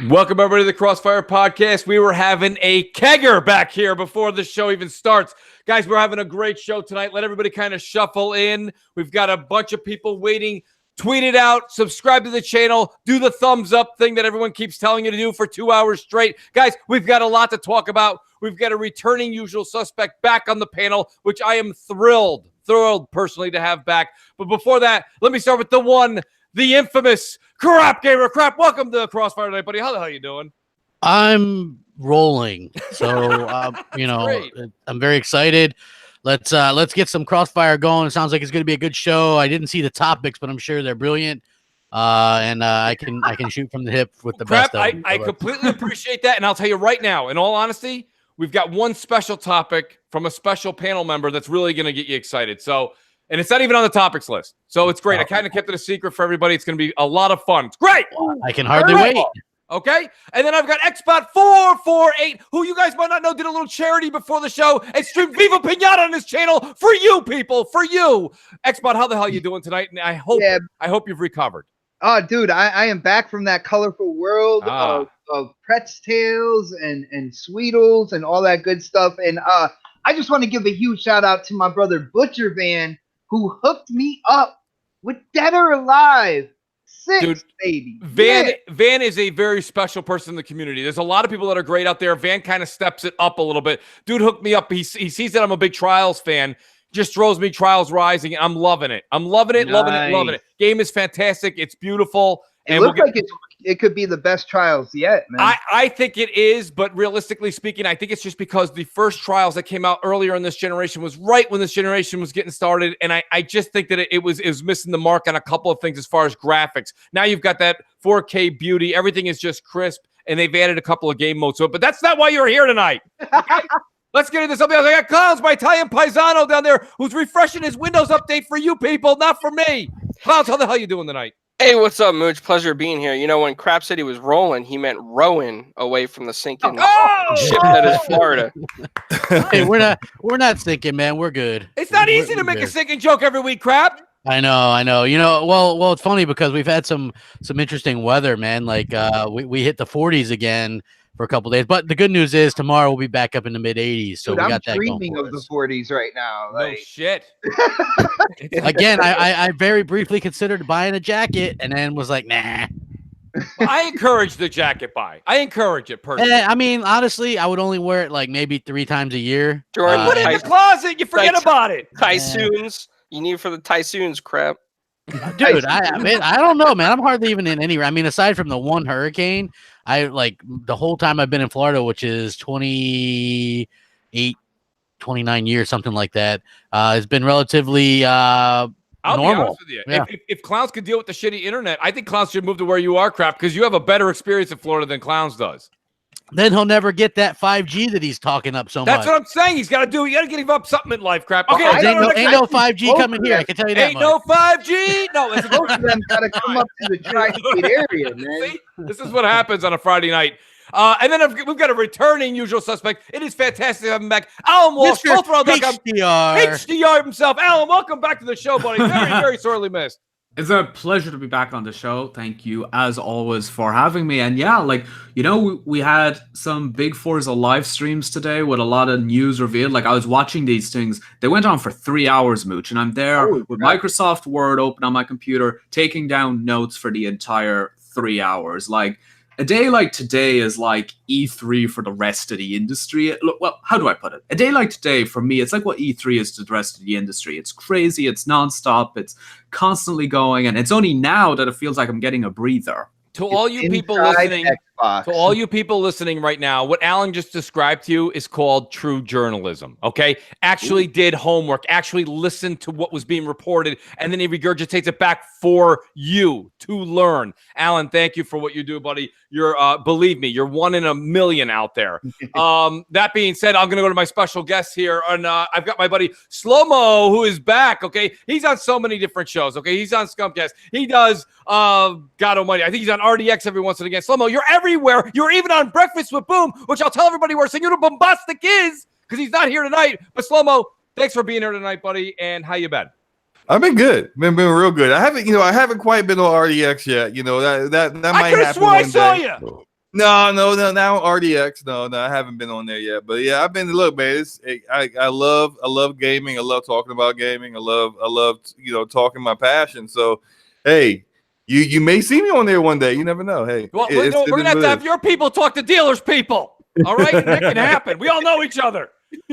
Welcome everybody to the CrossFire podcast. We were having a kegger back here before the show even starts. Guys, we're having a great show tonight. Let everybody kind of shuffle in. We've got a bunch of people waiting. Tweet it out, subscribe to the channel, do the thumbs up thing that everyone keeps telling you to do for 2 hours straight. Guys, we've got a lot to talk about. We've got a returning usual suspect back on the panel, which I am thrilled personally to have back. But before that, let me start with the one, the infamous Crap Gamer. Crap, welcome to the CrossFire tonight, buddy. How the hell are you doing? I'm rolling. So, I'm very excited. Let's get some CrossFire going. It sounds like it's going to be a good show. I didn't see the topics, but I'm sure they're brilliant. I can shoot from the hip with the Crap, best of them. I completely appreciate that, and I'll tell you right now, in all honesty, we've got one special topic from a special panel member that's really going to get you excited. So, and it's not even on the topics list. So it's great. I kind of kept it a secret for everybody. It's going to be a lot of fun. It's great. I can hardly wait. Okay. And then I've got Xbot448, who you guys might not know did a little charity before the show and streamed Viva Pinata on his channel for you people, for you. Xbot, how the hell are you doing tonight? And I hope you've recovered. Oh, dude, I am back from that colorful world of Pretz Tales and Sweetles and all that good stuff. And I just want to give a huge shout out to my brother Butcher Van, who hooked me up with Dead or Alive 6, dude, baby. Van is a very special person in the community. There's a lot of people that are great out there. Van kind of steps it up a little bit. Dude hooked me up. He sees that I'm a big Trials fan. Just throws me Trials Rising. I'm loving it. I'm loving it, nice. loving it. Game is fantastic. It's beautiful. It looks like it could be the best Trials yet, man. I think it is, but realistically speaking, I think it's just because the first Trials that came out earlier in this generation was right when this generation was getting started, and I just think that it was missing the mark on a couple of things as far as graphics. Now you've got that 4K beauty. Everything is just crisp, and they've added a couple of game modes to it, but that's not why you're here tonight. Okay? Let's get into something else. I got Clowns, my Italian paisano down there, who's refreshing his Windows update for you people, not for me. Clowns, how the hell you doing tonight? Hey, what's up, Mooch? Pleasure being here. You know, when Crap said he was rolling, he meant rowing away from the sinking ship that is Florida. Hey, we're not sinking, man. We're good. It's not easy to make a sinking joke every week, Crap. I know. You know, well, it's funny because we've had some interesting weather, man. Like we hit the 40s again for a couple days. But the good news is tomorrow we'll be back up in the mid 80s. So dude, we got that going. I'm dreaming of the 40s right now. No shit. Again, I very briefly considered buying a jacket and then was like, nah. I encourage the jacket buy. I encourage it personally. I mean, honestly, I would only wear it like maybe 3 times a year. Jordan, put it in the closet. You forget about it. Typhoons. You need for the Typhoons, Crap. Dude, I don't know, man. I'm hardly even in any. I mean, aside from the one hurricane, I like the whole time I've been in Florida, which is 28, 29 years, something like that. It's been relatively I'll normal. be honest with you. Yeah. If Clowns could deal with the shitty internet, I think Clowns should move to where you are, Crap, because you have a better experience in Florida than Clowns does. Then he'll never get that 5G that he's talking up so much. That's what I'm saying. He's got to do. You got to give up something in life, Crap. Okay, ain't no 5G coming here. I can tell you that. Ain't no 5G. No, it's Both of them got to come up to the tri-state area, man. See? This is what happens on a Friday night. And then we've got a returning usual suspect. It is fantastic to have him back. Alan Walsh, HDR himself. Alan, welcome back to the show, buddy. Very, very sorely missed. It's a pleasure to be back on the show. Thank you, as always, for having me. And yeah, like, you know, we had some big Forza live streams today with a lot of news revealed. Like, I was watching these things. They went on for 3 hours, Mooch, and I'm there with Microsoft Word open on my computer, taking down notes for the entire 3 hours. Like, a day like today is like E3 for the rest of the industry. Well, how do I put it? A day like today, for me, it's like what E3 is to the rest of the industry. It's crazy, it's nonstop, it's constantly going, and it's only now that it feels like I'm getting a breather. To all you people listening, right now, what Alan just described to you is called true journalism, okay? Actually did homework, actually listened to what was being reported, and then he regurgitates it back for you to learn. Alan, thank you for what you do, buddy. You're, believe me, you're 1 in a million out there. That being said, I'm going to go to my special guest here, and I've got my buddy Slow-Mo, who is back, okay? He's on so many different shows, okay? He's on Scumcast. He does, God almighty, I think he's on RDX every once and again. Slow-Mo, you're everywhere. You're even on Breakfast with Boom, which I'll tell everybody where Senor Bombastic is, because he's not here tonight. But Slow-Mo, thanks for being here tonight, buddy, and how you been? I've been good. Been real good. I haven't quite been on RDX yet. You know, that might happen. I could have swore I saw you. No, now RDX. No, I haven't been on there yet. But yeah, I've been. Look, man, I love gaming. I love talking about gaming. I love talking my passion. So, hey, you may see me on there one day. You never know. Hey, well, we're gonna have to have your people talk to dealers' people. All right, and it can happen. We all know each other.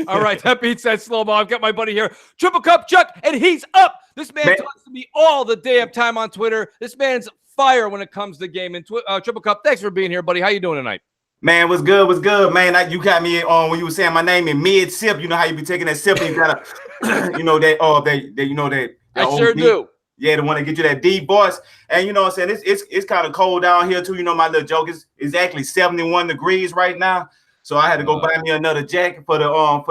All right, that being said, Slow-Mo, I've got my buddy here, Triple Cup Chuck, and he's up. This man talks to me all the damn time on Twitter. This man's fire when it comes to gaming. Triple Cup, thanks for being here, buddy. How you doing tonight? Man, what's good, man? You got me on when you were saying my name in mid sip. You know how you be taking that sip and you gotta, that. I sure do. Yeah, the one to get you that deep voice. And you know what I'm saying? It's kind of cold down here too. You know, my little joke is actually 71 degrees right now. So I had to go buy me another jacket for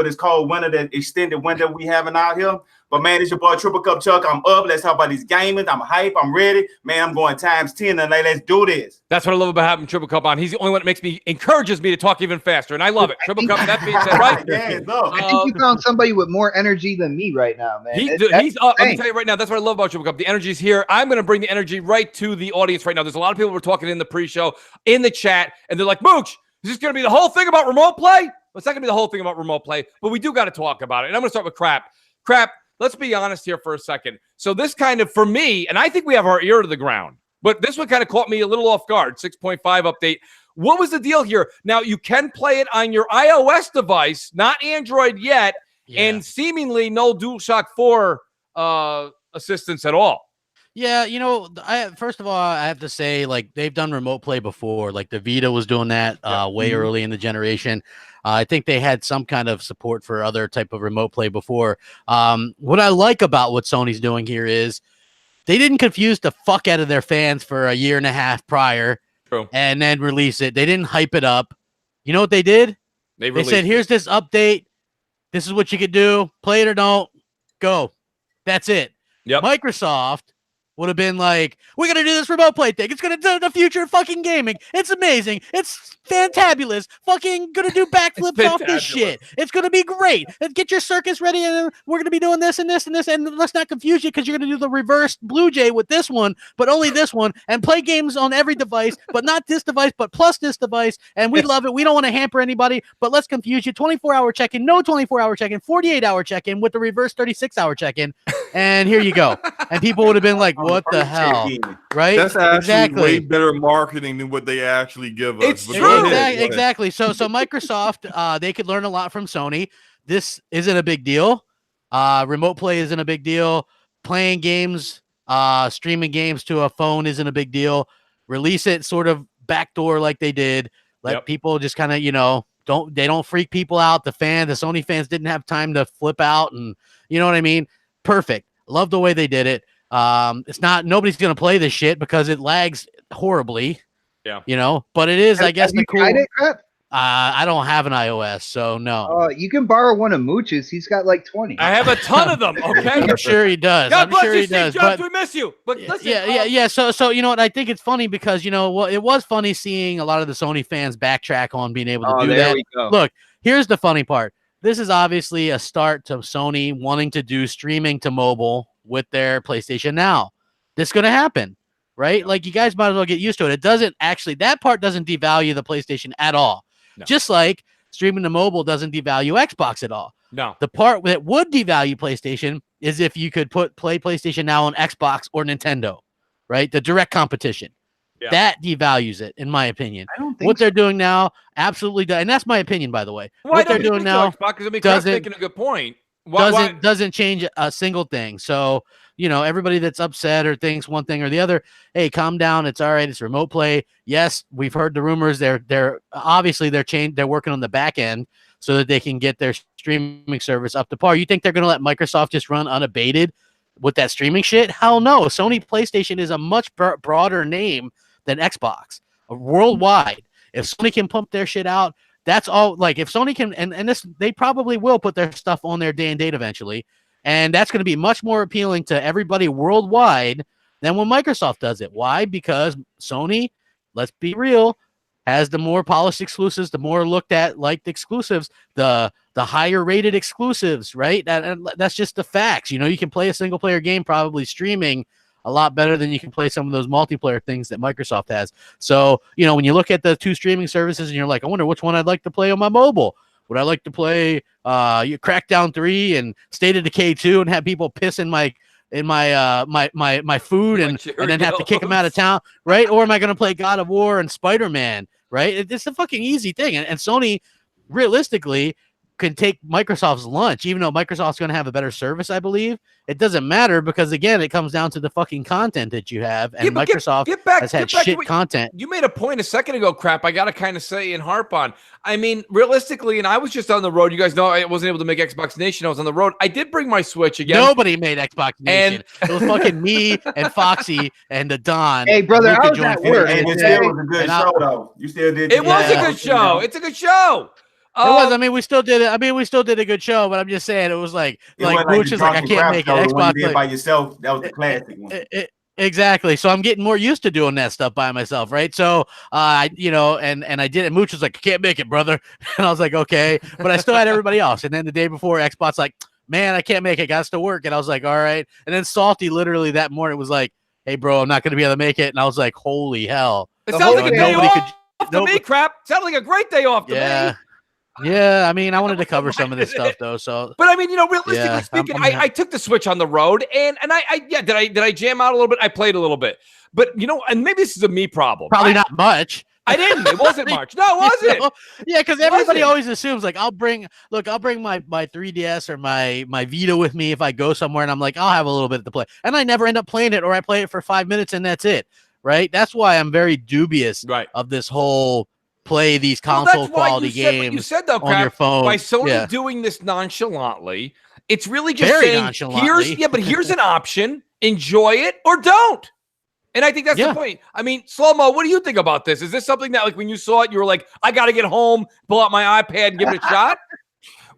this cold winter, that extended winter we having out here. But man, it's your boy Triple Cup Chuck. I'm up. Let's talk about these gaming. I'm hype. I'm ready. Man, I'm going times 10 and let's do this. That's what I love about having Triple Cup on. He's the only one that encourages me to talk even faster, and I love it. Triple Cup, that being said, right? I think you found somebody with more energy than me right now, man. He's up. Let me tell you right now, that's what I love about Triple Cup. The energy's here. I'm going to bring the energy right to the audience right now. There's a lot of people who are talking in the pre-show, in the chat, and they're like, Mooch, is this going to be the whole thing about remote play? Well, it's not going to be the whole thing about remote play, but we do got to talk about it. And I'm going to start with Crap. Crap, let's be honest here for a second. So this kind of, for me, and I think we have our ear to the ground, but this one kind of caught me a little off guard. 6.5 update. What was the deal here? Now, you can play it on your iOS device, not Android yet, and seemingly no DualShock 4 assistance at all. Yeah, first of all, I have to say, like, they've done remote play before. Like, the Vita was doing that way early in the generation. I think they had some kind of support for other type of remote play before. What I like about what Sony's doing here is they didn't confuse the fuck out of their fans for a year and a half prior and then release it. They didn't hype it up. You know what they did? They said, here's this update. This is what you could do. Play it or don't. Go. That's it. Yep. Microsoft would have been like, we're going to do this remote play thing. It's going to do the future of fucking gaming. It's amazing. It's fantabulous. Fucking going to do backflips off this shit. It's going to be great. And get your circus ready, and we're going to be doing this and this and this. And let's not confuse you, because you're going to do the reverse Blue Jay with this one, but only this one, and play games on every device, but not this device, but plus this device. And we love it. We don't want to hamper anybody, but let's confuse you. 24-hour check-in, no 24-hour check-in, 48-hour check-in with the reverse 36-hour check-in. And here you go. And people would have been like, what the hell? Right? That's actually way better marketing than what they actually give us. It's true. Exactly. So Microsoft, they could learn a lot from Sony. This isn't a big deal. Remote play isn't a big deal. Playing games, streaming games to a phone isn't a big deal. Release it sort of backdoor like they did. Let people just kind of, don't freak people out. The Sony fans didn't have time to flip out, and you know what I mean? Perfect. Love the way they did it. Nobody's going to play this shit because it lags horribly. Yeah. But it is, I guess, the cool. I don't have an iOS, so no. You can borrow one of Mooch's. He's got like 20. I have a ton of them. Okay. I'm sure he does. God bless you, Steve Jobs. We miss you. But listen, yeah. So you know what? I think it's funny because it was funny seeing a lot of the Sony fans backtrack on being able to do that. Look, here's the funny part. This is obviously a start to Sony wanting to do streaming to mobile with their PlayStation Now. This is going to happen, right? Like, you guys might as well get used to it. It doesn't actually, that part doesn't devalue the PlayStation at all. No. Just like streaming to mobile doesn't devalue Xbox at all. No. The part that would devalue PlayStation is if you could play PlayStation Now on Xbox or Nintendo, right? The direct competition. Yeah. That devalues it, in my opinion. I don't think what they're doing now absolutely does, and that's my opinion, by the way. What they're doing now doesn't making a good point. Doesn't change a single thing. So everybody that's upset or thinks one thing or the other, hey, calm down. It's all right. It's remote play. Yes, we've heard the rumors. They're obviously they're working on the back end so that they can get their streaming service up to par. You think they're going to let Microsoft just run unabated with that streaming shit? Hell no. Sony PlayStation is a much broader name than Xbox worldwide. If Sony can pump their shit out, that's all. Like, if Sony can, and this, they probably will put their stuff on their day and date eventually, and that's going to be much more appealing to everybody worldwide than when Microsoft does it. Why? Because Sony, let's be real, has the more polished exclusives, the more looked at liked exclusives, the higher rated exclusives, right? And that's just the facts. You can play a single player game probably streaming a lot better than you can play some of those multiplayer things that Microsoft has. So, when you look at the two streaming services and you're like, I wonder which one I'd like to play on my mobile. Would I like to play Crackdown 3 and State of Decay 2 and have people piss in my my food and then have to kick them out of town, right? Or am I going to play God of War and Spider-Man, right? It's a fucking easy thing. And Sony, realistically, can take Microsoft's lunch, even though Microsoft's going to have a better service, I believe. It doesn't matter because, again, it comes down to the fucking content that you have, and Microsoft has had shit content. You made a point a second ago, Crap, I got to kind of say and harp on. I mean, realistically, and I was just on the road. You guys know I wasn't able to make Xbox Nation. I was on the road. I did bring my Switch again. Nobody made Xbox Nation. It was fucking me and Foxy and the Don. Hey, brother, I was at work. It still was a good show, though. You still did. It was a good show. It's a good show. It was. I mean, we still did it. I mean, we still did a good show, but I'm just saying it was like Mooch is like, I can't make it. Xbox did by yourself. That was the classic one. Exactly. So I'm getting more used to doing that stuff by myself, right? So, and I did it. Mooch was like, I can't make it, brother. And I was like, okay, but I still had everybody else. And then the day before, Xbox like, man, I can't make it. Got to work. And I was like, all right. And then Salty literally that morning was like, hey, bro, I'm not going to be able to make it. And I was like, holy hell. It sounds like a day off to me, Crap. Sounds like a great day off to me. Yeah, I mean, I wanted to cover some of this stuff though. So, but I mean, realistically speaking, I took the Switch on the road, and did I jam out a little bit? I played a little bit, but and maybe this is a me problem. Probably not much. I didn't. It wasn't much. No, it wasn't. Yeah, because everybody always assumes like I'll bring my 3DS or my Vita with me if I go somewhere, and I'm like, I'll have a little bit to play, and I never end up playing it, or I play it for 5 minutes and that's it. Right? That's why I'm very dubious of this whole play these console quality games you said, though, on your phone. By Sony doing this nonchalantly, it's really just saying, here's an option, enjoy it or don't. And I think that's the point. I mean, Slow-Mo, what do you think about this? Is this something that, like, when you saw it, you were like, I got to get home, pull out my iPad and give it a shot?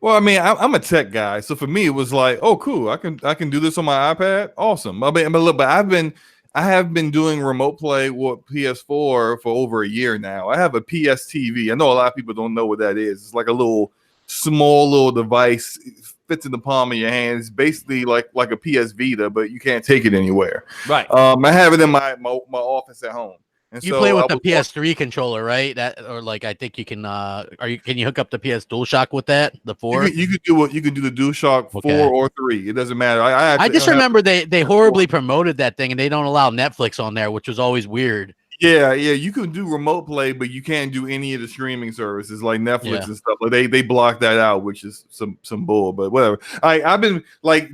Well, I mean, I'm a tech guy, so for me, it was like, oh, cool, I can do this on my iPad. Awesome. I mean, look, but I have been doing remote play with PS4 for over a year now. I have a PS TV. I know a lot of people don't know what that is. It's like a small little device. It fits in the palm of your hand. It's basically like a PS Vita, but you can't take it anywhere. Right. I have it in my office at home. And you play with the PS3 controller, right? I think you can. Can you hook up the PS DualShock with that? The 4. You could do the DualShock 4 or 3. It doesn't matter. I just remember they horribly promoted that thing, and they don't allow Netflix on there, which was always weird. Yeah. You can do remote play, but you can't do any of the streaming services like Netflix and stuff. Like they block that out, which is some bull. But whatever. I've been like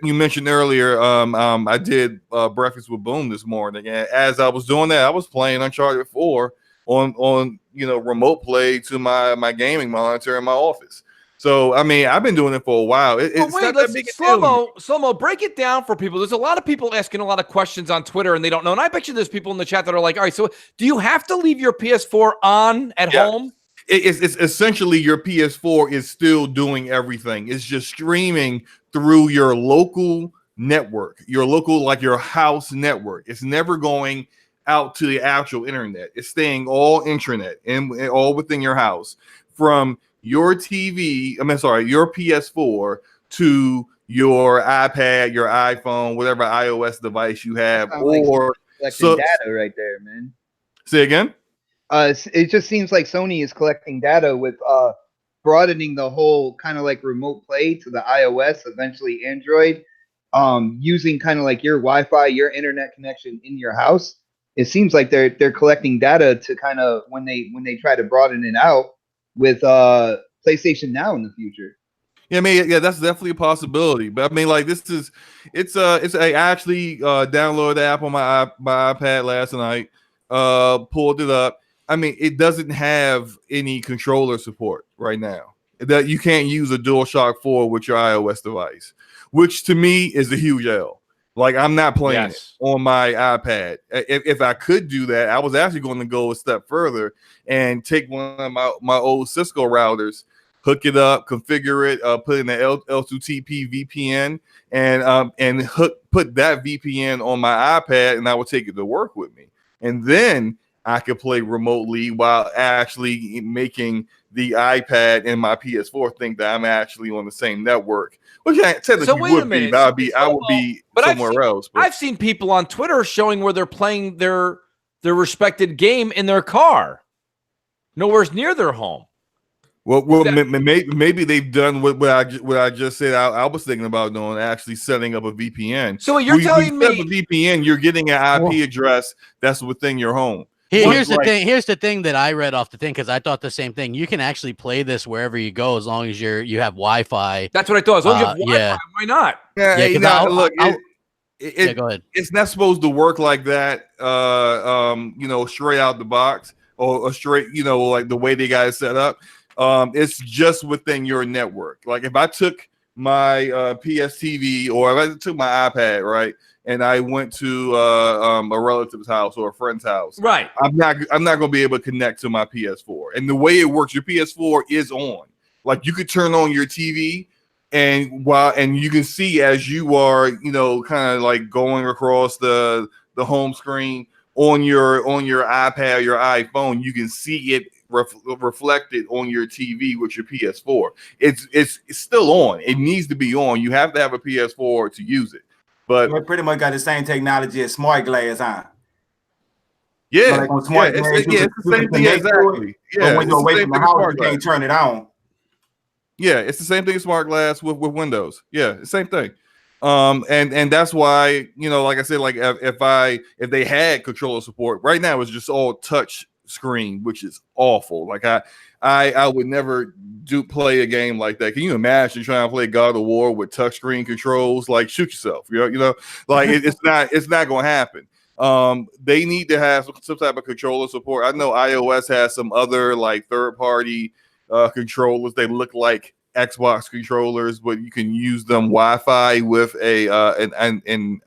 you mentioned earlier. I did Breakfast with Boom this morning, and as I was doing that, I was playing Uncharted 4 on remote play to my gaming monitor in my office. So, I mean, I've been doing it for a while. Slow-Mo, break it down for people. There's a lot of people asking a lot of questions on Twitter, and they don't know. And I bet you there's people in the chat that are like, all right, so do you have to leave your PS4 on at home? It's essentially your PS4 is still doing everything. It's just streaming through your local network, like your house network. It's never going out to the actual internet. It's staying all intranet and all within your house from your TV, your PS4 to your iPad, your iPhone, whatever iOS device you have, or collecting data right there, man. Say again? It just seems like Sony is collecting data with broadening the whole kind of like remote play to the iOS, eventually Android, using kind of like your Wi-Fi, your internet connection in your house. It seems like they're collecting data to kind of when they try to broaden it out with PlayStation Now in the future. Yeah, I mean, that's definitely a possibility. But I mean, like I actually downloaded the app on my iPad last night, pulled it up. I mean, it doesn't have any controller support right now. That you can't use a DualShock 4 with your iOS device, which to me is a huge L. Like, I'm not playing it on my iPad. If I could do that, I was actually going to go a step further and take one of my old Cisco routers, hook it up, configure it, put in the L2TP VPN, and put that VPN on my iPad, and I would take it to work with me. And then I could play remotely while actually making the iPad and my PS4 think that I'm actually on the same network. Which I technically So wait a would be, minute. but I would be somewhere else. But I've seen people on Twitter showing where they're playing their respected game in their car, nowhere near their home. Well, maybe they've done what I just said. I was thinking about doing, actually setting up a VPN. So you're telling me a VPN, you're getting an IP address that's within your home. Here's the thing. Here's the thing that I read off the thing, because I thought the same thing. You can actually play this wherever you go as long as you have Wi-Fi. That's what I thought. As long as you have Wi-Fi, yeah. why not? Yeah, look, go ahead. It's not supposed to work like that. Straight out the box or straight, like the way they got it set up. It's just within your network. Like if I took my PS TV or if I took my iPad, right, and I went to a relative's house or a friend's house, right, I'm not going to be able to connect to my PS4. And the way it works, your PS4 is on. Like you could turn on your TV, and you can see as you are, kind of like going across the home screen on your iPad, your iPhone, you can see it reflected on your TV with your PS4. It's still on. It needs to be on. You have to have a PS4 to use it. But we pretty much got the same technology as smart glass, huh? Yeah, like on smart glass, it's the same thing exactly. Yeah, but when you're away from the house, you can't turn it on. Yeah, it's the same thing as smart glass with Windows. Yeah, the same thing. And that's why, like I said, like if they had controller support, right now it's just all touch screen, which is awful. Like I would never play a game like that. Can you imagine trying to play God of War with touchscreen controls? Like shoot yourself, like it's not going to happen. They need to have some type of controller support. I know iOS has some other like third-party controllers. They look like Xbox controllers, but you can use them Wi-Fi with an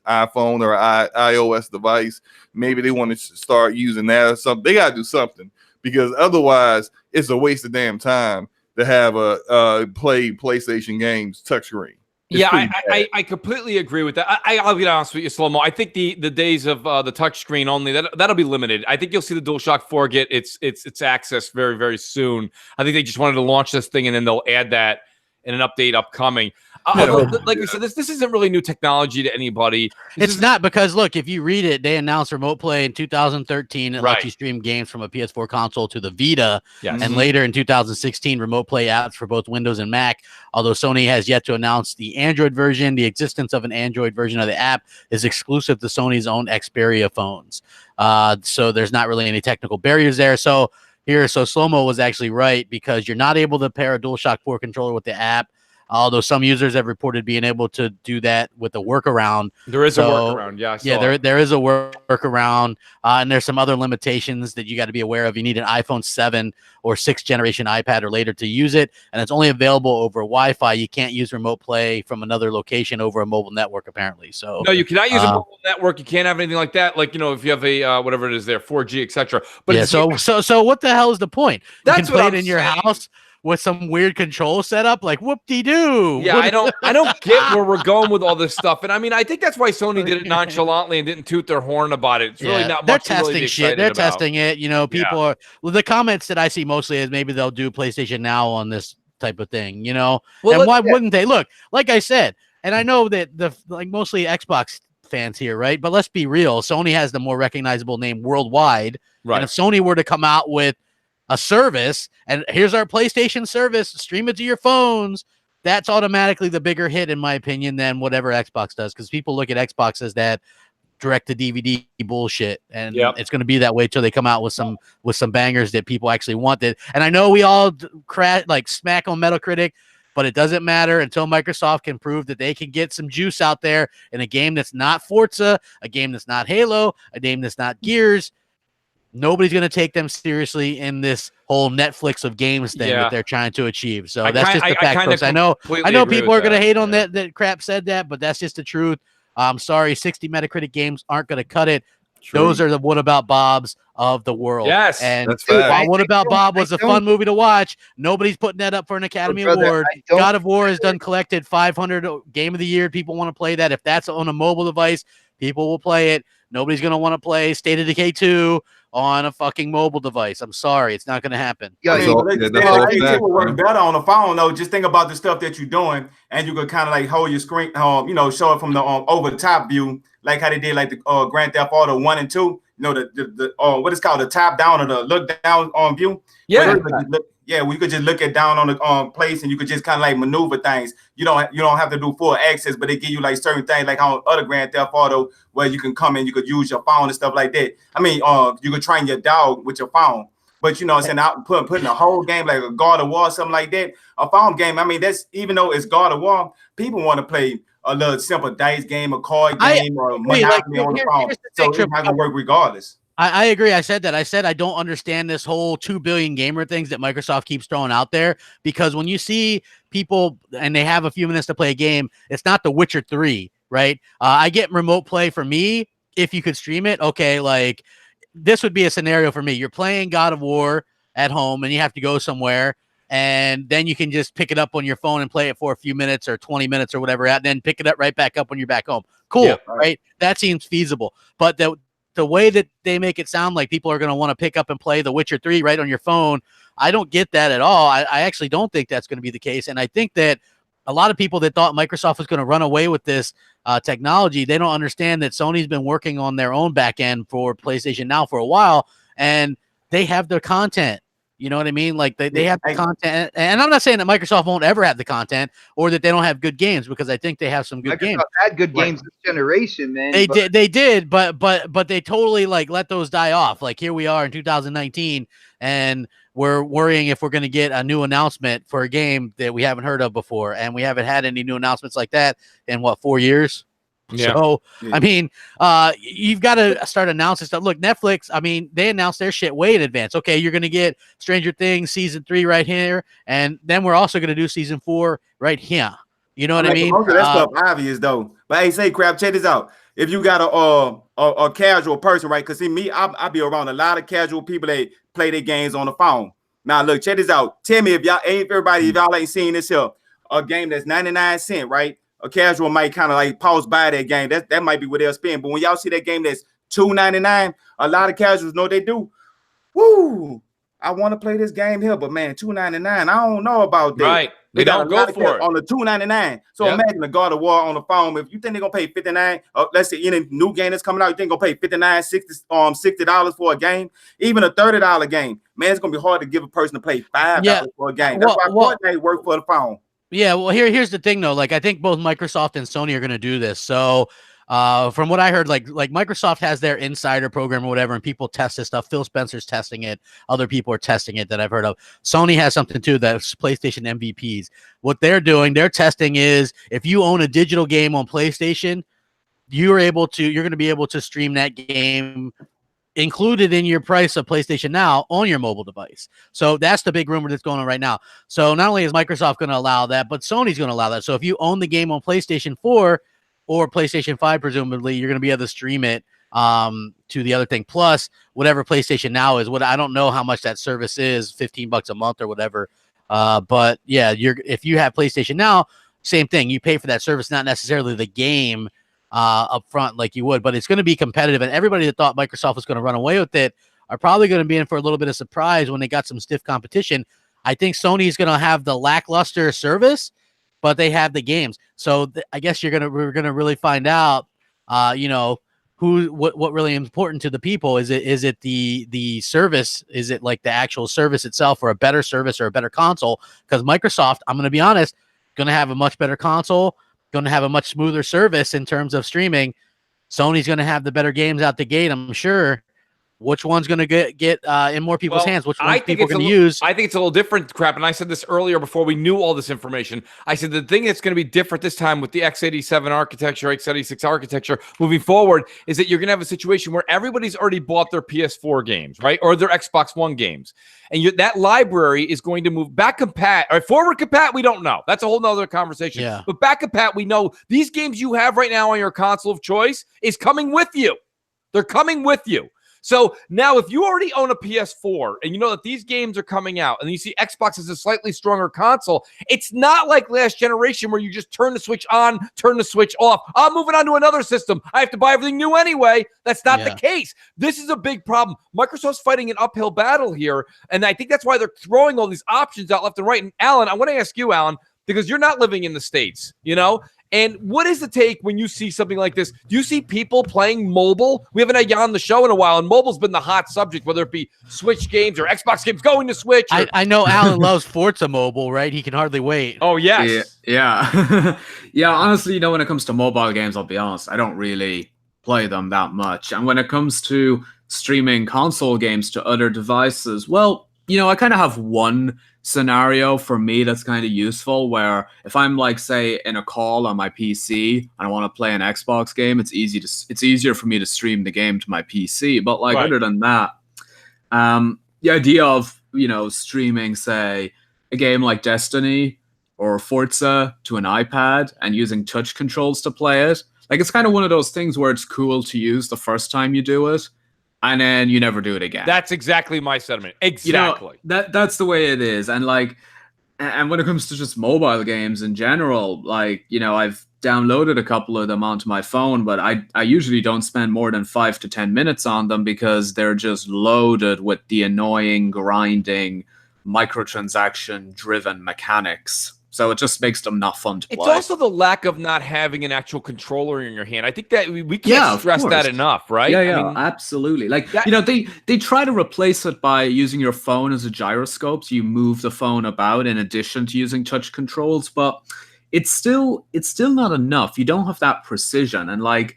iPhone or iOS device. Maybe they want to start using that or something. They gotta do something, because otherwise it's a waste of damn time to have play PlayStation games touchscreen. I completely agree with that. I'll be honest with you, Slow-Mo. I think the days of the touchscreen only, that'll be limited. I think you'll see the DualShock 4 get its access very, very soon. I think they just wanted to launch this thing and then they'll add that in an update upcoming. Like we said, this isn't really new technology to anybody. It's not, because look, if you read it, they announced Remote Play in 2013. It lets you stream games from a PS4 console to the Vita. Yes. And later in 2016, Remote Play apps for both Windows and Mac. Although Sony has yet to announce the Android version, the existence of an Android version of the app is exclusive to Sony's own Xperia phones. So there's not really any technical barriers there. So Slow-Mo was actually right, because you're not able to pair a DualShock 4 controller with the app. Although some users have reported being able to do that with a workaround. There is a workaround, there is a workaround, and there's some other limitations that you got to be aware of. You need an iPhone 7 or 6th generation iPad or later to use it, and it's only available over Wi-Fi. You can't use Remote Play from another location over a mobile network, apparently. So no, you cannot use a mobile network. You can't have anything like that. Like if you have a whatever it is there, 4G, etc. But yeah, so what the hell is the point? You can play it in your saying. house with some weird control setup, like whoop-de-doo. Yeah, I don't get where we're going with all this stuff. And I mean, I think that's why Sony did it nonchalantly and didn't toot their horn about it. It's really not much. They're testing shit. They're testing it. People are. Well, the comments that I see mostly is maybe they'll do PlayStation Now on this type of thing. Well, and why wouldn't they? Look, like I said, and I know that mostly Xbox fans here, right? But let's be real. Sony has the more recognizable name worldwide. Right. And if Sony were to come out with a service, and here's our PlayStation service, stream it to your phones, that's automatically the bigger hit, in my opinion, than whatever Xbox does, because people look at Xbox as that direct-to-DVD bullshit, and it's going to be that way till they come out with some bangers that people actually wanted. And I know we all smack on Metacritic, but it doesn't matter until Microsoft can prove that they can get some juice out there in a game that's not Forza, a game that's not Halo, a game that's not Gears. Nobody's going to take them seriously in this whole Netflix of games thing that they're trying to achieve. So that's just the fact, folks. I know people are going to hate on that crap said that, but that's just the truth. I'm sorry, 60 Metacritic games aren't going to cut it. True. Those are the What About Bobs of the world. Yes, and while What About Bob was a fun movie to watch, nobody's putting that up for an Academy Award. God of War has collected 500 Game of the Year. People want to play that. If that's on a mobile device, people will play it. Nobody's going to want to play State of Decay 2 on a fucking mobile device. I'm sorry. It's not going to happen. Yeah, It will work better on the phone though. Just think about the stuff that you're doing, and you could kind of like hold your screen, show it from the over the top view, like how they did like the Grand Theft Auto 1 and 2. You know, the what is called the top down or the look down on view. Yeah. We could just look at down on the place, and you could just kind of like maneuver things. You don't have to do full access, but they give you like certain things like on other Grand Theft Auto where you can come in, you could use your phone and stuff like that. I mean, you could train your dog with your phone. But you know what I'm saying, out putting a whole game like a God of War, something like that, a phone game. I mean, that's even though it's God of War, people want to play a little simple dice game, a card game, or a Monopoly on the phone. So it's not gonna work regardless. I agree. I said I don't understand this whole 2 billion gamer things that Microsoft keeps throwing out there, because when you see people and they have a few minutes to play a game, it's not The Witcher 3, right? I get remote play for me. If you could stream it, okay, like this would be a scenario for me. You're playing God of War at home and you have to go somewhere, and then you can just pick it up on your phone and play it for a few minutes or 20 minutes or whatever, and then pick it up right back up when you're back home. Cool, yeah, right? That seems feasible. But the way that they make it sound like people are going to want to pick up and play The Witcher 3 right on your phone, I don't get that at all. I actually don't think that's going to be the case. And I think that a lot of people that thought Microsoft was going to run away with this technology, they don't understand that Sony's been working on their own back end for PlayStation Now for a while, and they have their content. You know what I mean? Like they have the content, and I'm not saying that Microsoft won't ever have the content or that they don't have good games, because I think they have some good games. Had good games this generation, man. They did, but they totally like let those die off. Like here we are in 2019, and we're worrying if we're going to get a new announcement for a game that we haven't heard of before, and we haven't had any new announcements like that in 4 years. Yeah. So, I mean, you've got to start announcing stuff. Look, Netflix, I mean, they announced their shit way in advance. Okay, you're going to get Stranger Things season 3 right here, and then we're also going to do season 4 right here. You know what I mean? Most of that stuff obvious though. But hey, say crap, check this out. If you got a casual person, right? Because see me, I be around a lot of casual people that play their games on the phone. Now look, check this out. Tell me if y'all ain't seen this here, a game that's 99 cents, right? A casual might kind of like pause by that game. That might be what they'll spend. But when y'all see that game that's $2.99, a lot of casuals know they do. Woo! I want to play this game here, but man, $2.99. I don't know about that. Right. They don't go for it on the $2.99. So imagine the God of War on the phone. If you think they're gonna pay $59, let's say any new game that's coming out, you think gonna pay $59, $60 for a game, even a $30 game. Man, it's gonna be hard to give a person to play $5 for a game. That's why Fortnite work for the phone. Yeah, well, here's the thing though. Like, I think both Microsoft and Sony are going to do this. So, from what I heard, like Microsoft has their insider program or whatever, and people test this stuff. Phil Spencer's testing it. Other people are testing it that I've heard of. Sony has something too, that's PlayStation MVPs. What they're doing, their testing is if you own a digital game on PlayStation, you're going to be able to stream that game included in your price of PlayStation Now on your mobile device. So that's the big rumor that's going on right now. So not only is Microsoft going to allow that, but Sony's going to allow that. So if you own the game on PlayStation 4 or PlayStation 5, presumably, you're going to be able to stream it to the other thing. Plus, whatever PlayStation Now is, I don't know how much that service is, $15 a month or whatever. But yeah, if you have PlayStation Now, same thing. You pay for that service, not necessarily the game up front like you would, but it's going to be competitive, and everybody that thought Microsoft was going to run away with it are probably going to be in for a little bit of surprise when they got some stiff competition. I think Sony's going to have the lackluster service, but they have the games. So I guess we're going to really find out, what really important to the people. Is it the service? Is it like the actual service itself, or a better service or a better console? Because Microsoft, I'm going to be honest, going to have a much better console, going to have a much smoother service in terms of streaming. Sony's going to have the better games out the gate, I'm sure. Which one's going to get in more people's hands? Which one's people going to use? I think it's a little different, crap. And I said this earlier before we knew all this information. I said the thing that's going to be different this time with the x87 architecture, x86 architecture moving forward is that you're going to have a situation where everybody's already bought their PS4 games, right? Or their Xbox One games. And that library is going to move back compat. Or forward compat, we don't know. That's a whole nother conversation. Yeah. But back compat, we know these games you have right now on your console of choice is coming with you. They're coming with you. So now if you already own a PS4 and you know that these games are coming out and you see Xbox is a slightly stronger console, it's not like last generation where you just turn the switch on, turn the switch off. I'm moving on to another system. I have to buy everything new anyway. That's not the case. This is a big problem. Microsoft's fighting an uphill battle here, and I think that's why they're throwing all these options out left and right. And Alan, I want to ask you, Alan, because you're not living in the States, you know? And what is the take when you see something like this? Do you see people playing mobile? We haven't had you on the show in a while, and mobile's been the hot subject, whether it be Switch games or Xbox games going to Switch. I know Alan loves Forza Mobile, right? He can hardly wait. Oh, yes. Yeah. Yeah, honestly, you know, when it comes to mobile games, I'll be honest, I don't really play them that much. And when it comes to streaming console games to other devices, well, you know, I kind of have one scenario for me that's kind of useful where if I'm like, say, in a call on my PC and I want to play an Xbox game, it's easier for me to stream the game to my PC. But like other than that, the idea of, you know, streaming, say, a game like Destiny or Forza to an iPad and using touch controls to play it, like it's kind of one of those things where it's cool to use the first time you do it, and then you never do it again. That's exactly my sentiment. Exactly. You know, that's the way it is. And like, and when it comes to just mobile games in general, like, you know, I've downloaded a couple of them onto my phone, but I usually don't spend more than 5 to 10 minutes on them because they're just loaded with the annoying, grinding, microtransaction-driven mechanics. So it just makes them not fun to play. It's also the lack of not having an actual controller in your hand. I think that we can't stress that enough, right? Yeah, I mean, absolutely. Like, you know, they try to replace it by using your phone as a gyroscope, so you move the phone about in addition to using touch controls, but it's still not enough. You don't have that precision. And like,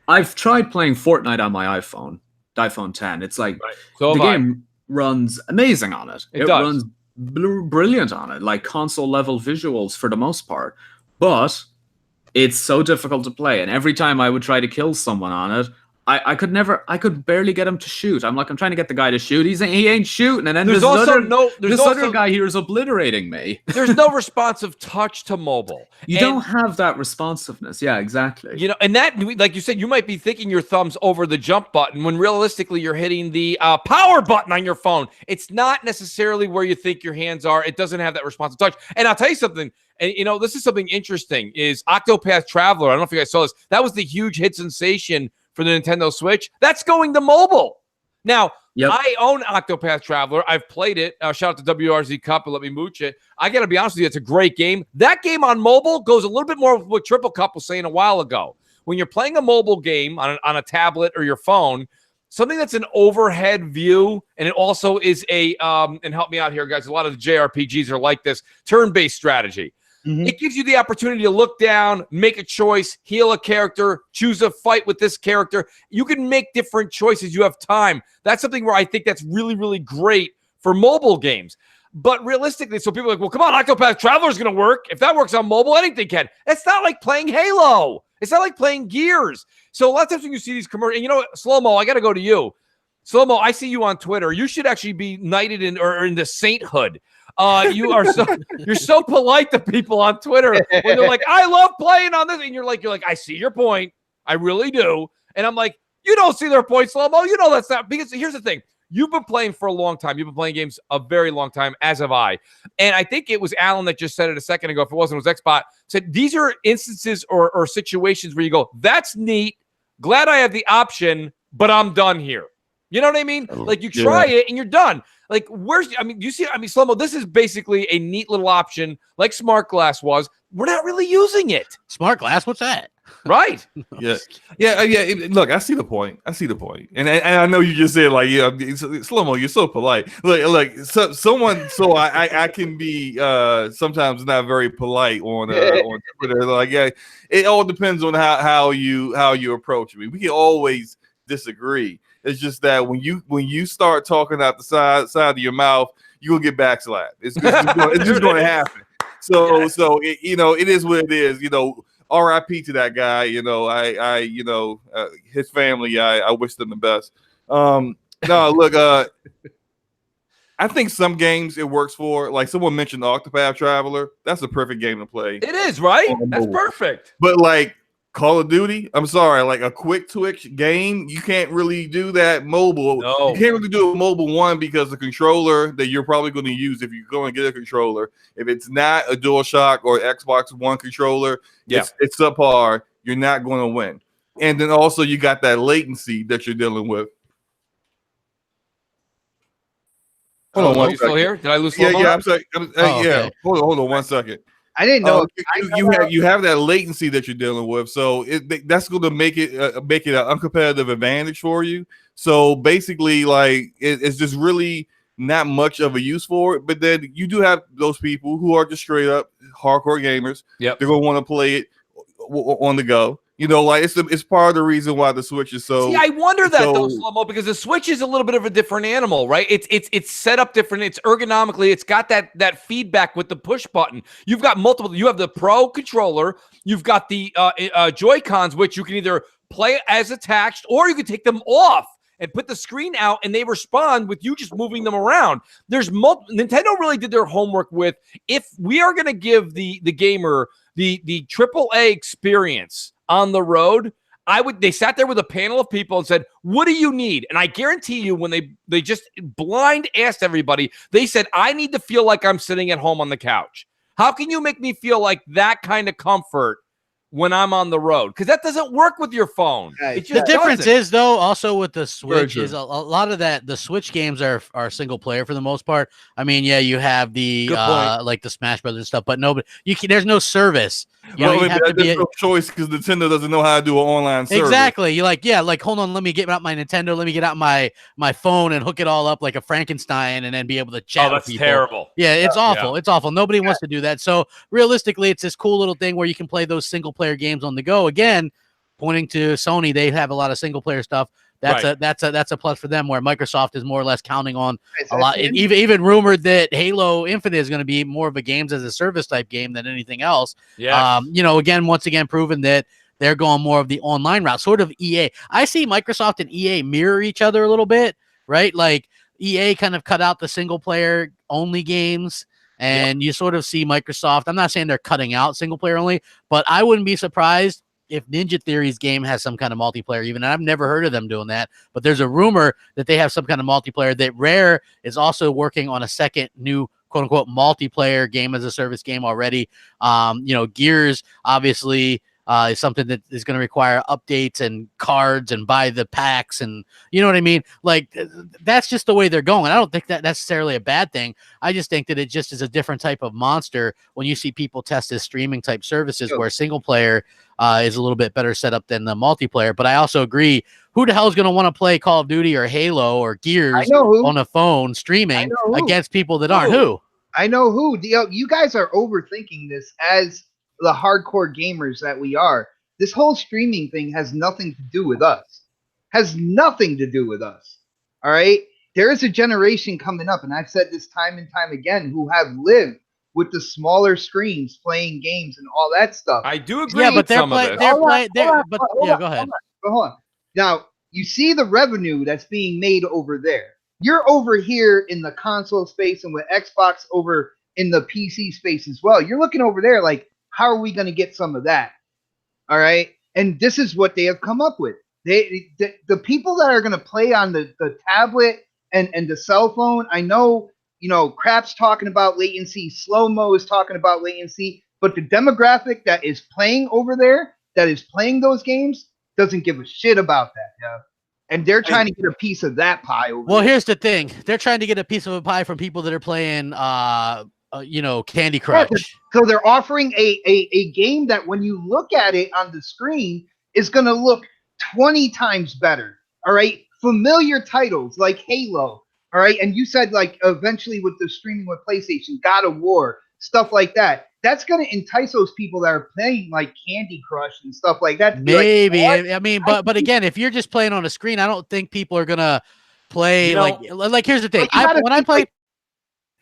I've tried playing Fortnite on my iPhone, the iPhone 10. It's like the game runs amazing on it. It runs brilliant on it, like console level visuals for the most part, but it's so difficult to play. And every time I would try to kill someone on it, I could barely get him to shoot. I'm trying to get the guy to shoot. He ain't shooting. And then this other guy here is obliterating me. There's no responsive touch to mobile. You don't have that responsiveness. Yeah, exactly. You know, and that, like you said, you might be thinking your thumb's over the jump button when realistically you're hitting the power button on your phone. It's not necessarily where you think your hands are. It doesn't have that responsive touch. And I'll tell you something. And, you know, this is something interesting is Octopath Traveler. I don't know if you guys saw this. That was the huge hit sensation for the Nintendo Switch. That's going to mobile. Now, I own Octopath Traveler. I've played it. Shout out to WRZ Cup and let me mooch it. I got to be honest with you, it's a great game. That game on mobile goes a little bit more with what Triple Cup was saying a while ago. When you're playing a mobile game on a tablet or your phone, something that's an overhead view, and it also is a, and help me out here, guys, a lot of the JRPGs are like this, turn-based strategy. It gives you the opportunity to look down, make a choice, heal a character, choose a fight with this character. You can make different choices. You have time. That's something where I think that's really, really great for mobile games. But realistically, so people are like, well, come on, Octopath Traveler is going to work. If that works on mobile, anything can. It's not like playing Halo. It's not like playing Gears. So a lot of times when you see these commercials, and you know what, Slow-Mo, I got to go to you. Slow-Mo, I see you on Twitter. You should actually be knighted in the sainthood. You're so polite to people on Twitter when they're like, I love playing on this. And you're like, I see your point. I really do. And I'm like, you don't see their point, Slow-Mo. You know that's not, because here's the thing. You've been playing for a long time. You've been playing games a very long time, as have I. And I think it was Alan that just said it a second ago. If it wasn't, it was Xbot. Said these are instances or situations where you go, that's neat. Glad I have the option, but I'm done here. You know what I mean? Like you try it and you're done. Like Slow-Mo, this is basically a neat little option like Smart Glass was. We're not really using it. Smart Glass? What's that? Right. Yeah. Look, I see the point. And I know you just said like, Slow-Mo, you're so polite. Someone, so I can be sometimes not very polite on Twitter. Like, yeah, it all depends on how you approach me. We can always disagree. It's just that when you start talking out the side of your mouth, you'll get backslapped. It's just going to happen. So it is what it is. R.I.P. to that guy. His family. I wish them the best. No, look. I think some games it works for. Like someone mentioned, Octopath Traveler. That's a perfect game to play. It is, right? That's perfect. But like Call of Duty, I'm sorry, like a quick twitch game, you can't really do that mobile. No. You can't really do a mobile one because the controller that you're probably going to use if you're going to get a controller, if it's not a DualShock or Xbox One controller, it's subpar. You're not going to win. And then also you got that latency that you're dealing with. Hold on, are you still here? Did I lose? Yeah, I'm sorry. Okay. Hold on 1 second. I didn't know. You have that latency that you're dealing with, so that's going to make it an uncompetitive advantage for you. So basically, like it's just really not much of a use for it. But then you do have those people who are just straight up hardcore gamers. Yep. They're going to want to play it on the go. You know, like it's part of the reason why the Switch is so. See, I wonder that though, Slow-Mo, because the Switch is a little bit of a different animal, right? It's set up different. It's ergonomically. It's got that feedback with the push button. You've got multiple. You have the Pro controller. You've got the Joy-Cons, which you can either play as attached or you can take them off and put the screen out, and they respond with you just moving them around. There's Nintendo really did their homework with, if we are going to give the gamer the AAA experience on the road, they sat there with a panel of people and said, what do you need? And I guarantee you, when they just blind asked everybody, they said, I need to feel like I'm sitting at home on the couch. How can you make me feel like that kind of comfort when I'm on the road? Because that doesn't work with your phone. The difference is, though, also with the Switch is a lot of that. The Switch games are single player for the most part. I mean, yeah, you have the like the Smash Brothers stuff, but there's no service. You have to be no choice because Nintendo doesn't know how to do an online service. Exactly. You're like, hold on, let me get out my Nintendo, let me get out my phone and hook it all up like a Frankenstein, and then be able to chat. Oh, that's with people. terrible. Yeah, it's awful. Yeah. It's awful. Nobody wants to do that. So realistically, it's this cool little thing where you can play those single player games on the go. Again, pointing to Sony, they have a lot of single player stuff. That's a plus for them, where Microsoft is more or less counting on a lot. And even rumored that Halo Infinite is going to be more of a games as a service type game than anything else. Yeah. Once again, proven that they're going more of the online route, sort of EA. I see Microsoft and EA mirror each other a little bit, right? Like EA kind of cut out the single player only games. And you sort of see Microsoft. I'm not saying they're cutting out single player only, but I wouldn't be surprised if Ninja Theory's game has some kind of multiplayer even. And I've never heard of them doing that, but there's a rumor that they have some kind of multiplayer. That Rare is also working on a second new quote unquote multiplayer game as a service game already. Gears obviously is something that is going to require updates and cards and buy the packs, and you know what I mean? Like, that's just the way they're going. I don't think that necessarily a bad thing. I just think that it just is a different type of monster when you see people test as streaming type services where single player is a little bit better set up than the multiplayer. But I also agree, who the hell is going to want to play Call of Duty or Halo or Gears on a phone streaming against people that aren't? Who? I know who. You guys are overthinking this as the hardcore gamers that we are. This whole streaming thing has nothing to do with us. Has nothing to do with us. All right? There is a generation coming up, and I've said this time and time again, who have lived with the smaller screens playing games and all that stuff. I do agree. Yeah, but go ahead. Hold on. Now, you see the revenue that's being made over there. You're over here in the console space and with Xbox over in the PC space as well. You're looking over there like, how are we going to get some of that? All right. And this is what they have come up with. The people that are going to play on the tablet and the cell phone, I know, Crap's talking about latency. Slow-Mo is talking about latency. But the demographic that is playing over there, that is playing those games, doesn't give a shit about that. Yeah. And they're trying to get a piece of that pie over there. Here's the thing. They're trying to get a piece of a pie from people that are playing Candy Crush. Yeah, so they're offering a game that when you look at it on the screen is going to look 20 times better. All right. Familiar titles like Halo. All right. And you said like eventually with the streaming with PlayStation, God of War, stuff like that. That's going to entice those people that are playing like Candy Crush and stuff like that. Maybe. But again, if you're just playing on a screen, I don't think people are going to play like here's the thing. When I play,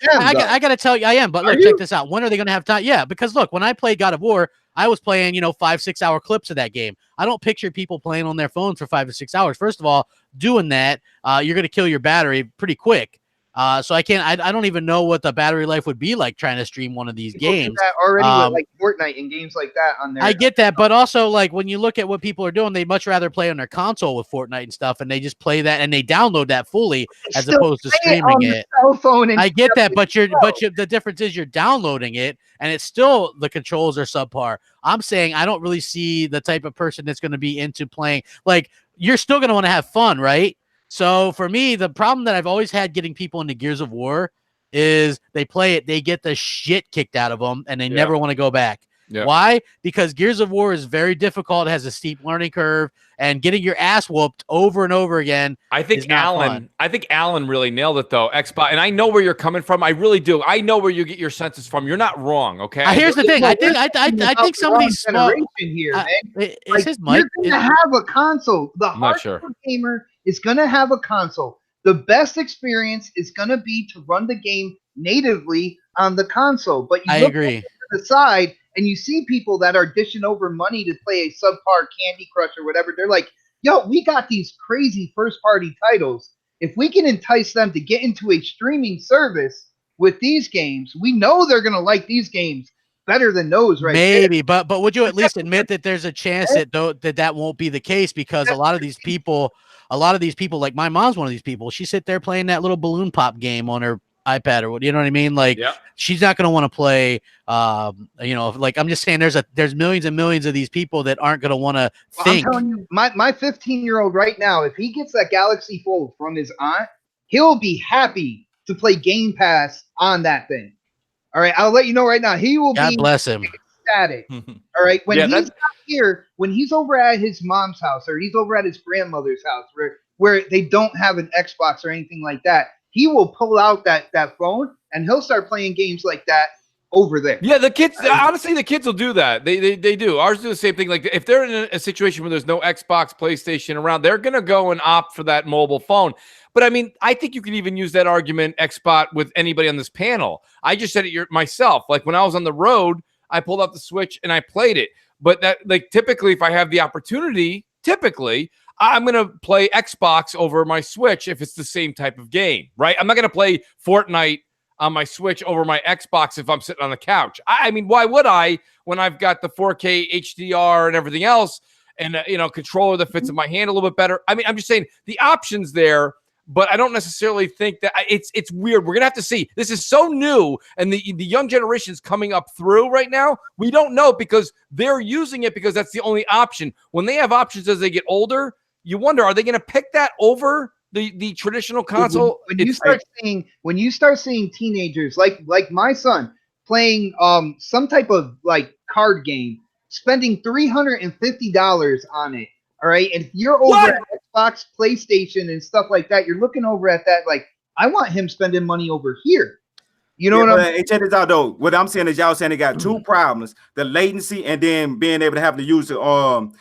I got to tell you, I am. But look, check this out. When are they going to have time? Yeah, because look, when I played God of War, I was playing, 5-6 hour clips of that game. I don't picture people playing on their phones for 5 to 6 hours. First of all, doing that, you're going to kill your battery pretty quick. So I can't. I don't even know what the battery life would be like trying to stream one of these People do games. that already with like Fortnite and games like that on there. I get that, but also like when you look at what people are doing, they'd much rather play on their console with Fortnite and stuff, and they just play that and they download that fully as opposed to streaming it. Cell phone and I get that, but the difference is you're downloading it, and it's still the controls are subpar. I'm saying I don't really see the type of person that's going to be into playing. Like you're still going to want to have fun, right? So for me, the problem that I've always had getting people into Gears of War is they play it, they get the shit kicked out of them, and they never want to go back. Yeah. Why? Because Gears of War is very difficult, has a steep learning curve, and getting your ass whooped over and over again. I think Alan really nailed it though. Xbox, and I know where you're coming from. I really do. I know where you get your senses from. You're not wrong. Okay. Here's the thing. I think some of these small here, man. Like, his mic. You're gonna have a console. The hardcore gamer is gonna have a console. The best experience is gonna be to run the game natively on the console. But you look to the side and you see people that are dishing over money to play a subpar Candy Crush or whatever. They're like, yo, we got these crazy first-party titles. If we can entice them to get into a streaming service with these games, we know they're going to like these games better than those, right? Maybe, but would you at least admit that there's a chance that won't be the case? Because a lot of these people, like my mom's one of these people, she sit there playing that little balloon pop game on her iPad or what, you know what I mean? Like she's not going to want to play, like I'm just saying there's millions and millions of these people that aren't going to want to think. I'm telling you, my 15-year-old right now, if he gets that Galaxy Fold from his aunt, he'll be happy to play Game Pass on that thing. All right. I'll let you know right now. He will God bless him. Ecstatic. All right. When he's not here, when he's over at his mom's house or he's over at his grandmother's house where they don't have an Xbox or anything like that, he will pull out that phone and he'll start playing games like that over there. Yeah, the kids, honestly, the kids will do that. They do. Ours do the same thing. Like if they're in a situation where there's no Xbox, PlayStation around, they're going to go and opt for that mobile phone. But I mean, I think you can even use that argument, Xbox, with anybody on this panel. I just said it myself. Like when I was on the road, I pulled out the Switch and I played it. But that, like, typically, if I have the opportunity, I'm going to play Xbox over my Switch if it's the same type of game, right? I'm not going to play Fortnite on my Switch over my Xbox if I'm sitting on the couch. I mean, why would I when I've got the 4K HDR and everything else and, controller that fits in my hand a little bit better? I mean, I'm just saying the options there, but I don't necessarily think that it's weird. We're going to have to see. This is so new, and the young generation's coming up through right now. We don't know because they're using it because that's the only option. When they have options as they get older, you wonder, are they going to pick that over the traditional console? When you start seeing teenagers like my son playing some type of like card game, spending $350 on it. All right, and if you're over at Xbox, PlayStation, and stuff like that, you're looking over at that like, I want him spending money over here. You know what I'm saying? Hey, check this out though. What I'm saying is y'all saying they got two problems: the latency and then being able to have to use the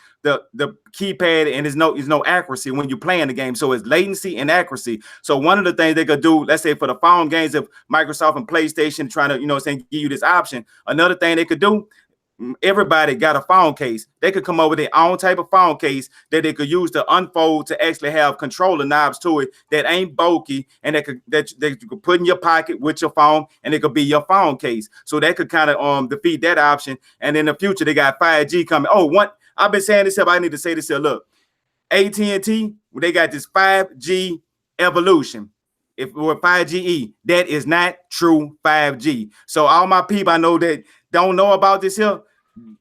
keypad, and there's no accuracy when you're playing the game. So it's latency and accuracy. So one of the things they could do, let's say for the phone games, if Microsoft and PlayStation trying to, give you this option, another thing they could do, everybody got a phone case. They could come up with their own type of phone case that they could use to unfold to actually have controller knobs to it that ain't bulky, and that you could put in your pocket with your phone, and it could be your phone case. So that could kind of defeat that option. And in the future, they got 5G coming. I've been saying this here, but I need to say this here. Look, AT&T, they got this 5G evolution. If we're 5GE, that is not true 5G. So all my people I know that don't know about this here,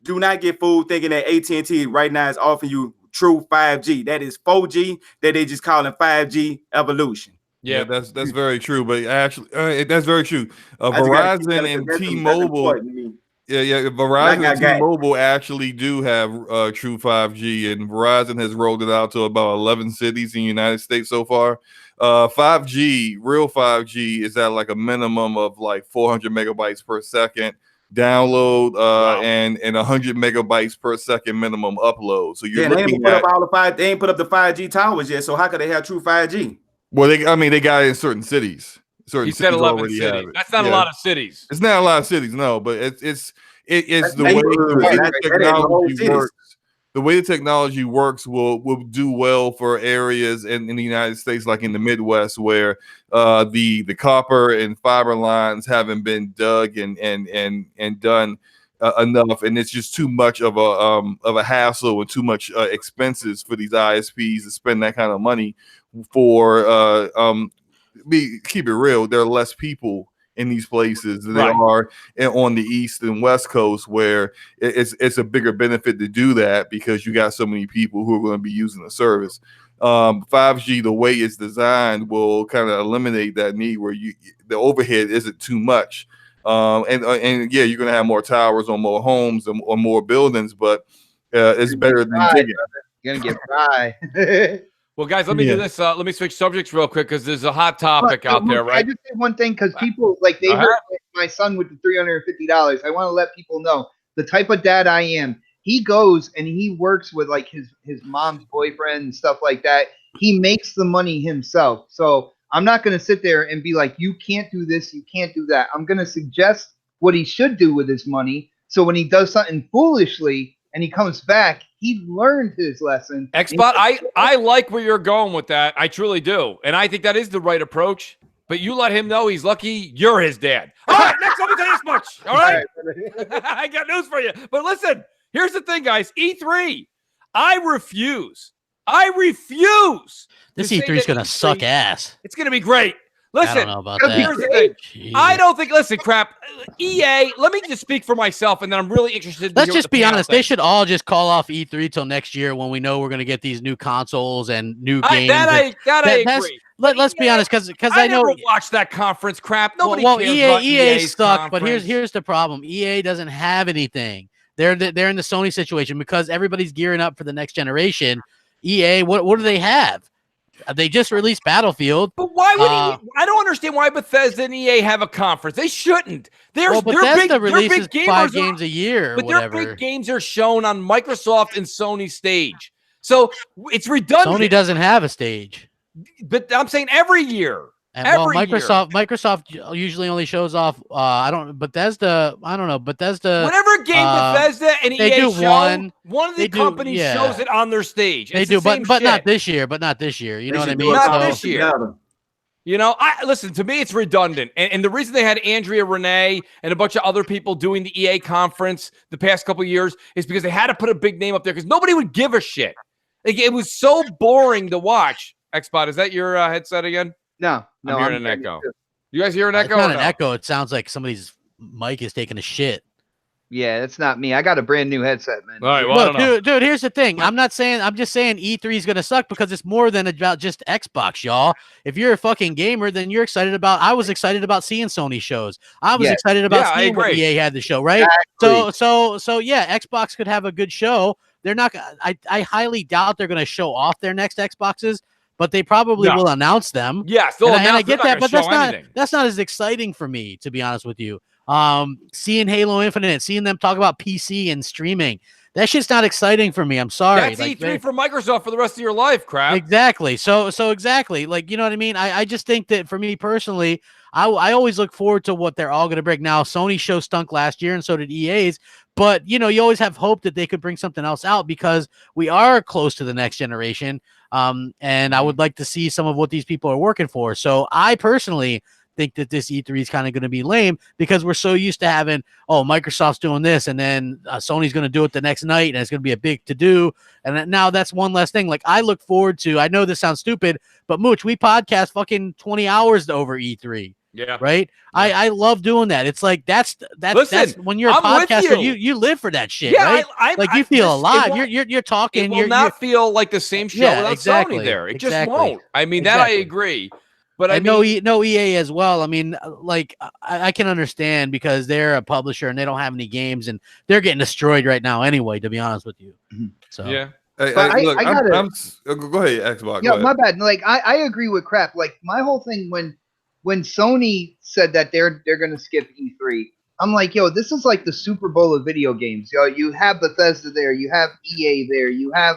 do not get fooled thinking that AT&T right now is offering you true 5G. That is 4G that they just calling 5G evolution. Yeah, that's very true. But actually, that's very true. Verizon and T-Mobile. Verizon and T-Mobile actually do have true 5G, and Verizon has rolled it out to about 11 cities in the United States so far. 5G, real 5G, is at like a minimum of like 400 megabytes per second download and 100 megabytes per second minimum upload. So you're looking at they ain't put up the 5G towers yet. So how could they have true 5G? Well, they got it in certain cities. He said 11 cities. That's not a lot of cities. It's not a lot of cities, no, but it's the way the technology works. the way the technology works will do well for areas in the United States, like in the Midwest, where the copper and fiber lines haven't been dug and done enough, and it's just too much of a hassle and too much expenses for these ISPs to spend that kind of money for. Keep it real, there are less people in these places than Right. they are on the East and West Coast, where it's a bigger benefit to do that because you got so many people who are going to be using the service. 5G, the way it's designed, will kind of eliminate that need where the overhead isn't too much. And yeah, you're going to have more towers on more homes or more buildings, but it's better than digging. You're gonna get fried. Well, guys, let me do this. Let me switch subjects real quick because there's a hot topic out there, right? I just say one thing because people like they heard my son with the $350. I want to let people know the type of dad I am. He goes and he works with like his mom's boyfriend and stuff like that. He makes the money himself. So I'm not going to sit there and be like, you can't do this, you can't do that. I'm going to suggest what he should do with his money. So when he does something foolishly and he comes back, he learned his lesson. Xbot, I like where you're going with that. I truly do. And I think that is the right approach. But you let him know he's lucky you're his dad. All right, next, let me tell you this much. All right? I got news for you. But listen, here's the thing, guys. E3, I refuse. This E3 is going to suck ass. It's going to be great. Listen, I don't know about that. here's the thing. Jeez. I don't think, listen, crap. EA, let me just speak for myself, and then I'm really interested. Let's just be honest. They should all just call off E3 till next year when we know we're going to get these new consoles and new games. I agree. Let's be honest, because I know never watched that conference crap. Nobody well, cares about EA EA's suck, but conference. here's the problem. EA doesn't have anything. They're in the Sony situation because everybody's gearing up for the next generation. EA, what do they have? They just released Battlefield. But why would I don't understand why Bethesda and EA have a conference. They shouldn't. Bethesda releases big 5 games a year, but whatever. their big games are shown on Microsoft and Sony stage. So it's redundant. Sony doesn't have a stage. But I'm saying every year. And Microsoft usually only shows off. Bethesda. I don't know. Bethesda. Whatever game Bethesda and they EA do show, one of the companies shows it on their stage. They do, but not this year. But not this year. You know what I mean? Not this year. You know, listen, to me, it's redundant. And the reason they had Andrea Renee and a bunch of other people doing the EA conference the past couple of years is because they had to put a big name up there because nobody would give a shit. Like, it was so boring to watch. Xbot, is that your headset again? No, I'm hearing an echo. You guys hear an echo? It's not an echo. It sounds like somebody's mic is taking a shit. Yeah, that's not me. I got a brand new headset, man. All right, well, look, dude, here's the thing. I'm just saying E3 is gonna suck because it's more than about just Xbox, y'all. If you're a fucking gamer, then you're excited about. I was excited about seeing Sony shows. I was excited about seeing what EA had to show, right? Exactly. So yeah, Xbox could have a good show. They're not. I highly doubt they're gonna show off their next Xboxes. But they probably will announce them. Yes, and I get that, but that's not as exciting for me, to be honest with you. Seeing Halo Infinite, seeing them talk about PC and streaming, that shit's not exciing for me. I'm sorry. That's E3 for Microsoft for the rest of your life, crap. Exactly. So exactly. Like, you know what I mean? I just think that for me personally, I always look forward to what they're all going to bring. Now, Sony's show stunk last year, and so did EA's. But, you know, you always have hope that they could bring something else out because we are close to the next generation. And I would like to see some of what these people are working for. So I personally think that this E3 is kind of going to be lame because we're so used to having, Microsoft's doing this, and then Sony's going to do it the next night, and it's going to be a big to-do. And now that's one less thing. Like, I look forward to, I know this sounds stupid, but Mooch, we podcast fucking 20 hours over E3. Yeah. Right. Yeah. I love doing that. It's like that's when you're a podcaster, you live for that shit. Yeah, right. You feel alive. You're talking. It will not feel like the same show without Sony there. It just won't. I mean, that I agree. But I know EA as well. I mean, like I can understand because they're a publisher and they don't have any games and they're getting destroyed right now anyway. To be honest with you. So yeah. Hey, go ahead, Xbox. Yeah, my bad. Like I agree with crap. Like my whole thing when Sony said that they're going to skip E3, I'm like, yo, this is like the Super Bowl of video games. Yo, you have Bethesda there, you have EA there, you have,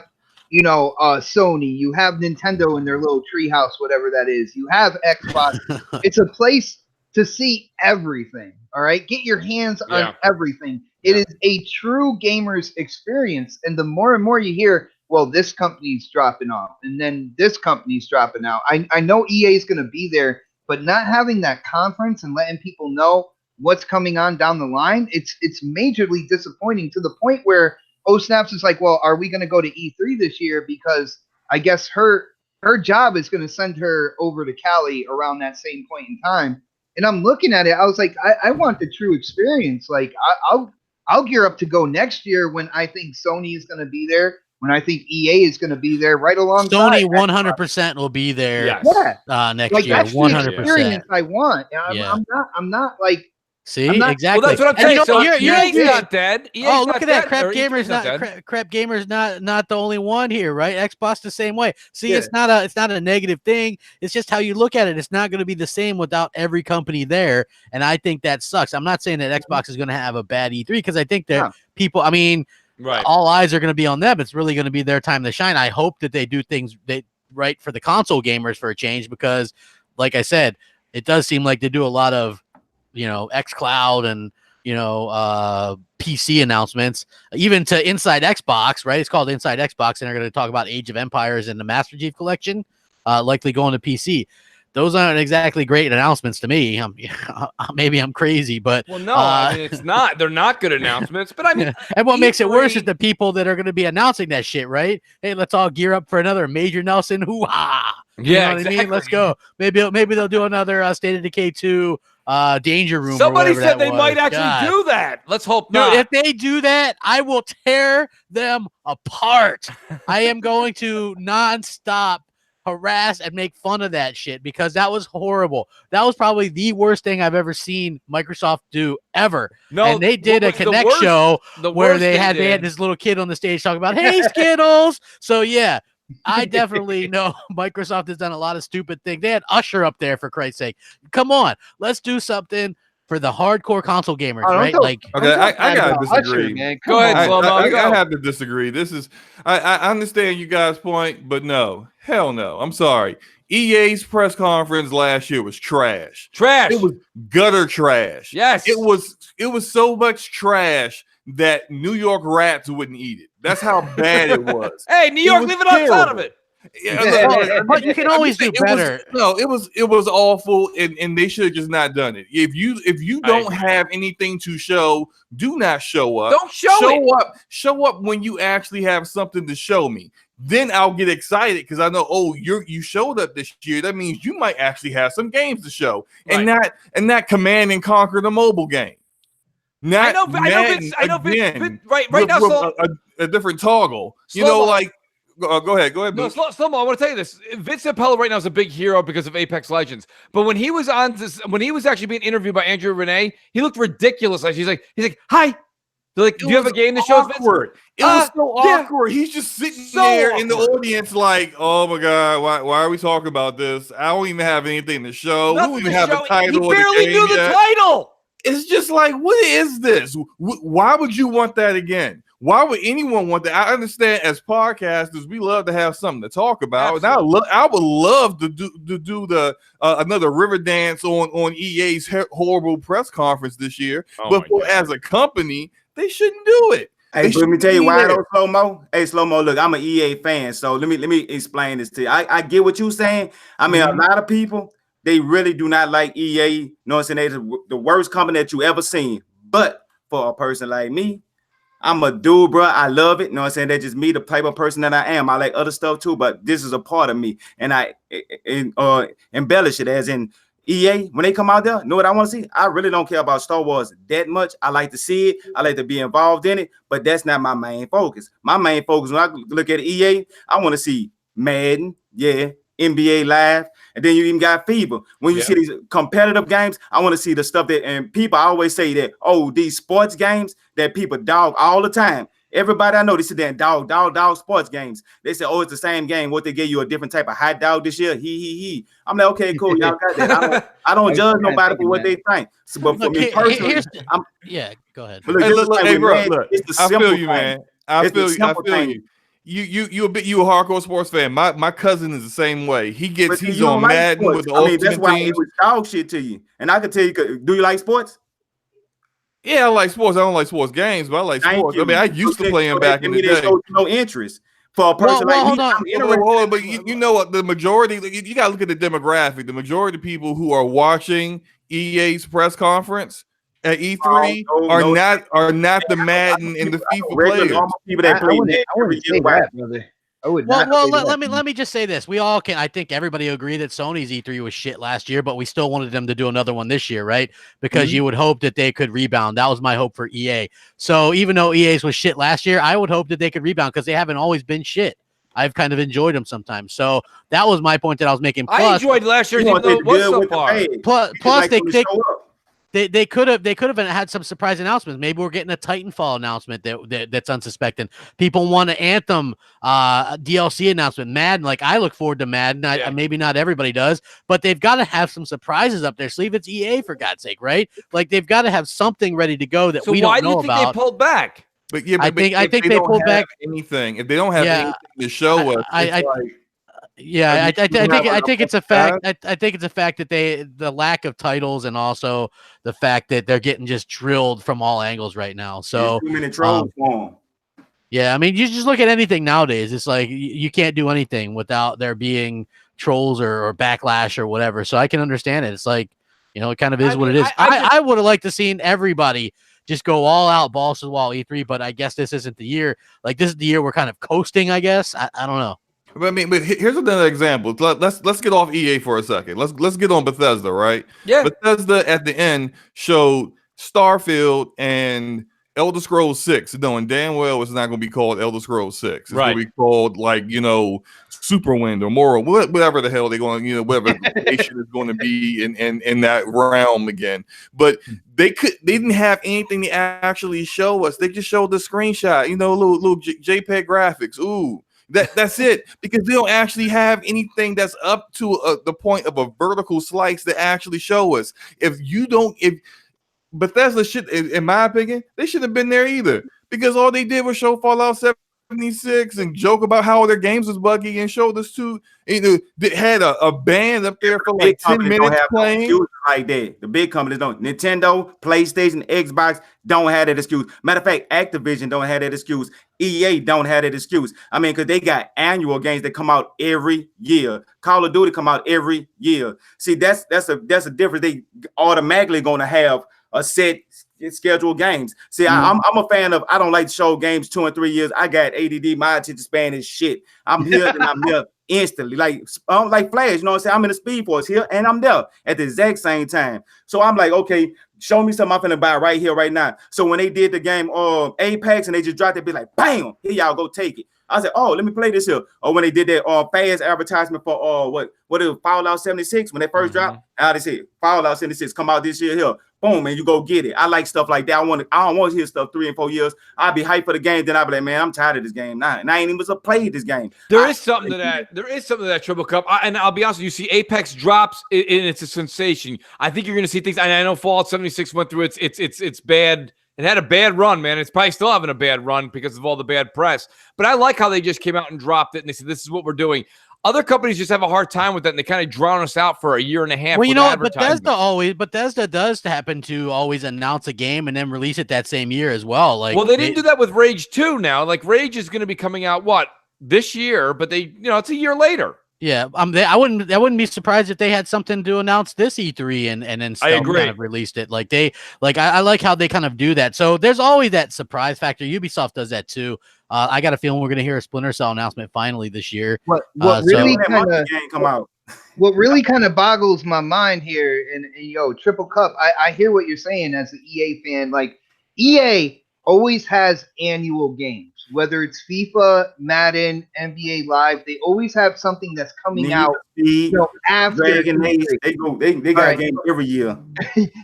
Sony, you have Nintendo in their little treehouse, whatever that is. You have Xbox. It's a place to see everything. All right, get your hands on everything. It is a true gamer's experience. And the more and more you hear, well, this company's dropping off, and then this company's dropping out. I know EA is going to be there, but not having that conference and letting people know what's coming on down the line, it's majorly disappointing, to the point where Snaps is like, well, are we going to go to E3 this year? Because I guess her job is going to send her over to Cali around that same point in time. And I'm looking at it, I was like, I want the true experience. Like, I'll gear up to go next year when I think Sony is going to be there, when I think EA is going to be there right along. Sony 100% will be there. Yes. Next like, year. That's 100%. the experience I want. I'm not like. See, exactly. Well, that's what I'm saying. You know, so EA's not dead. EA's look at that. Crap Gamer's Gamer's not the only one here, right? Xbox the same way. See, it's not a negative thing. It's just how you look at it. It's not going to be the same without every company there, and I think that sucks. I'm not saying that Xbox is going to have a bad E3, because I think that people. I mean, all eyes are going to be on them. It's really going to be their time to shine. I hope that they do things right for the console gamers for a change, because, like I said, it does seem like they do a lot of, xCloud and, PC announcements, even to Inside Xbox, right? It's called Inside Xbox, and they're going to talk about Age of Empires and the Master Chief Collection, likely going to PC. Those aren't exactly great announcements to me. Maybe I'm crazy, but well, no, I mean, it's not. They're not good announcements, but I mean, and what makes it worse is the people that are going to be announcing that shit, right? Hey, let's all gear up for another Major Nelson hoo-ha. Yeah, what I mean? Let's go. Maybe they'll do another State of Decay 2 Danger Room. Somebody said they might actually do that. Let's hope not. Dude, if they do that, I will tear them apart. I am going to nonstop harass and make fun of that shit, because that was horrible. That was probably the worst thing I've ever seen Microsoft do ever. No, and they did a Connect show where they had this little kid on the stage talking about, hey, Skittles. So yeah, I definitely know Microsoft has done a lot of stupid things. They had Usher up there, for Christ's sake. Come on, let's do something for the hardcore console gamers, right? Okay, I gotta disagree. Usher, Go ahead, I have to disagree. This is I understand you guys' point, but no, hell no. I'm sorry. EA's press conference last year was trash. It was gutter trash. Yes. It was so much trash that New York rats wouldn't eat it. That's how bad it was. Hey, New York, leave it outside of it. But you can always do better. It was awful, and they should have just not done it. If you don't have anything to show, do not show up. Don't show up. Show up when you actually have something to show me. Then I'll get excited, because I know, you showed up this year. That means you might actually have some games to show, and not Command and Conquer, the mobile game. I know, Vince, right now, so a different toggle. Go ahead. No, Slow-mo, I want to tell you this. Vince Zampella right now is a big hero because of Apex Legends. But when he was actually being interviewed by Andrew Renee, he looked ridiculous. Like he's like, hi. They're like, do you have a game to show us, Vince? It was so awkward. He's just sitting there in the audience like, oh my God, why are we talking about this? I don't even have anything to show. We don't even have a title. He barely knew the title. It's just like, what is this? Why would you want that again? Why would anyone want that? I understand, as podcasters, we love to have something to talk about. Absolutely. And I would love to do the another river dance on EA's horrible press conference this year. But as a company, they shouldn't do it. Hey, let me tell you why though, Slow-mo. Hey, Slow-mo, look, I'm an EA fan, so let me explain this to you. I get what you're saying. I mean, a lot of people, they really do not like EA. You know what I'm saying? They're the worst company that you ever seen. But for a person like me, I'm a dude, bro. I love it. You know what I'm saying? That's just me, the type of person that I am. I like other stuff too, but this is a part of me. And I embellish it, as in EA, when they come out there, know what I want to see? I really don't care about Star Wars that much. I like to see it. I like to be involved in it, but that's not my main focus. My main focus, when I look at EA, I want to see Madden, NBA Live, and then you even got FIBA. When you see these competitive games, I want to see the stuff that, and people always say that, these sports games that people dog all the time. Everybody I know, they sit there and dog sports games. They say, it's the same game. What, they gave you a different type of hot dog this year? He. I'm like, okay, cool. Y'all got that. I don't judge nobody for what they think. So, but for me personally, go ahead. Look, I feel you, man. I feel you. You a hardcore sports fan. My cousin is the same way. He's on Madden with the ultimate that's why team. it was dog shit to you. And I can tell you, do you like sports? Yeah, I like sports. I don't like sports games, but I like sports. I mean, I used to play them back in the day. Show no interest for a person like me. I'm interested. But you know what? The majority, you got to look at the demographic. The majority of people who are watching EA's press conference at E3 are not the Madden and the FIFA players. People that play brother. Well, let me just say this. We all can. I think everybody agree that Sony's E3 was shit last year, but we still wanted them to do another one this year, right? Because you would hope that they could rebound. That was my hope for EA. So even though EA's was shit last year, I would hope that they could rebound because they haven't always been shit. I've kind of enjoyed them sometimes. So that was my point that I was making. Plus, I enjoyed last year's even though it was so far. Plus they could have had some surprise announcements. Maybe we're getting a Titanfall announcement that's unsuspecting. People want an Anthem DLC announcement. Madden, like I look forward to Madden. Maybe not everybody does, but they've got to have some surprises up their sleeve. It's EA for God's sake, right? Like they've got to have something ready to go that we don't know about. Why do you think they pulled back? But yeah, I think they pulled back anything. If they don't have anything to show us, I think it's a fact. I think it's a fact that the lack of titles and also the fact that they're getting just drilled from all angles right now. So too many trolls for them. Yeah, I mean, you just look at anything nowadays. It's like you can't do anything without there being trolls or backlash or whatever. So I can understand it. It's like, it kind of is what it is. I would have liked to seen everybody just go all out, balls to the wall E3, but I guess this isn't the year. Like this is the year we're kind of coasting, I guess. I don't know. But here's another example. Let's get off EA for a second. Let's get on Bethesda, right? Yeah. Bethesda at the end showed Starfield and Elder Scrolls 6, knowing damn well it's not going to be called Elder Scrolls 6. It's going to be called Superwind or Morrowind, whatever the hell they're going, whatever nation is going to be in that realm again. But they didn't have anything to actually show us. They just showed the screenshot, little JPEG graphics. Ooh. That's it, because they don't actually have anything that's up to the point of a vertical slice to actually show us. If Bethesda should, in my opinion, they shouldn't have been there either, because all they did was show Fallout 76 and joke about how their games was buggy and showed us they had a band up there for like 10 minutes playing. Like that. The big companies don't. Nintendo, PlayStation, Xbox don't have that excuse. Matter of fact, Activision don't have that excuse. EA don't have that excuse. I mean, because they got annual games that come out every year. Call of Duty come out every year. See, that's a difference. They automatically going to have a set scheduled games. See, I'm a fan of. I don't like to show games 2 and 3 years. I got ADD. My attention span is shit. I'm here and I'm here instantly, like Flash. You know what I'm saying? I'm in the Speed Force here and I'm there at the exact same time. So I'm like, okay, show me something I'm finna buy right here, right now. So when they did the game Apex and they just dropped it, be like, bam, here y'all go take it. I said, oh, let me play this here. Or when they did that fast advertisement for what it was, Fallout 76 when they first dropped, they said Fallout 76 come out this year here. Boom, man, you go get it. I like stuff like that. I don't want to hear stuff 3 and 4 years. I'll be hyped for the game, then I'll be like, man, I'm tired of this game now. And I ain't even played this game. There is something to that Triple Cup. And I'll be honest with you, see Apex drops and it's a sensation. I think you're gonna see things. And I know Fallout 76 went through it's bad. It had a bad run, man. It's probably still having a bad run because of all the bad press. But I like how they just came out and dropped it and they said, this is what we're doing. Other companies just have a hard time with that, and they kind of drown us out for a year and a half. Well, you know what? Bethesda does happen to always announce a game and then release it that same year as well. Like, well, they didn't do that with Rage 2 now. Like, Rage is going to be coming out, this year? But it's a year later. Yeah, I wouldn't be surprised if they had something to announce this E3 and then still kind of released it. I like how they kind of do that. So there's always that surprise factor. Ubisoft does that too. I got a feeling we're going to hear a Splinter Cell announcement finally this year. What really kind of boggles my mind here, and Triple Cup, I hear what you're saying as an EA fan. Like, EA always has annual games. Whether it's FIFA, Madden, NBA Live, they always have something that's coming out after Dragon Age. They got a game every year.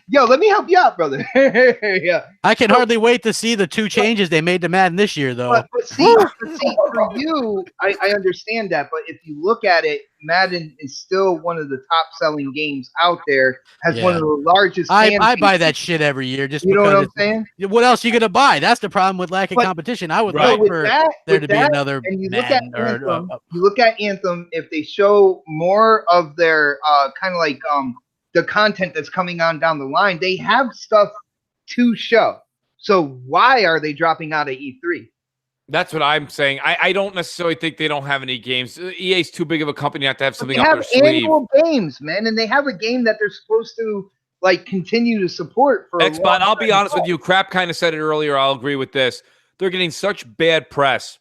Yo, let me help you out, brother. Yeah, I can hardly wait to see the 2 changes they made to Madden this year, though. But see, for you, I understand that. But if you look at it, Madden is still one of the top-selling games out there. Has one of the largest. I buy that shit every year. Just you know what I'm saying? What else are you gonna buy? That's the problem with lack of competition. I would like for there to be another. And you look at Anthem. If they show more of their kind of like the content that's coming on down the line, they have stuff to show. So why are they dropping out of E3? That's what I'm saying. I don't necessarily think they don't have any games. EA's too big of a company not to have something they up have their sleeve. annual games, man, and they have a game that they're supposed to like continue to support for Xbot, I'll be honest with you. Crap kind of said it earlier. I'll agree with this. They're getting such bad press.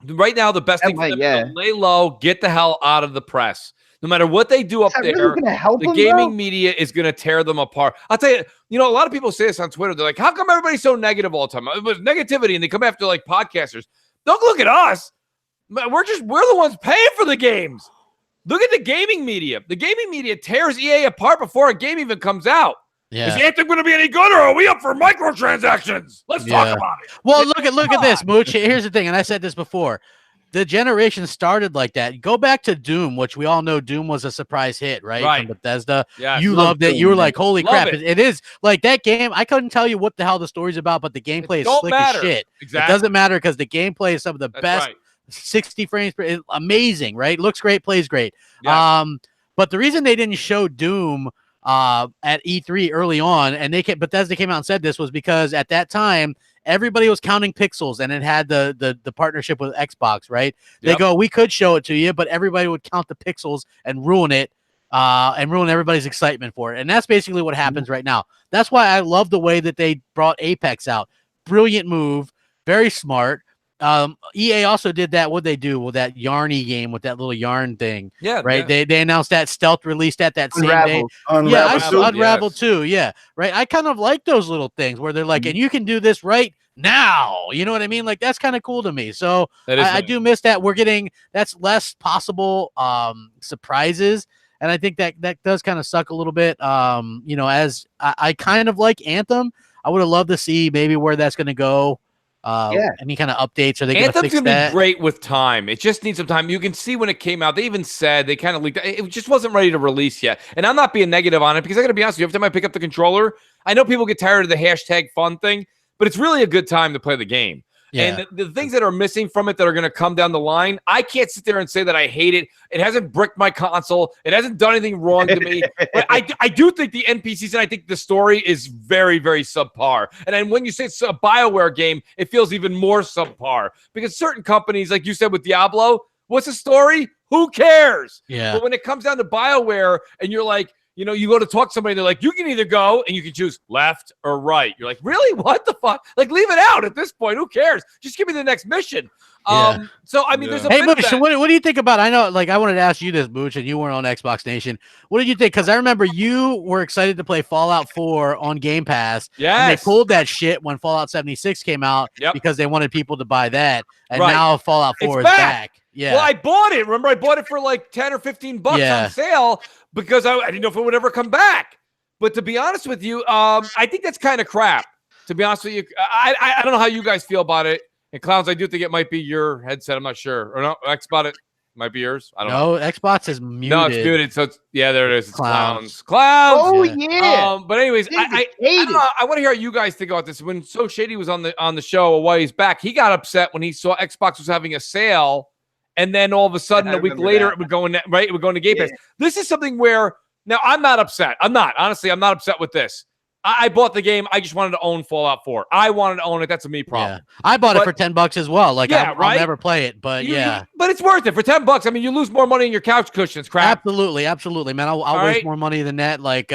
Right now, the best thing for them is to lay low, get the hell out of the press. No matter what they do up there, really the gaming media is going to tear them apart. I'll tell you, a lot of people say this on Twitter. They're like, how come everybody's so negative all the time? It was negativity, and they come after like podcasters. Don't look at us. We're the ones paying for the games. Look at the gaming media. The gaming media tears EA apart before a game even comes out. Yeah. Is Anthem going to be any good, or are we up for microtransactions? Let's talk about it. Well, look at this, Mooch. Here's the thing, and I said this before. The generation started like that. Go back to Doom, which we all know Doom was a surprise hit, right? From Bethesda. Yeah, you loved it. You were like, holy crap. it. It is like that game. I couldn't tell you what the hell the story's about, but the gameplay is slick as shit. Exactly. It doesn't matter because the gameplay is some of the best. Right. 60 frames per amazing, right? Looks great, plays great. Yes. But the reason they didn't show Doom at E3 early on, and Bethesda came out and said this, was because at that time everybody was counting pixels, and it had the partnership with Xbox, right? They go, we could show it to you, but everybody would count the pixels and ruin it, and ruin everybody's excitement for it. And that's basically what happens right now. That's why I love the way that they brought Apex out. Brilliant move, very smart. EA also did that. What they do with that Yarny game with that little yarn thing? Yeah, right. Yeah. They announced that stealth released that same day. Unravel too. Yeah, right. I kind of like those little things where they're like, and you can do this right now. You know what I mean? Like that's kind of cool to me. So I do miss that. We're getting that's less possible surprises, and I think that does kind of suck a little bit. As I kind of like Anthem, I would have loved to see maybe where that's going to go. Any kind of updates? Are they going to fix that? Anthem's going to be great with time. It just needs some time. You can see when it came out, they even said they kind of leaked. It just wasn't ready to release yet. And I'm not being negative on it because I got to be honest with you. Every time I pick up the controller, I know people get tired of the hashtag fun thing, but it's really a good time to play the game. Yeah. And the things that are missing from it that are going to come down the line, I can't sit there and say that I hate it. It hasn't bricked my console. It hasn't done anything wrong to me. But I do think the NPCs and I think the story is very, very subpar. And then when you say it's a BioWare game, it feels even more subpar because certain companies, like you said with Diablo, what's the story? Who cares? Yeah. But when it comes down to BioWare and you're like, you go to talk to somebody, they're like, you can either go and you can choose left or right. You're like, really? What the fuck? Like, leave it out at this point. Who cares? Just give me the next mission. So, I mean, there's a bit Mooch, of that. so what do you think about, I know, like, I wanted to ask you this, Mooch, and you weren't on Xbox Nation. What did you think? Because I remember you were excited to play Fallout 4 on Game Pass. Yes. And they pulled that shit when Fallout 76 came out because they wanted people to buy that. And now Fallout 4 is back. Yeah. Well, I bought it. Remember, I bought it for like 10 or 15 bucks on sale because I didn't know if it would ever come back. But to be honest with you, I think that's kind of crap. To be honest with you, I don't know how you guys feel about it. And Clowns, I do think it might be your headset. I'm not sure. Or no, Xbox, it might be yours. I don't know. No, Xbox is muted. No, it's muted. So it's, there it is. It's Clowns. Oh, yeah. But anyways, I want to hear how you guys think about this. When So Shady was on the show a while he's back, he got upset when he saw Xbox was having a sale. And then all of a sudden, a week later, it would go in, right? It would go into Game Pass. This is something where, now I'm not upset. Honestly, I'm not upset with this. I bought the game. I just wanted to own Fallout 4. I wanted to own it. That's a me problem. Yeah. I bought it for $10 as well. Like, I'll never play it, but but it's worth it for $10. I mean, you lose more money in your couch cushions, crap. Absolutely, man. I'll waste more money than that, like,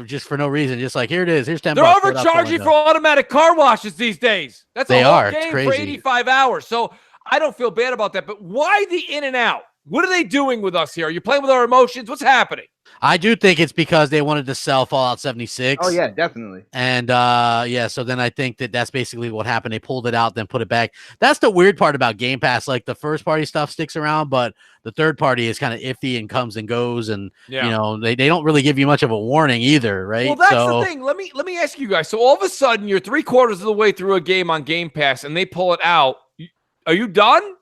just for no reason. Just like, here it is. Here's $10. They're overcharging for automatic car washes these days. That's a whole game for 85 hours. So I don't feel bad about that. But why the in and out? What are they doing with us here? Are you playing with our emotions? What's happening? I do think it's because they wanted to sell Fallout 76. Oh, yeah, definitely. And, so then I think that's basically what happened. They pulled it out, then put it back. That's the weird part about Game Pass. Like, the first-party stuff sticks around, but the third-party is kind of iffy and comes and goes. And, they don't really give you much of a warning either, right? Well, that's the thing. Let me ask you guys. So all of a sudden, you're 3/4 of the way through a game on Game Pass, and they pull it out. Are you done?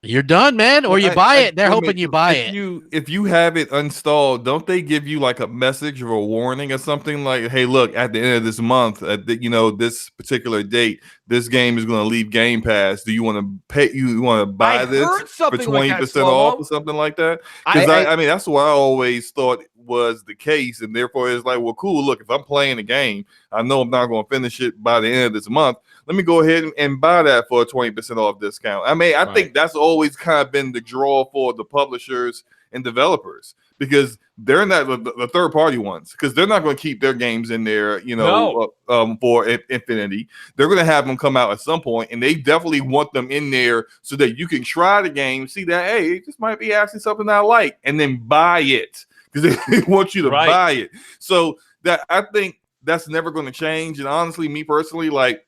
You're done, man, or you buy it. They're hoping you buy it. If you have it installed, don't they give you like a message or a warning or something like, "Hey, look, at the end of this month, at this particular date, this game is going to leave Game Pass. Do you want to pay? You want to buy this for 20% off or something like that? Because I mean, that's what I always thought was the case, and therefore it's like, well, cool. Look, if I'm playing a game, I know I'm not going to finish it by the end of this month. Let me go ahead and buy that for a 20% off discount. I mean, I think that's always kind of been the draw for the publishers and developers, because they're not the third party ones, because they're not going to keep their games in there, for infinity. They're going to have them come out at some point, and they definitely want them in there so that you can try the game, see that, hey, this might be actually something I like, and then buy it, because they want you to buy it. So that, I think that's never going to change. And honestly, me personally, like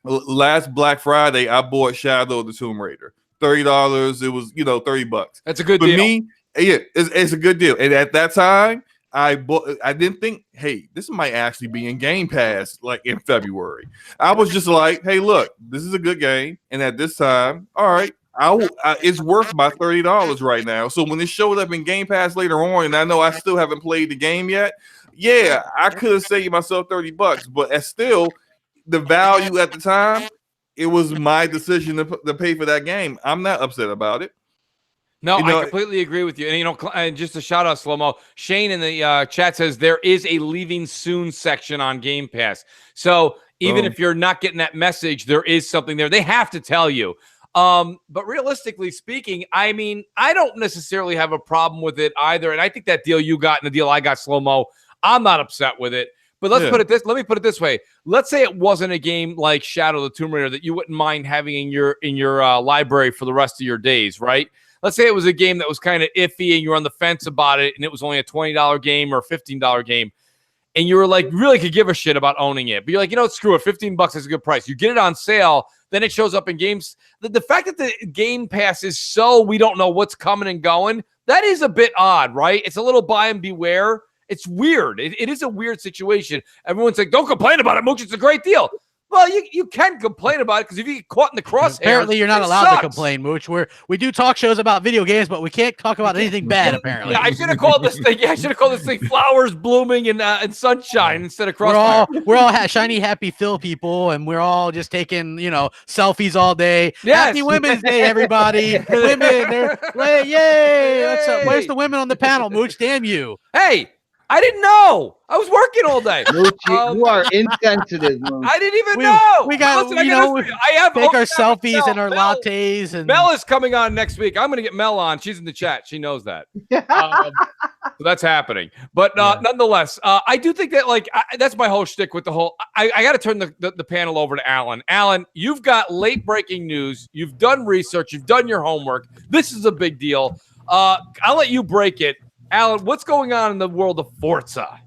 last Black Friday, I bought Shadow of the Tomb Raider. $30. It was, $30. That's a good deal. For me, yeah, it's a good deal. And at that time, I didn't think, hey, this might actually be in Game Pass like in February. I was just like, hey, look, this is a good game. And at this time, all right, it's worth my $30 right now. So when it showed up in Game Pass later on, and I know I still haven't played the game yet, yeah, I could have saved myself $30, but as still the value at the time, it was my decision to pay for that game. I'm not upset about it. No, I completely agree with you. And, and just a shout out, Slow-Mo. Shane in the chat says there is a leaving soon section on Game Pass. So even if you're not getting that message, there is something there. They have to tell you. But realistically speaking, I mean, I don't necessarily have a problem with it either. And I think that deal you got and the deal I got, Slow-Mo, I'm not upset with it. But let me put it this way. Let's say it wasn't a game like Shadow of the Tomb Raider that you wouldn't mind having in your library for the rest of your days, right? Let's say it was a game that was kind of iffy and you were on the fence about it, and it was only a $20 game or a $15 game, and you were like, really could give a shit about owning it. But you're like, screw it, $15 is a good price. You get it on sale, then it shows up in games. The fact that the Game Pass is so we don't know what's coming and going, that is a bit odd, right? It's a little buy and beware. It's weird. It is a weird situation. Everyone's like, don't complain about it, Mooch. It's a great deal. Well, you can complain about it, because if you get caught in the crosshairs, apparently you're not allowed to complain, Mooch. We do talk shows about video games, but we can't talk about anything bad. Apparently, I should have called this thing. Yeah, I should have called this thing "Flowers Blooming and Sunshine" instead of CrossFire. We're all shiny, happy Phil people, and we're all just taking selfies all day. Yes. Happy Women's Day, everybody! Women, yay! What's up? Where's the women on the panel, Mooch? Damn you! Hey. I didn't know. I was working all day. Mooch, you are insensitive, Mooch. I didn't even know. We got, listen, I have take our selfies and our lattes. And Mel is coming on next week. I'm going to get Mel on. She's in the chat. She knows that. So that's happening. But nonetheless, I do think that, that's my whole shtick with the whole. I got to turn the panel over to Alan. Alan, you've got late breaking news. You've done research. You've done your homework. This is a big deal. I'll let you break it. Alan, what's going on in the world of Forza?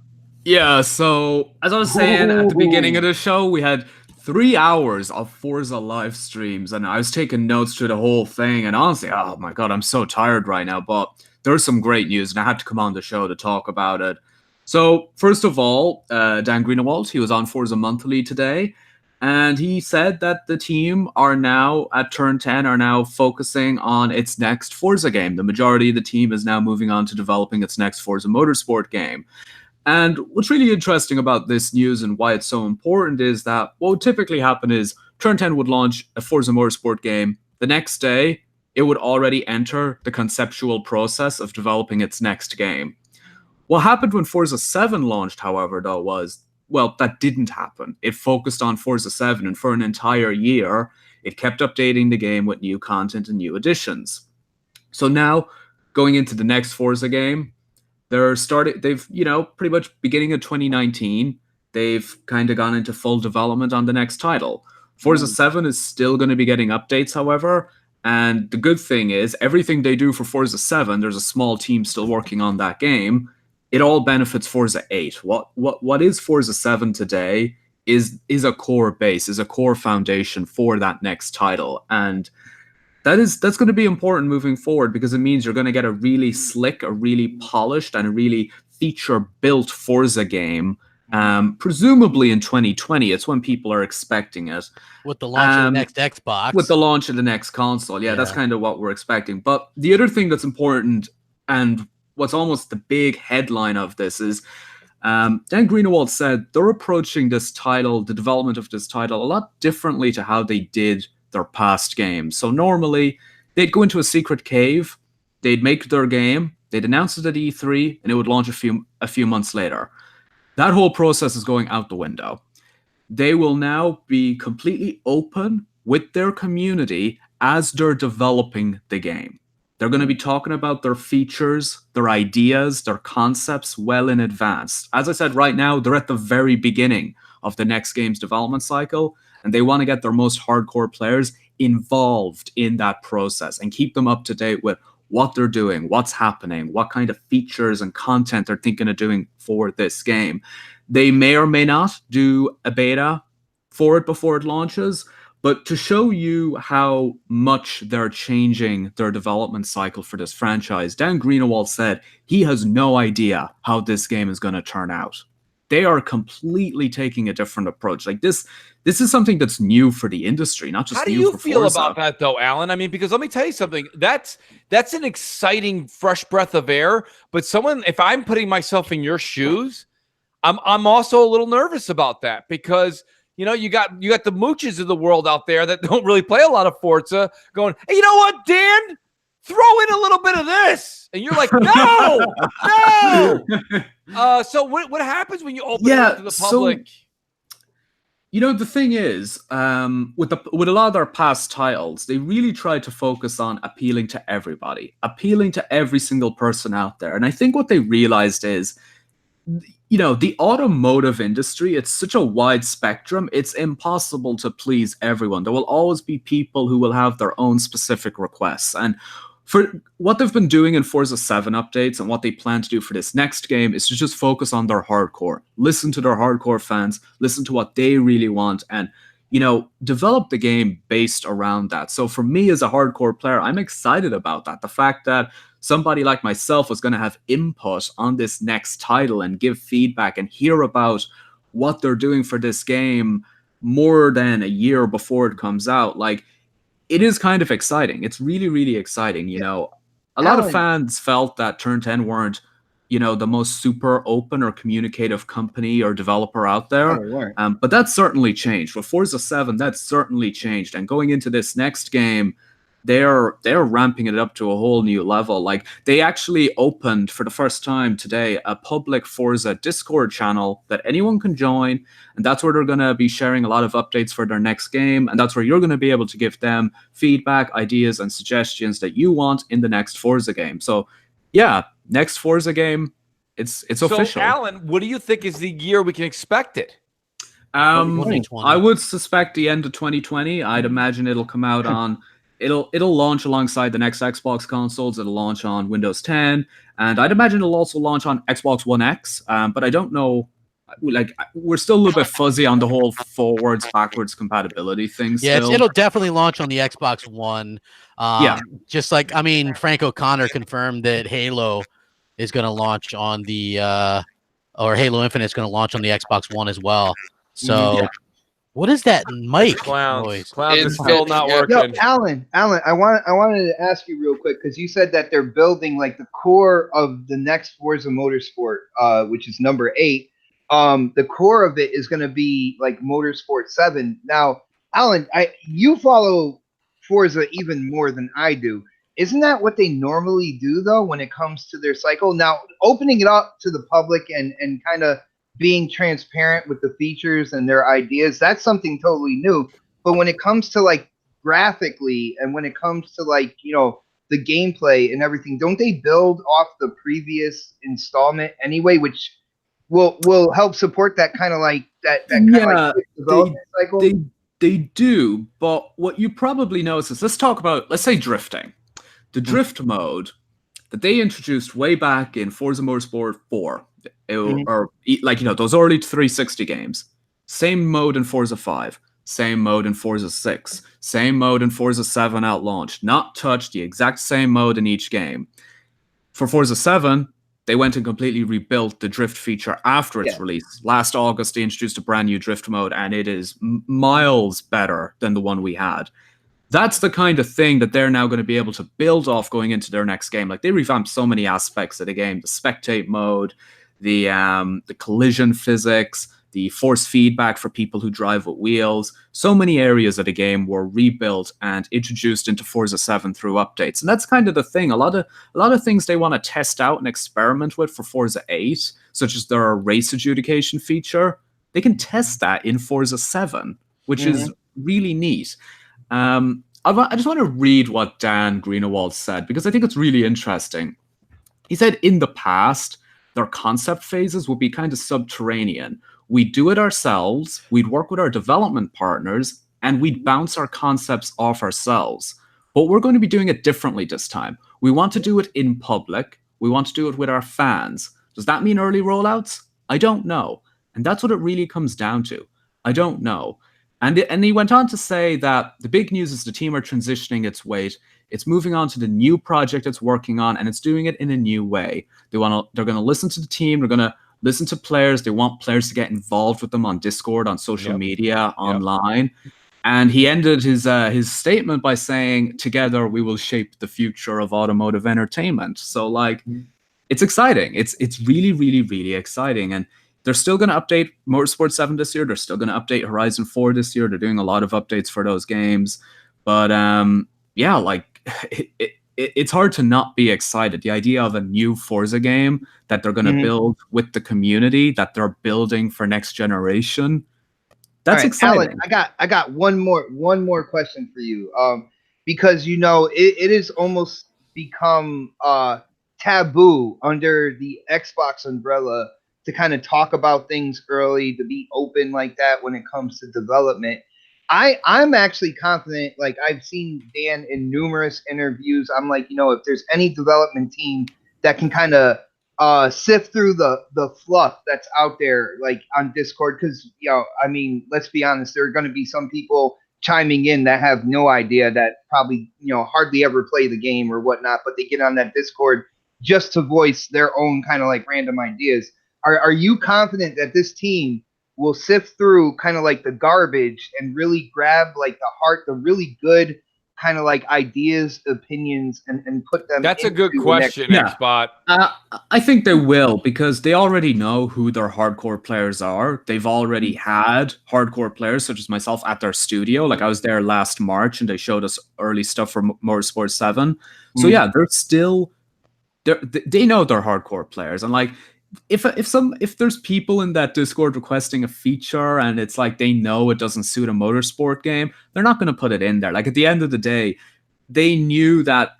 Yeah, so as I was saying at the beginning of the show, we had 3 hours of Forza live streams, and I was taking notes through the whole thing, and honestly, oh my god, I'm so tired right now, but there's some great news, and I had to come on the show to talk about it. So, first of all, Dan Greenewald, he was on Forza Monthly today, and he said that the team are now, at Turn 10, are now focusing on its next Forza game. The majority of the team is now moving on to developing its next Forza Motorsport game. And what's really interesting about this news and why it's so important is that what would typically happen is Turn 10 would launch a Forza Motorsport game. The next day, it would already enter the conceptual process of developing its next game. What happened when Forza 7 launched, however, though, was well, that didn't happen. It focused on Forza 7, and for an entire year, it kept updating the game with new content and new additions. So now, going into the next Forza game, they've, pretty much beginning of 2019, they've kind of gone into full development on the next title. Forza 7 is still going to be getting updates, however, and the good thing is, everything they do for Forza 7, there's a small team still working on that game. It all benefits Forza 8. What is Forza 7 today is a core base, is a core foundation for that next title. And that's going to be important moving forward, because it means you're going to get a really slick, a really polished, and a really feature-built Forza game, presumably in 2020. It's when people are expecting it. With the launch of the next Xbox. With the launch of the next console. Yeah, that's kind of what we're expecting. But the other thing that's important, and what's almost the big headline of this, is Dan Greenwald said they're approaching this title, the development of this title, a lot differently to how they did their past games. So normally, they'd go into a secret cave, they'd make their game, they'd announce it at E3, and it would launch a few months later. That whole process is going out the window. They will now be completely open with their community as they're developing the game. They're going to be talking about their features, their ideas, their concepts well in advance. As I said, right now, they're at the very beginning of the next game's development cycle, and they want to get their most hardcore players involved in that process and keep them up to date with what they're doing, what's happening, what kind of features and content they're thinking of doing for this game. They may or may not do a beta for it before it launches, but to show you how much they're changing their development cycle for this franchise, Dan Greenwald said he has no idea how this game is going to turn out. They are completely taking a different approach. Like this is something that's new for the industry, not just new for Forza. How do you feel about that, though, Alan? I mean, because let me tell you something. That's an exciting, fresh breath of air. But if I'm putting myself in your shoes, I'm also a little nervous about that because you got the Mooches of the world out there that don't really play a lot of Forza going, hey, you know what, Dan? Throw in a little bit of this. And you're like, no. So what happens when you open it up to the public? The thing is, with a lot of their past titles, they really tried to focus on appealing to everybody, appealing to every single person out there. And I think what they realized is, the automotive industry, it's such a wide spectrum, it's impossible to please everyone. There will always be people who will have their own specific requests. And for what they've been doing in Forza 7 updates and what they plan to do for this next game is to just focus on their hardcore. Listen to their hardcore fans, listen to what they really want, and develop the game based around that. So for me as a hardcore player, I'm excited about that. The fact that somebody like myself was going to have input on this next title and give feedback and hear about what they're doing for this game more than a year before it comes out. Like, it is kind of exciting. It's really, really exciting. A lot of fans felt that Turn 10 weren't, the most super open or communicative company or developer out there. But that's certainly changed. With Forza 7, that's certainly changed. And going into this next game, they're ramping it up to a whole new level. Like, they actually opened for the first time today a public Forza Discord channel that anyone can join, and that's where they're going to be sharing a lot of updates for their next game, and that's where you're going to be able to give them feedback, ideas, and suggestions that you want in the next Forza game. So, yeah, next Forza game, it's official. So, Alan, what do you think is the year we can expect it? I would suspect the end of 2020. I'd imagine it'll come out on... It'll launch alongside the next Xbox consoles. It'll launch on Windows 10, and I'd imagine it'll also launch on Xbox One X. But I don't know. Like, we're still a little bit fuzzy on the whole backwards compatibility thing. Yeah, it'll definitely launch on the Xbox One. Just like, Frank O'Connor confirmed that Halo is going to launch on the or Halo Infinite is going to launch on the Xbox One as well. So. What is that mic noise? Clowns is still not working. Yo, Alan, I wanted to ask you real quick because you said that they're building like the core of the next Forza Motorsport, which is number 8. The core of it is going to be like Motorsport 7. Now, Alan, you follow Forza even more than I do. Isn't that what they normally do though when it comes to their cycle? Now, opening it up to the public and kind of being transparent with the features and their ideas, that's something totally new. But when it comes to like graphically and when it comes to like, the gameplay and everything, don't they build off the previous installment anyway, which will help support that kind of like that kind of like development cycle? They do, but what you probably notice is, let's say drifting. The drift mode that they introduced way back in Forza Motorsport 4, or like, those early 360 games. Same mode in Forza 5, same mode in Forza 6, same mode in Forza 7 out launch. Not touched, the exact same mode in each game. For Forza 7, they went and completely rebuilt the drift feature after its release. Last August, they introduced a brand new drift mode, and it is miles better than the one we had. That's the kind of thing that they're now going to be able to build off going into their next game. Like, they revamped so many aspects of the game, the spectate mode, the collision physics, the force feedback for people who drive with wheels. So many areas of the game were rebuilt and introduced into Forza 7 through updates. And that's kind of the thing. A lot of things they want to test out and experiment with for Forza 8, such as their race adjudication feature. They can test that in Forza 7, which is really neat. I just want to read what Dan Greenewald said, because I think it's really interesting. He said in the past, their concept phases would be kind of subterranean. We'd do it ourselves, we'd work with our development partners, and we'd bounce our concepts off ourselves. But we're going to be doing it differently this time. We want to do it in public. We want to do it with our fans. Does that mean early rollouts? I don't know. And that's what it really comes down to. I don't know. And he went on to say that the big news is the team are transitioning its weight. It's moving on to the new project it's working on, and it's doing it in a new way. They're going to listen to the team. They're going to listen to players. They want players to get involved with them on Discord, on social media, online. And he ended his statement by saying, "Together we will shape the future of automotive entertainment." So like, it's exciting. It's really, really, really exciting. And they're still going to update Motorsport 7 this year. They're still going to update Horizon 4 this year. They're doing a lot of updates for those games. But yeah, like it's hard to not be excited. The idea of a new Forza game that they're going to build with the community that they're building for next generation. That's exciting. Alan, I got one more question for you. Because it is almost become taboo under the Xbox umbrella to kind of talk about things early, to be open like that when it comes to development. I'm actually confident. Like, I've seen Dan in numerous interviews. I'm like, if there's any development team that can kind of sift through the fluff that's out there, like on Discord, because I mean, let's be honest, there are going to be some people chiming in that have no idea, that probably hardly ever play the game or whatnot, but they get on that Discord just to voice their own kind of like random ideas. Are you confident that this team will sift through kind of like the garbage and really grab like the heart, the really good kind of like ideas, opinions, and put them? That's a good question, Xbot. I think they will, because they already know who their hardcore players are. They've already had hardcore players such as myself at their studio. Like, I was there last March and they showed us early stuff for Motorsport 7. So yeah, they know they're hardcore players. And like, if there's people in that Discord requesting a feature and it's like they know it doesn't suit a motorsport game, they're not going to put it in there. Like, at the end of the day, they knew that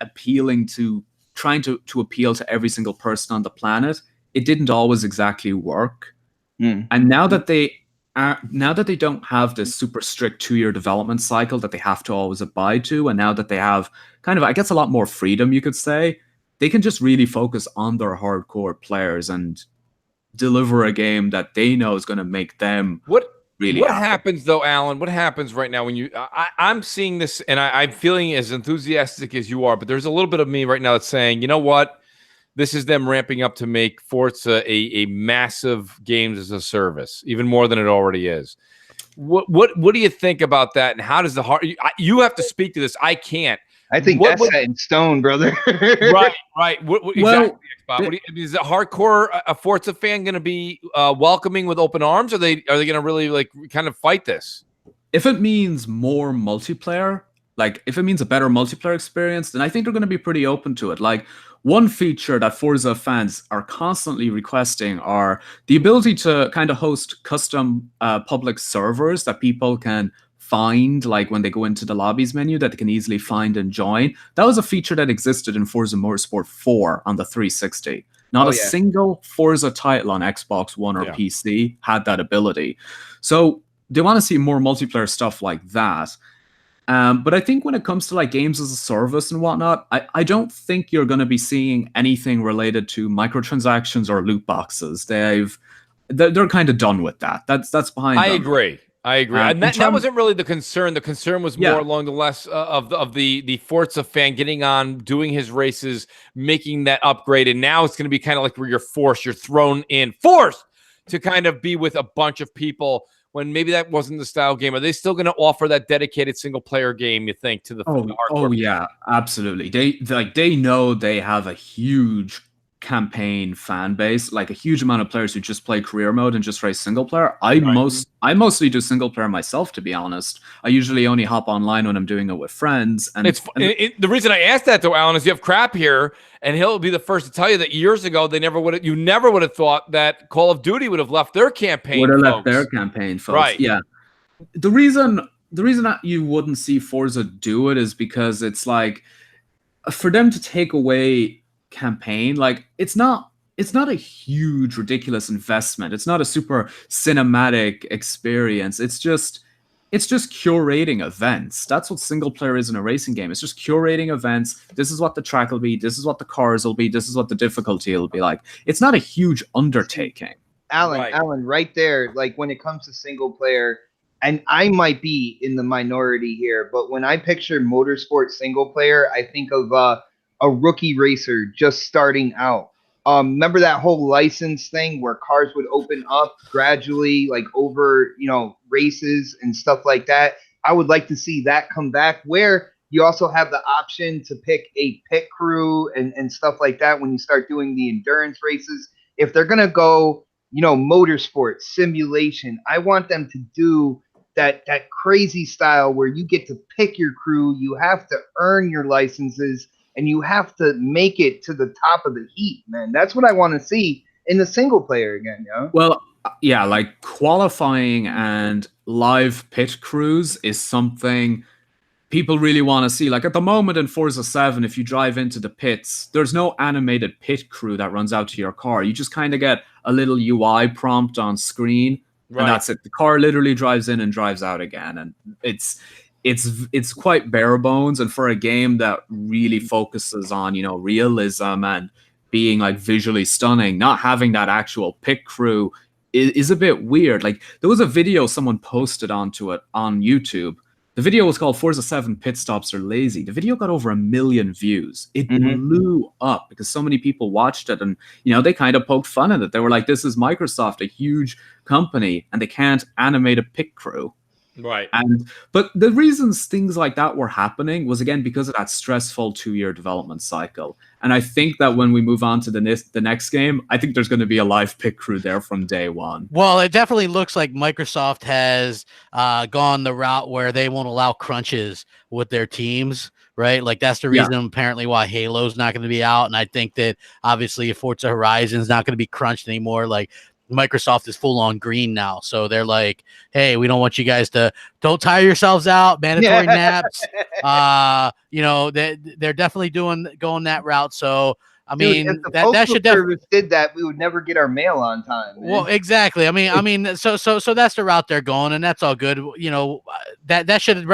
trying to appeal to every single person on the planet, it didn't always exactly work. And now that they don't have this super strict 2-year development cycle that they have to always abide to, and now that they have kind of, I guess, a lot more freedom, you could say, they can just really focus on their hardcore players and deliver a game that they know is going to make them really happy. Happens though, Alan? What happens right now when I'm seeing this, and I'm feeling as enthusiastic as you are, but there's a little bit of me right now that's saying, you know what? This is them ramping up to make Forza a massive games as a service, even more than it already is. What do you think about that? And how does you have to speak to this? I can't. I think that's set in stone, brother. Right. Exactly. Is a hardcore a Forza fan going to be welcoming with open arms? Or are they going to really like kind of fight this? If it means more multiplayer, like if it means a better multiplayer experience, then I think they're going to be pretty open to it. Like, one feature that Forza fans are constantly requesting are the ability to kind of host custom public servers that people can find, like when they go into the lobbies menu, that they can easily find and join. That was a feature that existed in Forza Motorsport 4 on the 360. Not a single Forza title on Xbox One or PC had that ability. So they want to see more multiplayer stuff like that. But I think when it comes to like games as a service and whatnot, I don't think you're going to be seeing anything related to microtransactions or loot boxes. They're kind of done with that. That's behind them. I agree. And that wasn't really the concern. The concern was more along the less of the Forza fan getting on, doing his races, making that upgrade. And now it's going to be kind of like where you're forced to kind of be with a bunch of people when maybe that wasn't the style game. Are they still going to offer that dedicated single player game, you think, to the hardcore? Oh yeah, absolutely. They know they have a huge campaign fan base, like a huge amount of players who just play career mode and just race single player. I mostly do single player myself, to be honest. I usually only hop online when I'm doing it with friends. And the reason I asked that though, Alan, is you have Crap here, and he'll be the first to tell you that years ago you never would have thought that Call of Duty would have left their campaign. Would have left their campaign, folks. Right. Yeah. The reason that you wouldn't see Forza do it is because it's like, for them to take away campaign, like it's not a huge ridiculous investment. It's not a super cinematic experience. It's just curating events. That's what single player is in a racing game. It's just curating events. This is what the track will be, this is what the cars will be, this is what the difficulty will be like. It's not a huge undertaking. Alan, right there, like when it comes to single player, and I might be in the minority here, but when I picture motorsport single player, I think of a rookie racer just starting out. Remember that whole license thing where cars would open up gradually, like over, races and stuff like that. I would like to see that come back, where you also have the option to pick a pit crew and stuff like that when you start doing the endurance races. If they're going to go, motorsport simulation, I want them to do that crazy style where you get to pick your crew, you have to earn your licenses, and you have to make it to the top of the heat, man. That's what I want to see in the single player again, Well, yeah, like qualifying and live pit crews is something people really want to see. Like at the moment in Forza 7, if you drive into the pits, there's no animated pit crew that runs out to your car. You just kind of get a little UI prompt on screen. Right. And that's it. The car literally drives in and drives out again. And it's quite bare bones. And for a game that really focuses on, realism and being like visually stunning, not having that actual pit crew is a bit weird. Like there was a video someone posted onto it on YouTube. The video was called Forza 7 Pit Stops Are Lazy. The video got over 1 million views. It blew up because so many people watched it, and they kind of poked fun at it. They were like, this is Microsoft, a huge company, and they can't animate a pit crew. Right. But the reasons things like that were happening was, again, because of that stressful 2-year development cycle. And I think that when we move on to the next game, I think there's going to be a live pit crew there from day one. Well, it definitely looks like Microsoft has gone the route where they won't allow crunches with their teams, right? Like that's the reason apparently why Halo's not going to be out. And I think that obviously if Forza Horizon is not going to be crunched anymore, like Microsoft is full on green now. So they're like, hey, we don't want you guys don't tire yourselves out, mandatory naps. They're definitely going that route. So I mean, if the Postal Service did that, we would never get our mail on time, man. Well, exactly. I mean, so that's the route they're going, and that's all good. That should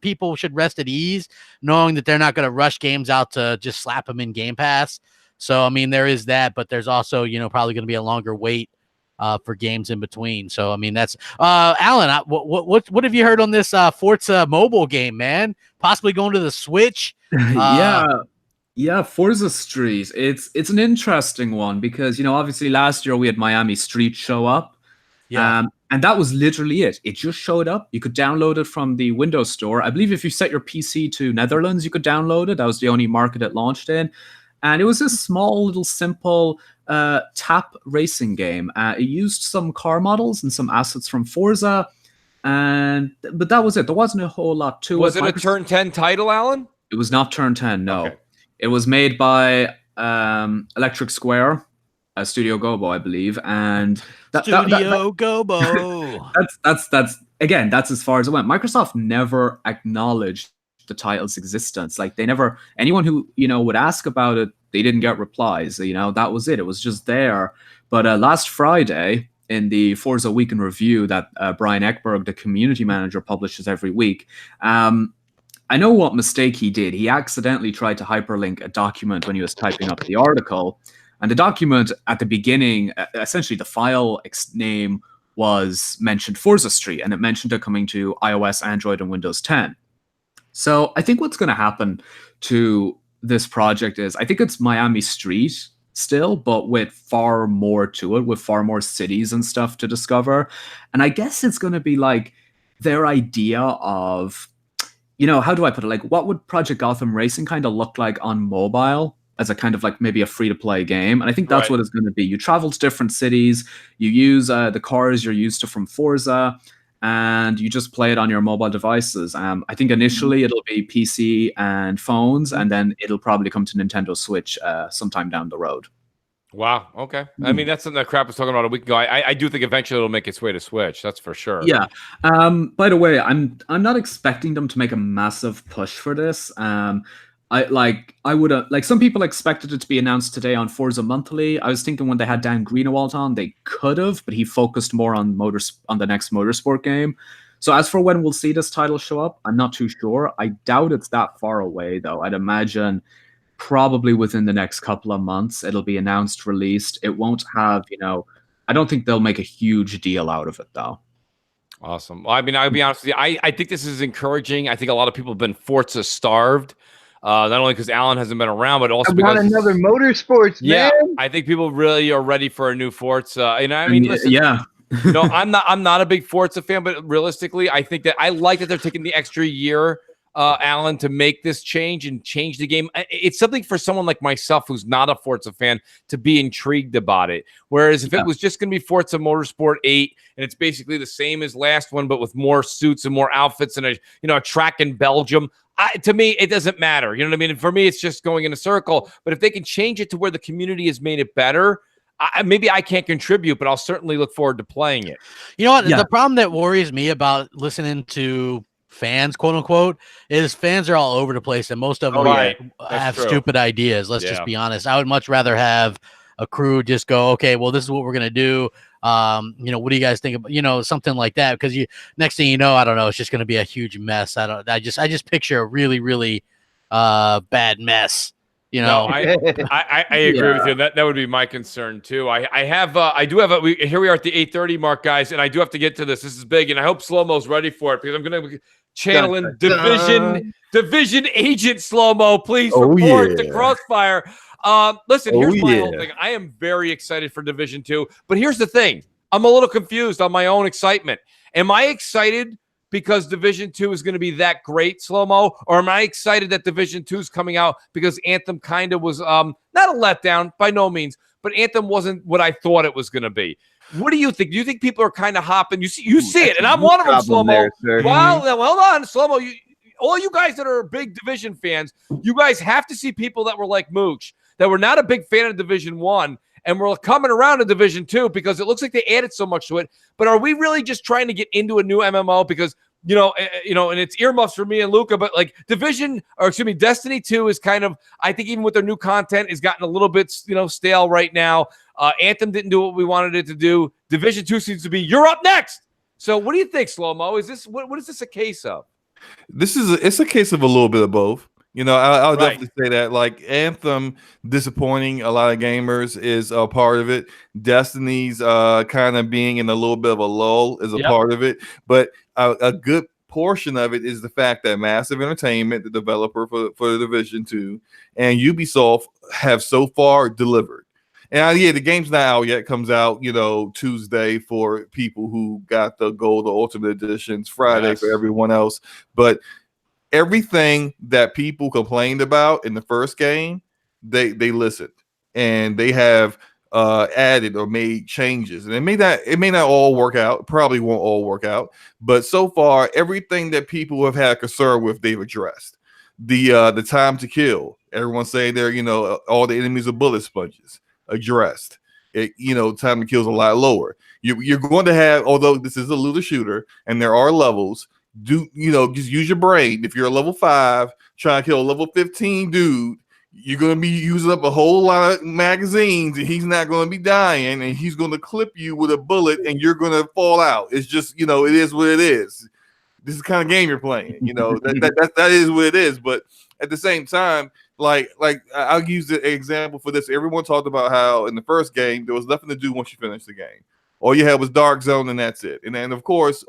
people should rest at ease, knowing that they're not going to rush games out to just slap them in Game Pass. So I mean, there is that, but there's also probably going to be a longer wait for games in between. So I mean, that's Alan. What have you heard on this Forza mobile game, man? Possibly going to the Switch. Yeah, Forza Street. It's an interesting one because obviously last year we had Miami Street show up. Yeah. And that was literally it. It just showed up. You could download it from the Windows Store. I believe if you set your PC to Netherlands, you could download it. That was the only market it launched in. And it was this small, little, simple tap racing game. It used some car models and some assets from Forza, but that was it. There wasn't a whole lot to it. Was it a Turn 10 title, Alan? It was not Turn 10, no. Okay. It was made by Electric Square, Studio Gobo, I believe, and Gobo. That's as far as it went. Microsoft never acknowledged the title's existence. Like anyone who would ask about it, they didn't get replies. That was it. It was just there. But last Friday, in the Forza Week in Review that Brian Ekberg, the community manager, publishes every week, I know what mistake he did. He accidentally tried to hyperlink a document when he was typing up the article. And the document at the beginning, essentially the file name was mentioned Forza Street, and it mentioned it coming to iOS, Android, and Windows 10. So I think what's going to happen to this project is, I think it's Miami Street still, but with far more to it, with far more cities and stuff to discover. And I guess it's going to be like their idea of, how do I put it? Like, what would Project Gotham Racing kind of look like on mobile? as a kind of like maybe a free-to-play game. And I think that's what it's going to be. You travel to different cities, you use the cars you're used to from Forza, and you just play it on your mobile devices. I think initially it'll be PC and phones, and then it'll probably come to Nintendo Switch sometime down the road. Wow. Okay. I mean, that's something that Crap was talking about a week ago. I do think eventually it'll make its way to Switch. That's for sure. Yeah. By the way, I'm not expecting them to make a massive push for this. I would like some people expected it to be announced today on Forza Monthly. I was thinking when they had Dan Greenawalt on, they could have, but he focused more on the next motorsport game. So as for when we'll see this title show up, I'm not too sure. I doubt it's that far away though. I'd imagine probably within the next couple of months it'll be announced, released. It won't have, I don't think they'll make a huge deal out of it though. Awesome. Well, I mean, I'll be honest with you. I think this is encouraging. I think a lot of people have been Forza starved. Not only because Alan hasn't been around, but also because another motorsports, man. I think people really are ready for a new Forza. And I mean, listen, yeah. No, I'm not a big Forza fan, but realistically, I think that I like that they're taking the extra year, Alan, to make this change and change the game. It's something for someone like myself who's not a Forza fan to be intrigued about it. Whereas if it was just going to be Forza Motorsport 8 and it's basically the same as last one, but with more suits and more outfits and a track in Belgium, to me, it doesn't matter. You know what I mean? And for me, it's just going in a circle. But if they can change it to where the community has made it better, maybe I can't contribute, but I'll certainly look forward to playing it. You know what? Yeah. The problem that worries me about listening to fans, quote unquote, is fans are all over the place, and most of them have stupid ideas. Let's just be honest. I would much rather have a crew just go, okay, well, this is what we're gonna do. What do you guys think about, something like that? Because next thing you know, I don't know, it's just gonna be a huge mess. I just picture a really, really bad mess. No, I agree with you. That would be my concern too. Here we are at the 8:30 mark, guys, and I do have to get to this. This is big, and I hope Slow-Mo's ready for it because I'm going to channel in Division Agent Slow-Mo. Please report to Crossfire. Listen, here's my whole thing. I am very excited for Division 2, but here's the thing. I'm a little confused on my own excitement. Am I excited because Division 2 is going to be that great, Slow-Mo? Or am I excited that Division 2 is coming out because Anthem kind of was not a letdown, by no means, but Anthem wasn't what I thought it was going to be. What do you think? Do you think people are kind of hopping? You see it, and I'm one of them, Slow-Mo. Well, hold on, Slow-Mo. All you guys that are big Division fans, you guys have to see people that were like Mooch, that were not a big fan of Division 1, and we're coming around to Division 2 because it looks like they added so much to it. But are we really just trying to get into a new MMO? Because, and it's earmuffs for me and Luca, but like Destiny 2 is kind of, I think even with their new content, has gotten a little bit, stale right now. Anthem didn't do what we wanted it to do. Division 2 seems to be, you're up next. So what do you think, Slow-Mo? Is this, what is this a case of? It's a case of a little bit of both. I'll definitely say that. Like Anthem disappointing a lot of gamers is a part of it. Destiny's kind of being in a little bit of a lull is a part of it. But a good portion of it is the fact that Massive Entertainment, the developer for the Division 2, and Ubisoft have so far delivered. And the game's not out yet. It comes out, Tuesday for people who got the gold or ultimate editions, Friday for everyone else. But everything that people complained about in the first game, they listened and they have added or made changes. And it may not all work out. Probably won't all work out. But so far, everything that people have had concern with, they've addressed. The time to kill. Everyone's saying they're, all the enemies are bullet sponges. Addressed. Time to kill is a lot lower. You're going to have, although this is a looter shooter and there are levels, just use your brain. If you're a level 5 trying to kill a level 15 dude, you're going to be using up a whole lot of magazines and he's not going to be dying and he's going to clip you with a bullet and you're going to fall out. It's just, it is what it is. This is the kind of game you're playing. That is what it is. But at the same time, like I'll use the example for this. Everyone talked about how in the first game there was nothing to do once you finish the game. All you had was Dark Zone and that's it. And then of course,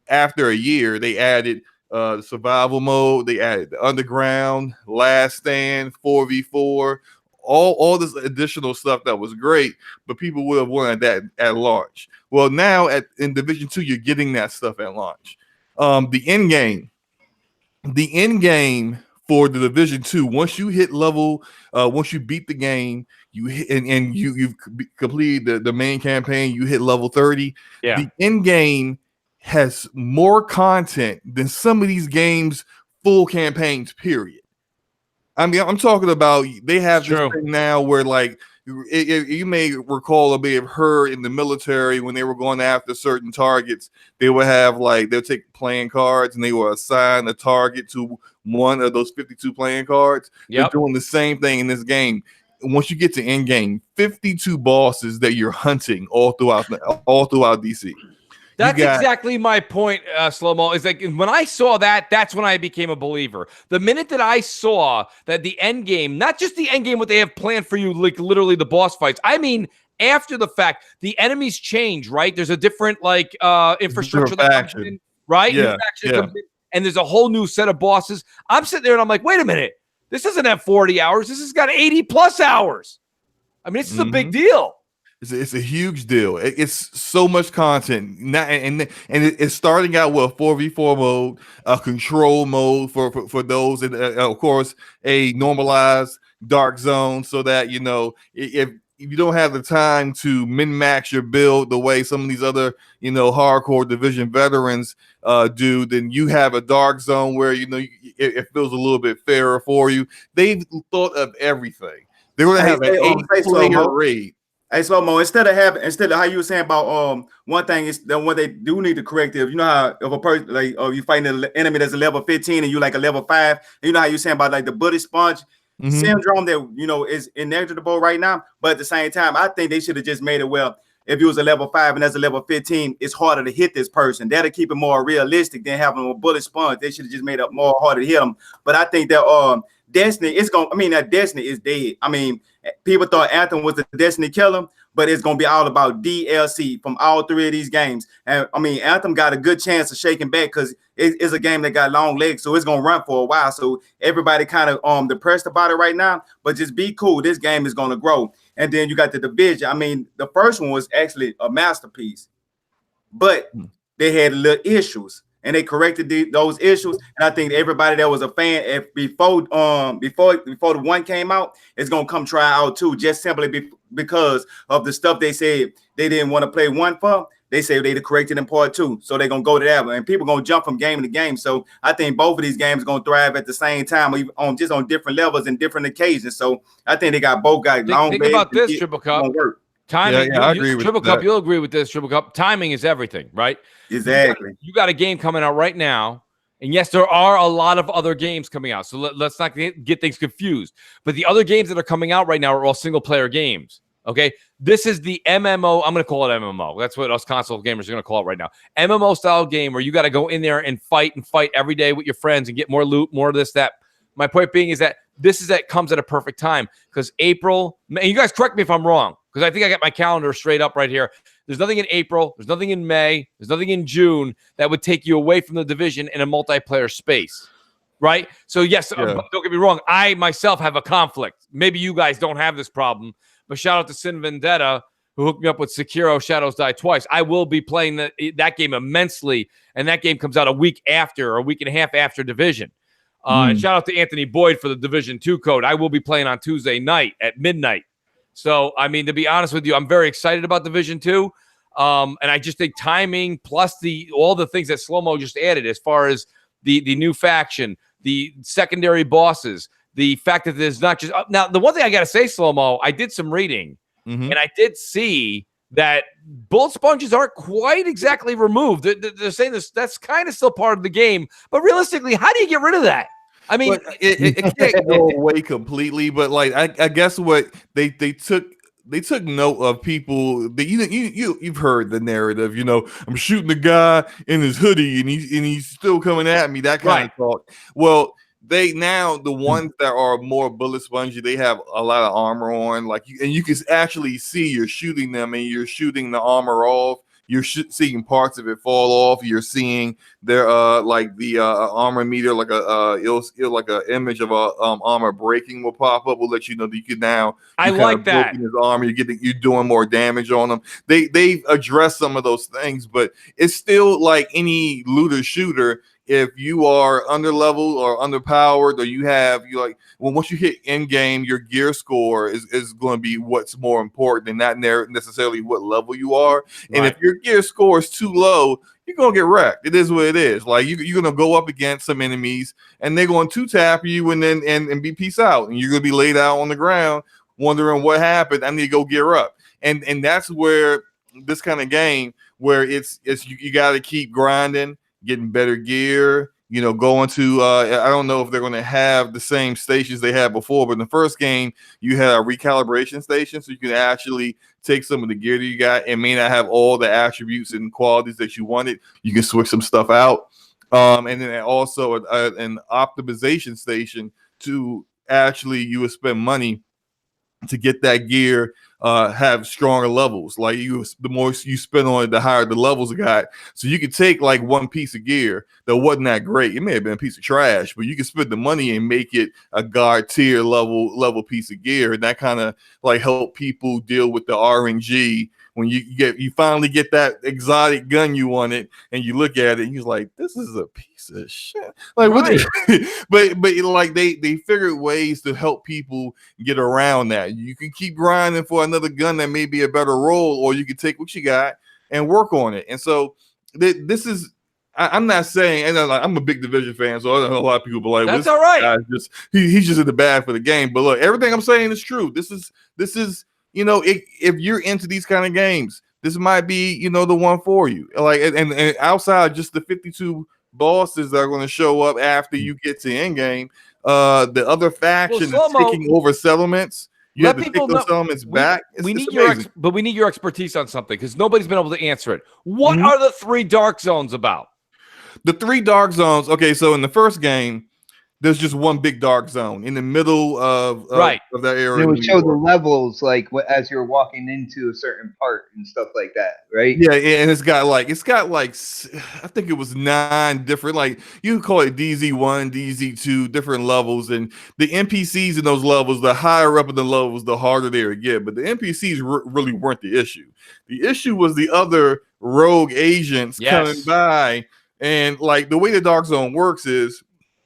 after a year, they added the survival mode. They added the underground, last stand, 4v4, all this additional stuff that was great. But people would have wanted that at launch. Well, now in Division 2, you're getting that stuff at launch. The end game for the Division 2. Once you hit level, once you beat the game, you hit and you've completed the main campaign, you hit level 30. Yeah. The end game has more content than some of these games full campaigns, period. I mean, I'm talking about they have this thing now where like you may recall or may have heard in the military when they were going after certain targets, they would have like they'll take playing cards and they will assign a target to one of those 52 playing cards. They're doing the same thing in this game. Once you get to end game, 52 bosses that you're hunting all throughout DC. That's exactly my point, Slow-Mo. Is like when I saw that, that's when I became a believer. The minute that I saw that the end game, not just the end game, what they have planned for you, like literally the boss fights. I mean, after the fact, the enemies change, right? There's a different like infrastructure that comes in, right? Yeah, and there's a whole new set of bosses. I'm sitting there and I'm like, wait a minute, this doesn't have 40 hours. This has got 80 plus hours. I mean, this is a big deal. It's a huge deal. It's so much content. And it's starting out with a 4v4 mode, a control mode for those, and of course a normalized dark zone, so that you know if you don't have the time to min-max your build the way some of these other hardcore Division veterans do, then you have a dark zone where it feels a little bit fairer for you. They've thought of everything. They're going to have an 8-player raid. Hey, Slow-Mo, instead of how you were saying about one thing is that when they do need to correct it, you know how if a person like you fighting an enemy that's a level 15 and you like a level 5, you know how you're saying about like the Buddy Sponge syndrome that is inevitable right now. But at the same time, I think they should have just made it well. If you was a level 5 and that's a level 15, it's harder to hit this person. That'll keep it more realistic than having a bullet sponge. They should have just made it more harder to hit them. But I think that Destiny that Destiny is dead. I mean, people thought Anthem was the Destiny killer, but it's gonna be all about DLC from all 3 of these games. And I mean, Anthem got a good chance of shaking back because it's a game that got long legs, so it's gonna run for a while. So everybody kind of depressed about it right now, but just be cool. This game is gonna grow. And then you got the Division. I mean, the first one was actually a masterpiece, but they had little issues. And they corrected those issues, and I think everybody that was a fan before the one came out is gonna come try out too, just simply because of the stuff they said they didn't want to play one for. They say they corrected in part 2, so they're gonna go to that one, and people gonna jump from game to game. So I think both of these games are gonna thrive at the same time, on different levels and different occasions. So I think they both got long. Think about this, Triple Cup. Timing, I agree with Triple Cup. You'll agree with this, Triple Cup. Timing is everything, right? Exactly. You got a game coming out right now, and yes, there are a lot of other games coming out. So let's not get things confused. But the other games that are coming out right now are all single-player games. Okay, this is the MMO. I'm going to call it MMO. That's what us console gamers are going to call it right now. MMO style game where you got to go in there and fight every day with your friends and get more loot, more of this, that. My point being is that comes at a perfect time because April. And you guys correct me if I'm wrong, because I think I got my calendar straight up right here. There's nothing in April. There's nothing in May. There's nothing in June that would take you away from the Division in a multiplayer space, right? So, yes, don't get me wrong. I myself have a conflict. Maybe you guys don't have this problem, but shout out to Sin Vendetta, who hooked me up with Sekiro Shadows Die Twice. I will be playing that game immensely, and that game comes out a week and a half after Division. And shout out to Anthony Boyd for the Division 2 code. I will be playing on Tuesday night at midnight. So, I mean, to be honest with you, I'm very excited about Division 2. And I just think timing plus all the things that Slow-Mo just added as far as the new faction, the secondary bosses, the fact that there's not just – now, the one thing I got to say, Slow-Mo, I did some reading, and I did see that bullet sponges aren't quite exactly removed. They're saying that's kind of still part of the game. But realistically, how do you get rid of that? I mean, it can't go away completely, but like I guess what they took note of people that you've heard the narrative. I'm shooting the guy in his hoodie and he's still coming at me. That kind of talk. Well, the ones that are more bullet spongy, they have a lot of armor on, and you can actually see you're shooting them and you're shooting the armor off. You're seeing parts of it fall off. You're seeing their armor meter, like like a image of a armor breaking will pop up. Will let you know that you can now. I like that. His armor, you're doing more damage on them. They've addressed some of those things, but it's still like any looter shooter. if you are under level or underpowered, or once you hit end game, your gear score is going to be what's more important, and not necessarily what level you are. And Right. if your gear score is too low, you're gonna get wrecked. It is what it is. Like you're gonna go up against some enemies, and they're going to tap you, and then and be peace out, and you're gonna be laid out on the ground, wondering what happened. I need to go gear up, and that's where this kind of game, where it's you got to keep grinding, getting better gear. Going to I don't know if they're going to have the same stations they had before, but in the first game you had a recalibration station, so you can actually take some of the gear that you got. It may not have all the attributes and qualities that you wanted. You can switch some stuff out, and then also an optimization station to actually you would spend money to get that gear have stronger levels. Like the more you spend on it, the higher the levels got. So you could take like one piece of gear that wasn't that great. It may have been a piece of trash, but you can spend the money and make it a God tier level piece of gear. And that kind of like help people deal with the RNG when you finally get that exotic gun you wanted, and you look at it and you're like, this is a piece of shit. Like Right. but like they figured ways to help people get around that. You can keep grinding for another gun that may be a better roll, or you can take what you got and work on it. And so this is I'm not saying, and I'm a big Division fan, so I know a lot of people be like, That's all right. He's just in the bad for the game. But look, everything I'm saying is true. This is if you're into these kind of games, this might be the one for you. Like and outside just the 52 bosses that are going to show up after you get to end game, the other faction is taking over settlements. You have to take those settlements back. We need your expertise on something, because nobody's been able to answer it. What are the 3 dark zones about? The 3 dark zones. Okay, so in the first game, there's just one big dark zone in the middle of that area. It would show the levels like as you're walking into a certain part and stuff like that, right? Yeah, and it's got like I think it was 9 different, like you call it DZ1, DZ2, different levels, and the NPCs in those levels, the higher up in the levels, the harder they would get. But the NPCs really weren't the issue. The issue was the other rogue agents coming by, and like the way the dark zone works is,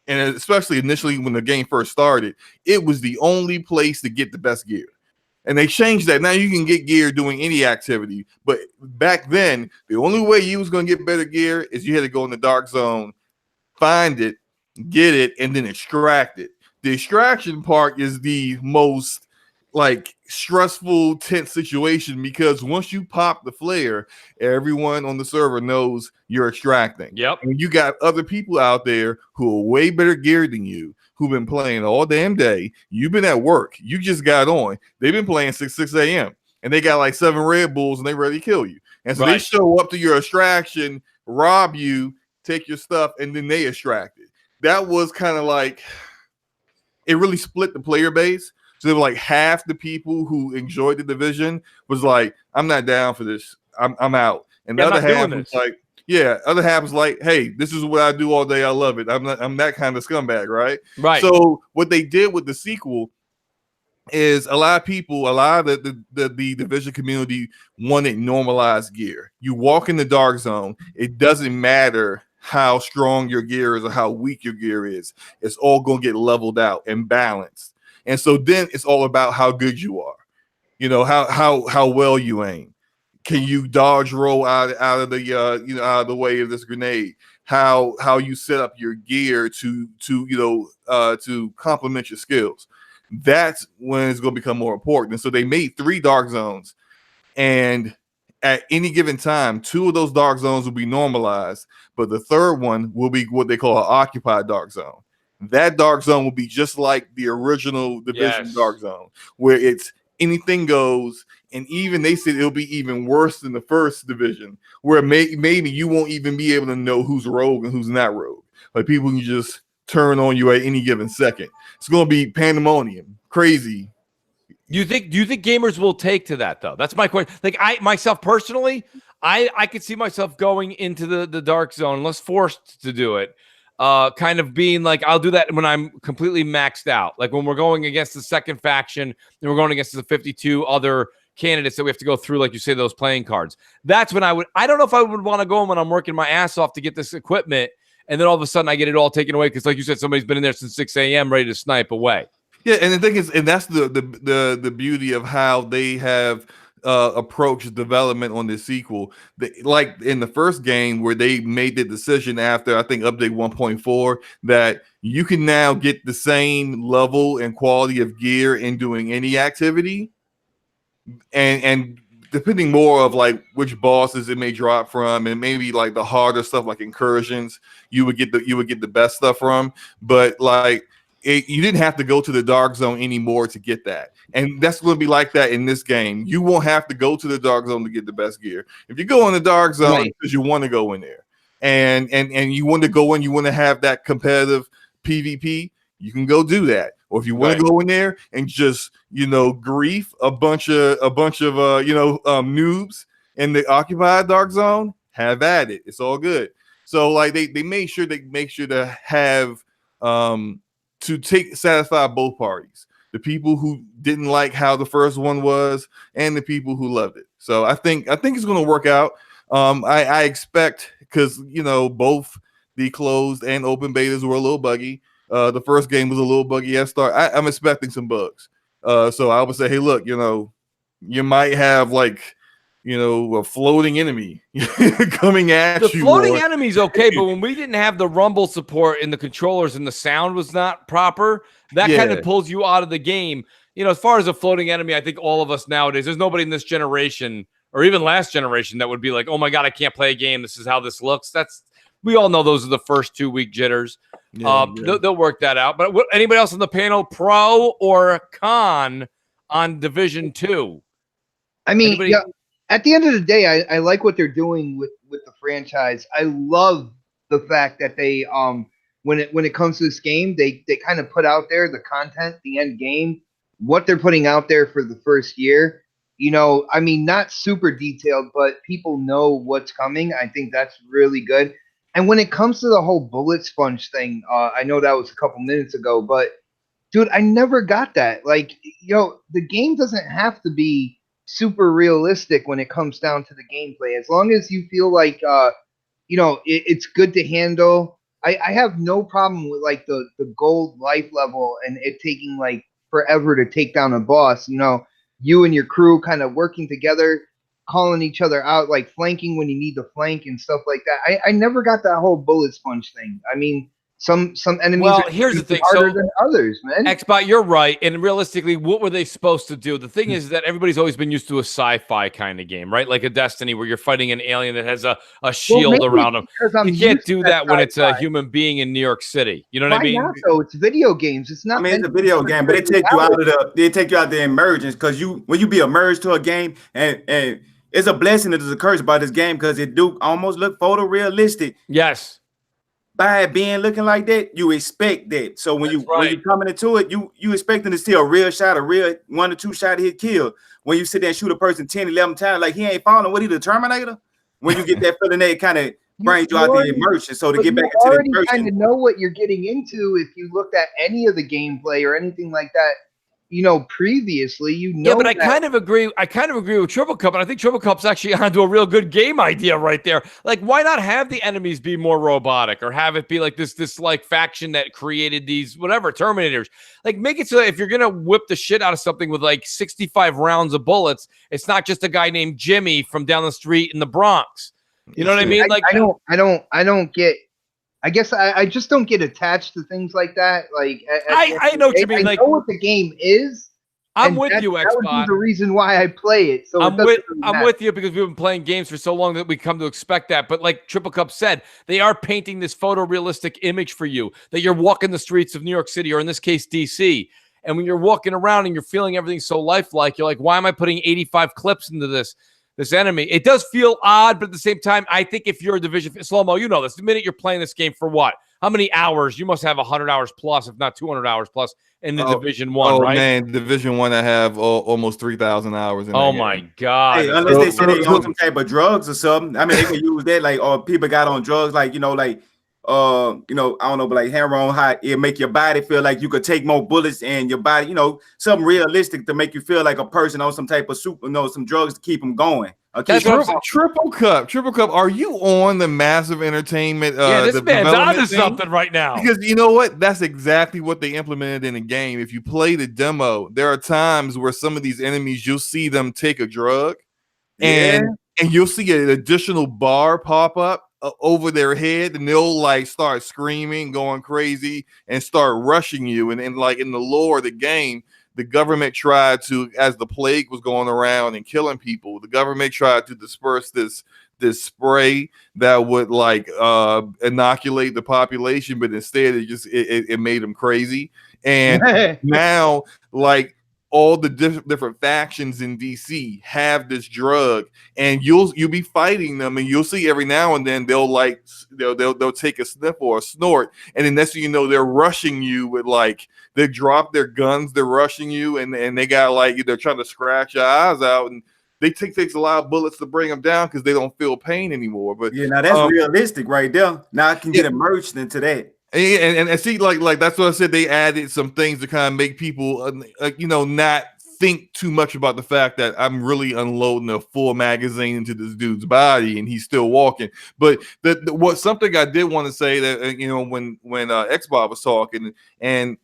and especially initially when the game first started, it was the only place to get the best gear. And they changed that. Now you can get gear doing any activity. But back then, the only way you was going to get better gear is you had to go in the dark zone, find it, get it, and then extract it. The extraction part is the most like stressful, tense situation, because once you pop the flare, everyone on the server knows you're extracting. Yep. And you got other people out there who are way better geared than you, who've been playing all damn day. You've been at work. You just got on. They've been playing 6 a.m. and they got like 7 Red Bulls and they ready to kill you. And so they show up to your extraction, rob you, take your stuff, and then they extract it. That was kind of like, it really split the player base. So they were like half the people who enjoyed the Division was like, I'm not down for this. I'm out. And the other half was like, other half was like, hey, this is what I do all day. I love it. I'm that kind of scumbag, right? Right. So what they did with the sequel is a lot of the Division community wanted normalized gear. You walk in the dark zone, it doesn't matter how strong your gear is or how weak your gear is. It's all going to get leveled out and balanced. And so then it's all about how good you are, how well you aim. Can you dodge roll out of the out of the way of this grenade? How you set up your gear to complement your skills. That's when it's going to become more important. And so they made 3 dark zones, and at any given time, 2 of those dark zones will be normalized, but the third one will be what they call an occupied dark zone. That dark zone will be just like the original Division dark zone, where it's anything goes. And even they said it'll be even worse than the first Division, where maybe you won't even be able to know who's rogue and who's not rogue. Like people can just turn on you at any given second. It's going to be pandemonium, crazy. Do you think gamers will take to that though? That's my question. Like myself personally, I could see myself going into the dark zone unless forced to do it. Kind of being like, I'll do that when I'm completely maxed out. Like when we're going against the second faction and we're going against the 52 other candidates that we have to go through, like you say, those playing cards. That's when I don't know if I would want to go when I'm working my ass off to get this equipment and then all of a sudden I get it all taken away because, like you said, somebody's been in there since 6 a.m. ready to snipe away. Yeah, and the thing is, and that's the beauty of how they have approached development on this sequel. Like in the first game, where they made the decision after I think update 1.4 that you can now get the same level and quality of gear in doing any activity, and depending more of like which bosses it may drop from, and maybe like the harder stuff like incursions, you would get the best stuff from, but like. You didn't have to go to the dark zone anymore to get that, and that's going to be like that in this game. You won't have to go to the dark zone to get the best gear. If you go in the dark zone because you want to go in there, and you want to go in, you want to have that competitive PvP, you can go do that. Or if you want to go in there and just grief a bunch of noobs in the occupied dark zone, have at it. It's all good. So like they made sure to have to satisfy both parties, the people who didn't like how the first one was and the people who loved it. So I think it's going to work out. I expect, because both the closed and open betas were a little buggy. The first game was a little buggy at start. I'm expecting some bugs. So I would say, hey, look, you might have like a floating enemy coming at you. The floating enemy's okay, but when we didn't have the rumble support in the controllers and the sound was not proper, that kind of pulls you out of the game. As far as a floating enemy, I think all of us nowadays, there's nobody in this generation or even last generation that would be like, oh my God, I can't play a game. This is how this looks. We all know those are the first 2-week jitters. They'll work that out. But anybody else on the panel, pro or con on Division 2? I mean, at the end of the day, I like what they're doing with the franchise. I love the fact that they when it comes to this game, they kind of put out there the content, the end game, what they're putting out there for the first year. I mean, not super detailed, but people know what's coming. I think that's really good. And when it comes to the whole bullet sponge thing, I know that was a couple minutes ago, but dude, I never got that. Like, the game doesn't have to be super realistic when it comes down to the gameplay. As long as you feel like it's good to handle. I have no problem with like the gold life level and it taking like forever to take down a boss. You and your crew kind of working together, calling each other out, like flanking when you need to flank and stuff like that. I never got that whole bullet sponge thing. I mean, some enemies are here's the thing. harder than others, man. Xbot, you're right. And realistically, what were they supposed to do? The thing is that everybody's always been used to a sci-fi kind of game, right? Like a Destiny where you're fighting an alien that has a shield around him. You can't do that when it's a human being in New York City. You know what I mean? Not, though? It's video games. It's not. I mean, it's a video game, but they take you out of the emergence, because when you be immersed to a game, and it's a blessing that is a curse about this game, because it do almost look photorealistic. Yes. By it being looking like that, you expect that. So when when you're coming into it, you expecting to see a real shot, a real 1 or 2 shot hit kill. When you sit there and shoot a person 10, 11 times, like he ain't falling, what, he the Terminator? When you get that feeling, that it kind of brings you out the immersion. So to get back into the immersion, kind of know what you're getting into if you looked at any of the gameplay or anything like that. Previously, Yeah, but I kind of agree with Triple Cup, and I think Triple Cup's actually onto a real good game idea right there. Like, why not have the enemies be more robotic, or have it be like this like faction that created these Terminators? Like, make it so that if you're gonna whip the shit out of something with like 65 rounds of bullets, it's not just a guy named Jimmy from down the street in the Bronx. You know what I mean? Like, I don't get. I guess I just don't get attached to things like that. Like, I know what you mean. I know what the game is. I'm with you, Xbot. That would be the reason why I play it. So I'm with you, because we've been playing games for so long that we come to expect that. But like Triple Cup said, they are painting this photorealistic image for you, that you're walking the streets of New York City, or in this case, DC. And when you're walking around and you're feeling everything so lifelike, you're like, why am I putting 85 clips into this enemy? It does feel odd, but at the same time, I think if you're a Division, Slow-Mo, you know this, the minute you're playing this game for what? How many hours? You must have 100 hours plus, if not 200 hours plus in the Division 1, right? Oh, man, Division 1, I have almost 3,000 hours in Oh, my God. Hey, unless they say they on some type of drugs or something. I mean, they can use that, like, or people got on drugs, like, I don't know, but like heroin, how it make your body feel like you could take more bullets, and your body, something realistic to make you feel like a person on some type of some drugs to keep them going. Okay, Triple Cup. Are you on the Massive Entertainment? This man's onto something right now. Because you know what? That's exactly what they implemented in the game. If you play the demo, there are times where some of these enemies, you'll see them take a drug, and you'll see an additional bar pop up over their head, and they'll like start screaming, going crazy, and start rushing you. And like in the lore of the game, the government tried to, as the plague was going around and killing people, the government tried to disperse this spray that would like inoculate the population, but instead it made them crazy. And now like all the different factions in DC have this drug, and you'll be fighting them, and you'll see every now and then they'll take a sniff or a snort, and then next thing you know, they're rushing you with like, they drop their guns, they're rushing you, and they got like, they're trying to scratch your eyes out, and they takes a lot of bullets to bring them down because they don't feel pain anymore. But yeah, now that's realistic right there. Now I can get immersed into that. And see, like that's what I said. They added some things to kind of make people, not think too much about the fact that I'm really unloading a full magazine into this dude's body and he's still walking. But something I did want to say that when Xbox was talking, and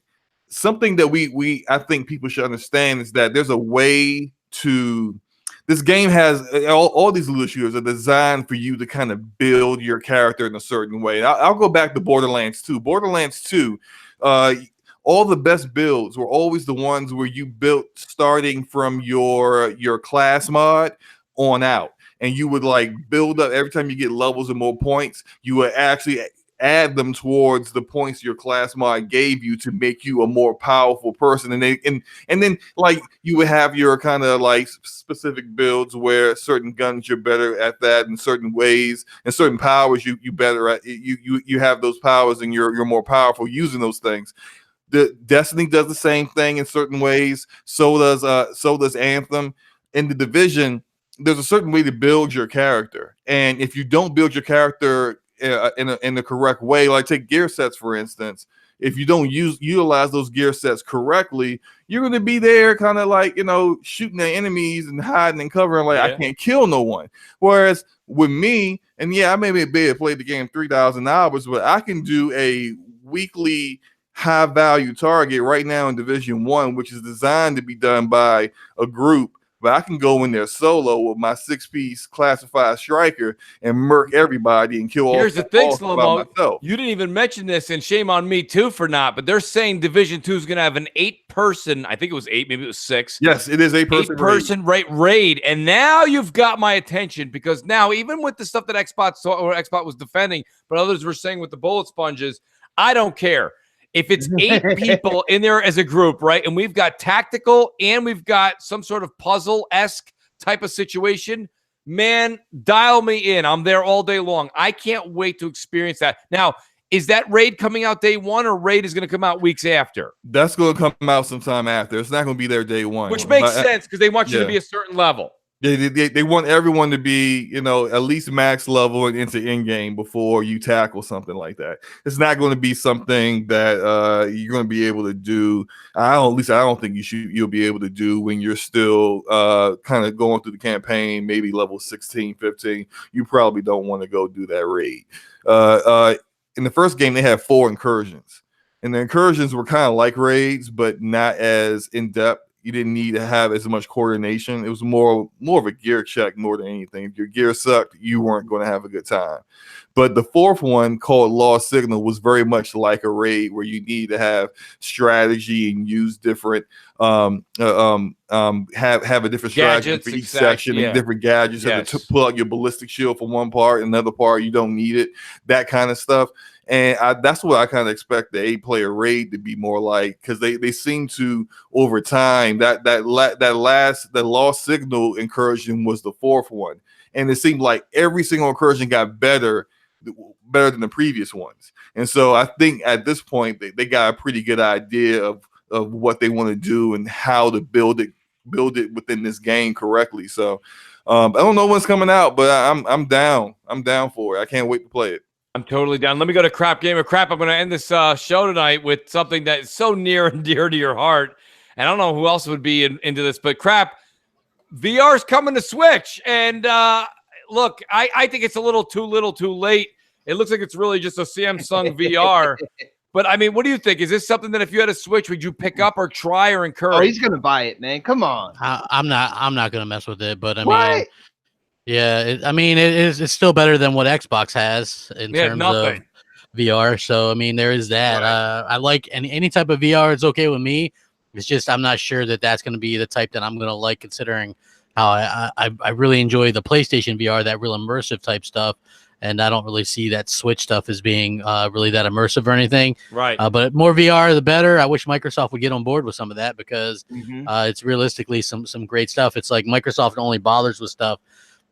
something that I think people should understand is that there's a way to. This game has all these little shooters are designed for you to kind of build your character in a certain way. I'll go back to Borderlands 2. Borderlands 2, all the best builds were always the ones where you built starting from your class mod on out. And you would like build up every time you get levels and more points, you would actually add them towards the points your class mod gave you to make you a more powerful person. And then like you would have your kind of like specific builds where certain guns you're better at that in certain ways, and certain powers you better at. You have those powers and you're more powerful using those things. The Destiny does the same thing in certain ways. So does Anthem. In the Division, there's a certain way to build your character, and if you don't build your character in the correct way, like take gear sets for instance, if you don't utilize those gear sets correctly, you're going to be there kind of like shooting at enemies and hiding and covering like I can't kill no one. Whereas with me, and I may be able to play the game 3,000 hours, but I can do a weekly high value target right now in Division 1, which is designed to be done by a group. But I can go in there solo with my 6-piece classified striker and murk everybody and kill all. Here's the thing, Slow-Mo. You didn't even mention this, and shame on me too for not. But they're saying Division 2 is going to have an 8-person. I think it was 8, maybe it was 6. Yes, it is 8-person raid. And now you've got my attention, because now even with the stuff that Xbox was defending, but others were saying with the bullet sponges, I don't care. If it's 8 people in there as a group, right, and we've got tactical and we've got some sort of puzzle-esque type of situation, man, dial me in. I'm there all day long. I can't wait to experience that. Now, is that raid coming out day one, or raid is going to come out weeks after? That's going to come out sometime after. It's not going to be there day one. Which makes sense, because they want you to be a certain level. They want everyone to be, at least max level and into in-game before you tackle something like that. It's not going to be something that you're going to be able to do. I don't think you'll be able to do when you're still kind of going through the campaign, maybe level 16, 15. You probably don't want to go do that raid. In the first game, they had 4 incursions. And the incursions were kind of like raids, but not as in-depth. You didn't need to have as much coordination. It was more of a gear check more than anything. If your gear sucked, you weren't going to have a good time. But the 4th one, called Lost Signal, was very much like a raid where you need to have strategy and use different have a different strategy for each section and different gadgets. You have to pull out your ballistic shield for one part, another part you don't need it, that kind of stuff. And that's what I kind of expect the 8-player raid to be more like, because they seem to, over time, the Lost Signal incursion was the 4th one, and it seemed like every single incursion got better than the previous ones. And so I think at this point they got a pretty good idea of what they want to do and how to build it within this game correctly. So I don't know when it's coming out, but I'm down for it. I can't wait to play it. I'm totally down. Let me go to Crap Gamer. Crap, I'm going to end this show tonight with something that is so near and dear to your heart. And I don't know who else would be into this, but Crap, VR's coming to Switch, and look, I think it's a little too late. It looks like it's really just a Samsung VR. But I mean, what do you think? Is this something that if you had a Switch, would you pick up or try or encourage? Oh, he's gonna buy it, man. Come on. I'm not gonna mess with it, but I mean, yeah, it's still better than what Xbox has in terms of VR. So I mean, there is that. Right. I like any type of VR. It's okay with me. It's just I'm not sure that that's going to be the type that I'm going to like, considering how I really enjoy the PlayStation VR, that real immersive type stuff. And I don't really see that Switch stuff as being really that immersive or anything. Right. But more VR, the better. I wish Microsoft would get on board with some of that, because it's realistically some great stuff. It's like Microsoft only bothers with stuff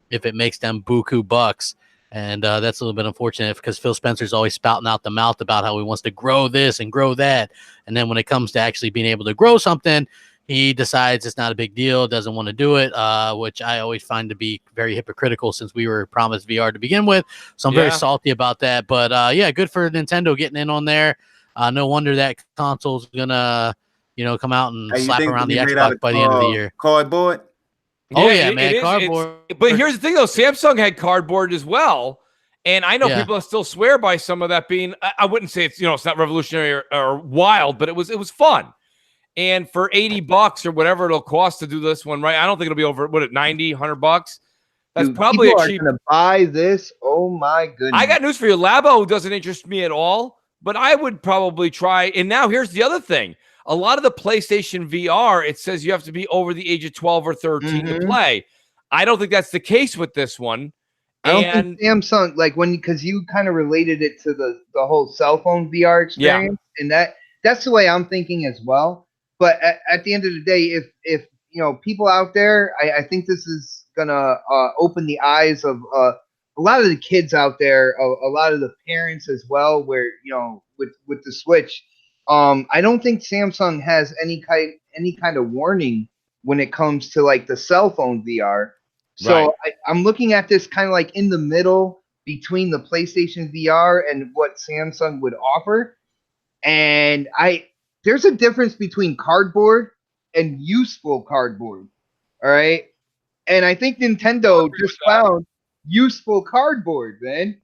if it makes them buku bucks. And that's a little bit unfortunate, because Phil Spencer's always spouting out the mouth about how he wants to grow this and grow that. And then when it comes to actually being able to grow something, he decides it's not a big deal, doesn't want to do it, which I always find to be very hypocritical, since we were promised VR to begin with. So I'm very salty about that. But yeah, good for Nintendo getting in on there. No wonder that console's gonna, come out and slap around the Xbox by the end of the year. Cardboard. Oh yeah, man, cardboard. But here's the thing, though: Samsung had cardboard as well, and I know people still swear by some of that being. I wouldn't say it's it's not revolutionary or wild, but it was fun. And for $80 or whatever it'll cost to do this one, right? I don't think it'll be over, what, $90, $100? That's probably a cheap. People are gonna buy this. Oh my goodness! I got news for you. Labo doesn't interest me at all, but I would probably try. And now here's the other thing: a lot of the PlayStation VR, it says you have to be over the age of 12 or 13 to play. I don't think that's the case with this one. I don't think Samsung, because you kind of related it to the whole cell phone VR experience, and that's the way I'm thinking as well. But at the end of the day, if people out there, I think this is gonna open the eyes of a lot of the kids out there, a lot of the parents as well. Where with the Switch, I don't think Samsung has any kind of warning when it comes to like the cell phone VR. So I'm looking at this kind of like in the middle between the PlayStation VR and what Samsung would offer, and there's a difference between cardboard and useful cardboard. All right. And I think Nintendo just found useful cardboard, man.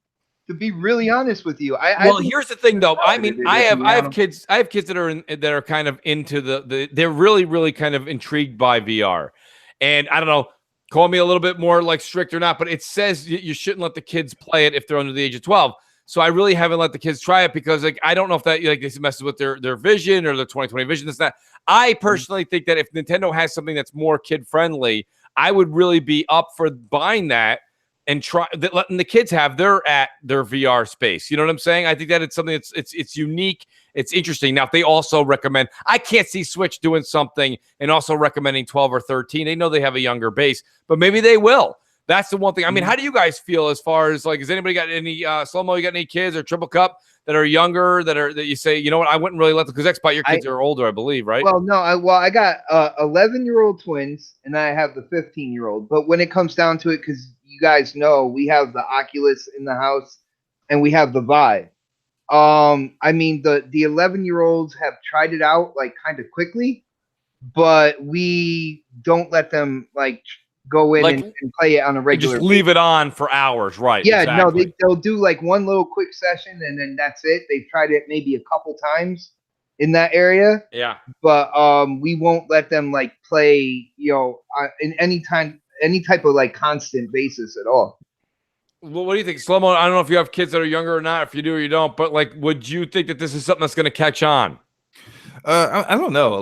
To be really honest with you. Here's the thing though. I mean, I have kids that are kind of into they're really, really kind of intrigued by VR. And I don't know, call me a little bit more like strict or not, but it says you shouldn't let the kids play it if they're under the age of 12. So I really haven't let the kids try it, because I don't know if that this messes with their vision or their 2020 vision. That's not. I personally think that if Nintendo has something that's more kid friendly, I would really be up for buying that and letting the kids have their VR space. You know what I'm saying? I think that it's something it's unique. It's interesting. Now, if they also recommend, I can't see Switch doing something and also recommending 12 or 13. They know they have a younger base, but maybe they will. That's the one thing. I mean, how do you guys feel as far as has anybody got any Slow-Mo? You got any kids or Triple Cup that are younger that you say, you know what, I wouldn't really let them, because Xbox, your kids are older, I believe, right? Well, no, I got 11-year-old twins, and I have the 15-year-old. But when it comes down to it, because you guys know we have the Oculus in the house and we have the Vive. I mean, the 11-year-olds have tried it out kind of quickly, but we don't let them go in and play it on a regular. Just leave it on for hours, right? Yeah, exactly. No, they'll do one little quick session and then that's it. They've tried it maybe a couple times in that area. Yeah, but we won't let them play in any type of constant basis at all. Well, what do you think, Slow-Mo? I don't know if you have kids that are younger or not. If you do or you don't, but would you think that this is something that's going to catch on? I don't know.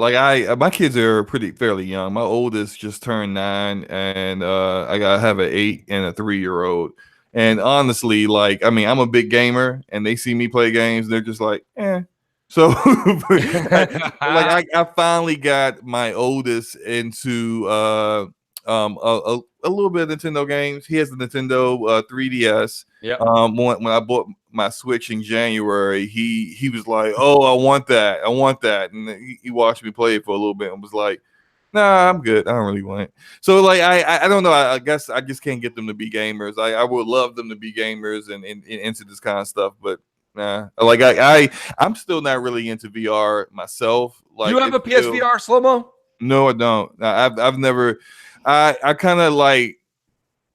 My kids are fairly young. My oldest just turned 9, and I have an 8 and a 3-year-old. And honestly, I'm a big gamer, and they see me play games, they're just like, eh. So, I finally got my oldest into a little bit of Nintendo games. He has the Nintendo 3DS. Yeah. When I bought my Switch in January, he was like, "Oh, I want that," and he watched me play it for a little bit and was like, "Nah, I'm good. I don't really want it." So I don't know. I guess I just can't get them to be gamers. I would love them to be gamers and into this kind of stuff, but nah. I'm still not really into VR myself. You have a PSVR, Slow-Mo? No, I don't. I've never. I kind of like.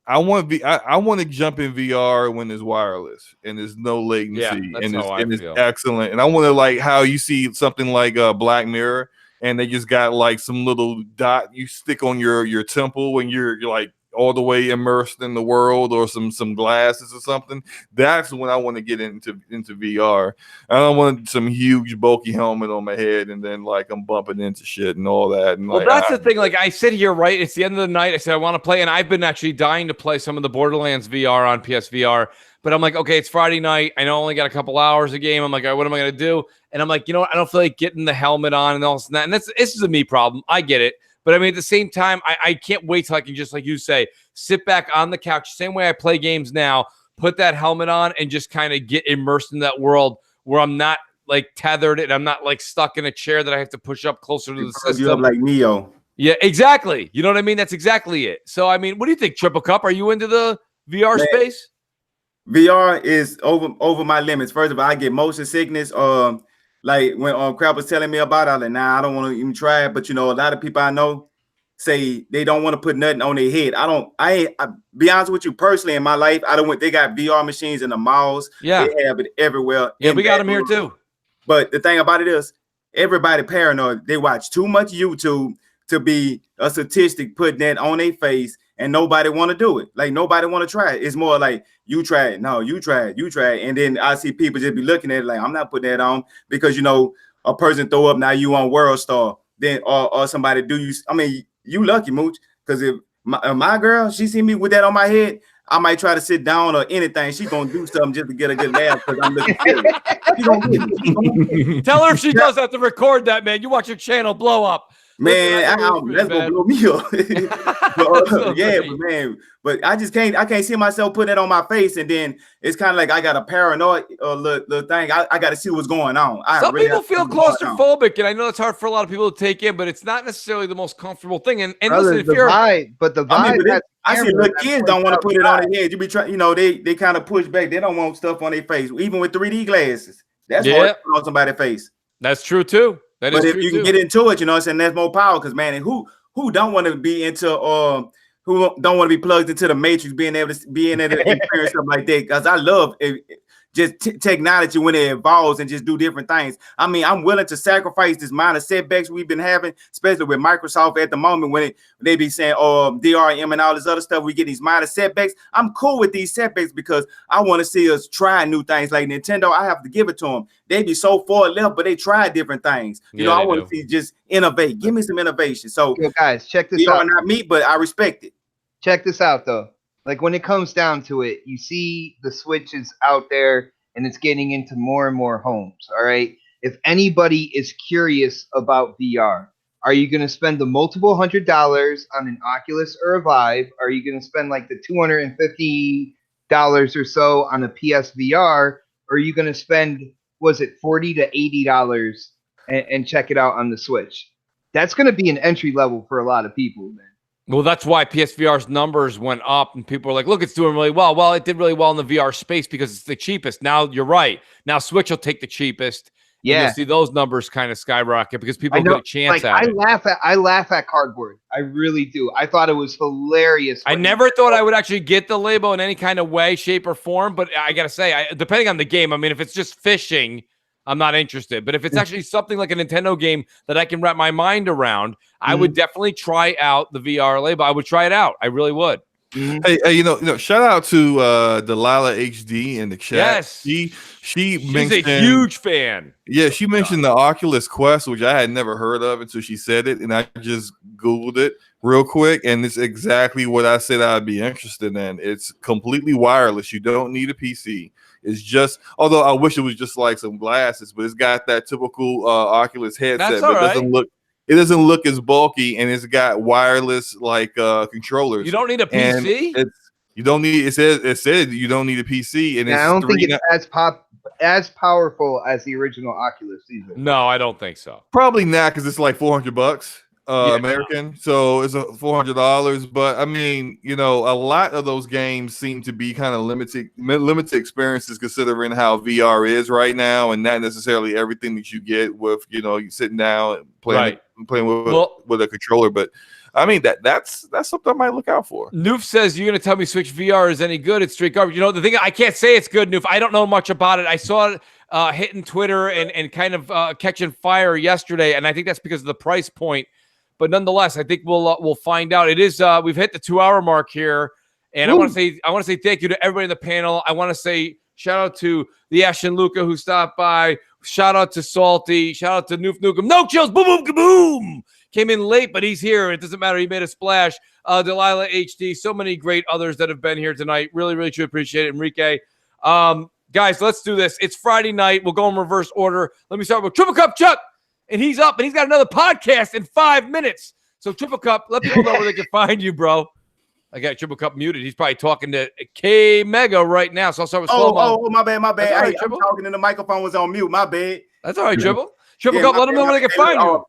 I want to jump in VR when it's wireless and there's no latency and it's excellent. And I want to like how you see something like Black Mirror and they just got like some little dot you stick on your temple when you're like all the way immersed in the world, or some glasses or something. That's when I want to get into VR. I don't want some huge bulky helmet on my head and then like I'm bumping into shit and all that. And well, like, that's the thing. Like I sit here, right? It's the end of the night. I said I want to play, and I've been actually dying to play some of the Borderlands VR on PSVR. But I'm like, okay, it's Friday night. I know I only got a couple hours a game. I'm like, what am I going to do? And I'm like, you know what? I don't feel like getting the helmet on and all that. And this is a me problem. I get it. But I mean, at the same time, I can't wait till I can just, like you say, sit back on the couch, same way I play games now, put that helmet on and just kind of get immersed in that world where I'm not like tethered and I'm not like stuck in a chair that I have to push up closer to the system. You up like Neo. Yeah, exactly. You know what I mean? That's exactly it. So, I mean, what do you think, Triple Cup? Are you into the VR space? VR is over my limits. First of all, I get motion sickness. Like when Crap was telling me about it, I was like, nah, I don't want to even try it. But you know, a lot of people I know say they don't want to put nothing on their head. I be honest with you, personally in my life, they got VR machines in the malls. Yeah, they have it everywhere. Yeah, we got them here too. But the thing about it is, everybody paranoid. They watch too much YouTube to be a statistic putting that on their face, and nobody want to do it. Like nobody want to try it. It's more like you try it. No, you try it. And then I see people just be looking at it like, I'm not putting that on because, you know, a person throw up, now you on World Star. Then or somebody do you. I mean, you lucky, Mooch, because if my girl, she see me with that on my head, I might try to sit down or anything. She's gonna do something just to get a good laugh because I'm looking serious. Tell her if she does have to record that, man. You watch your channel blow up. Man, that's gonna blow me up. But I just can't see myself putting it on my face, and then it's kind of like I got a paranoid little thing. I got to see what's going on. Some people feel claustrophobic, and I know it's hard for a lot of people to take in, but it's not necessarily the most comfortable thing. And brother, listen, if you're I see little kids don't want to put it on their head. You be trying, you know, they kind of push back. They don't want stuff on their face, even with 3D glasses. That's hard to put on somebody's face. That's true too. But if you can get into it, you know what I'm saying, that's more power. Because man, who don't want to be into who don't want to be plugged into the matrix, being able to experience something like that? Because I love just technology when it evolves and just do different things. I mean, I'm willing to sacrifice this minor setbacks we've been having, especially with Microsoft at the moment when they be saying, DRM and all this other stuff. We get these minor setbacks. I'm cool with these setbacks because I want to see us try new things. Like Nintendo, I have to give it to them. They be so far left, but they try different things. You know, I want to see just innovate. Give me some innovation. So, guys, check this out. Not me, but I respect it. Check this out, though. Like when it comes down to it, you see the Switch is out there and it's getting into more and more homes. All right. If anybody is curious about VR, are you going to spend the multiple $100s on an Oculus or a Vive? Are you going to spend like the $250 or so on a PSVR? Or are you going to spend, was it $40 to $80 and check it out on the Switch? That's going to be an entry level for a lot of people, man. Well, that's why PSVR's numbers went up, and people are like, look, it's doing really well. Well, it did really well in the VR space because it's the cheapest. Now, you're right. Now, Switch will take the cheapest. Yeah. You'll see those numbers kind of skyrocket because people get a chance at it. I laugh at cardboard. I really do. I thought it was hilarious. I never thought I would actually get the Labo in any kind of way, shape, or form, but I got to say, depending on the game, I mean, if it's just fishing, I'm not interested. But if it's actually something like a Nintendo game that I can wrap my mind around, I would definitely try out the VR Labo. I would try it out. I really would. Hey, you know, shout out to Delilah HD in the chat. Yes, she's a huge fan. Yeah, she mentioned the Oculus Quest, which I had never heard of until she said it, and I just Googled it real quick, and it's exactly what I said I'd be interested in. It's completely wireless. You don't need a PC. It's just, although I wish it was just like some glasses, but it's got that typical Oculus headset. But it doesn't look as bulky, and it's got wireless like controllers. You don't need a PC. You don't need. It said you don't need a PC, and I don't think it's as powerful as the original Oculus either. No, I don't think so. Probably not, because it's like $400 American, so it's $400. But I mean, you know, a lot of those games seem to be kind of limited experiences, considering how VR is right now, and not necessarily everything that you get with, you know, you sitting down and playing playing with a controller. But I mean that's something I might look out for. Noof says you're gonna tell me Switch VR is any good. It's straight garbage. You know the thing, I can't say it's good, Noof. I don't know much about it. I saw it hitting Twitter and kind of catching fire yesterday, and I think that's because of the price point. But nonetheless, I think we'll find out. It is we've hit the 2-hour mark here, and I want to say thank you to everybody in the panel. I want to say shout out to the Ash and Luca who stopped by. Shout out to Salty. Shout out to Noof Nukem. No chills. Boom boom kaboom. Came in late, but he's here. It doesn't matter. He made a splash. Delilah HD. So many great others that have been here tonight. Really, really truly appreciate it, Enrique. Guys, let's do this. It's Friday night. We'll go in reverse order. Let me start with Triple Cup Chuck. And he's up, and he's got another podcast in 5 minutes. So Triple Cup, let people know where they can find you, bro. I got Triple Cup muted. He's probably talking to K Mega right now. So I'll start with Oh, my bad. Right, Hey, I'm talking and the microphone was on mute. My bad. That's all right, Triple. Triple Cup, let them know where they can find you.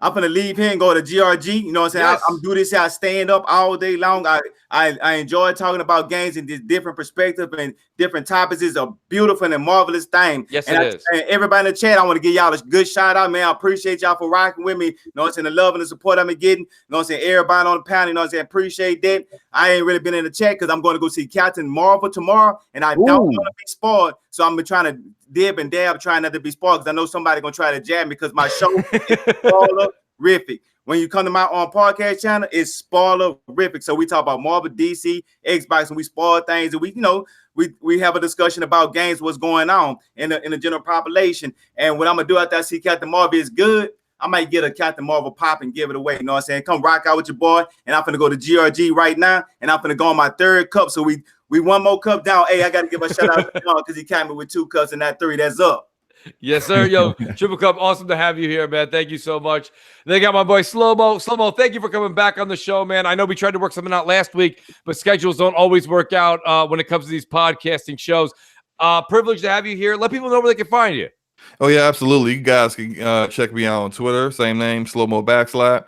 I'm gonna leave here and go to GRG. You know what I'm saying? Yes. I'm do this here. I stand up all day long. I enjoy talking about games and this different perspective and different topics. It's a beautiful and marvelous thing. Yes, and it is. And everybody in the chat, I want to give y'all a good shout out, man. I appreciate y'all for rocking with me. You know what I'm saying? The love and the support I'm getting. You know what I'm saying? Everybody on the panel, you know what I'm saying? Appreciate that. I ain't really been in the chat because I'm going to go see Captain Marvel tomorrow, and I don't want to be spoiled. So I'm trying to dib and dab, trying not to be spoiled because I know somebody gonna try to jab me because my show is spoilerific. When you come to my podcast channel, it's spoilerific. So we talk about Marvel, DC, Xbox, and we spoil things, and we have a discussion about games, what's going on in the general population. And what I'm gonna do after I see Captain Marvel is good, I might get a Captain Marvel pop and give it away. You know what I'm saying? Come rock out with your boy, and I'm gonna go to GRG right now, and I'm gonna go on my 3rd cup. So we one more cup down. Hey, I got to give a shout out to John because he came in with 2 cups and that 3. That's up. Yes, sir. Yo, Triple Cup, awesome to have you here, man. Thank you so much. They got my boy Slow-Mo. Slow-Mo, thank you for coming back on the show, man. I know we tried to work something out last week, but schedules don't always work out when it comes to these podcasting shows. Privileged to have you here. Let people know where they can find you. Oh, yeah, absolutely. You guys can check me out on Twitter. Same name, Slow-Mo Backslap.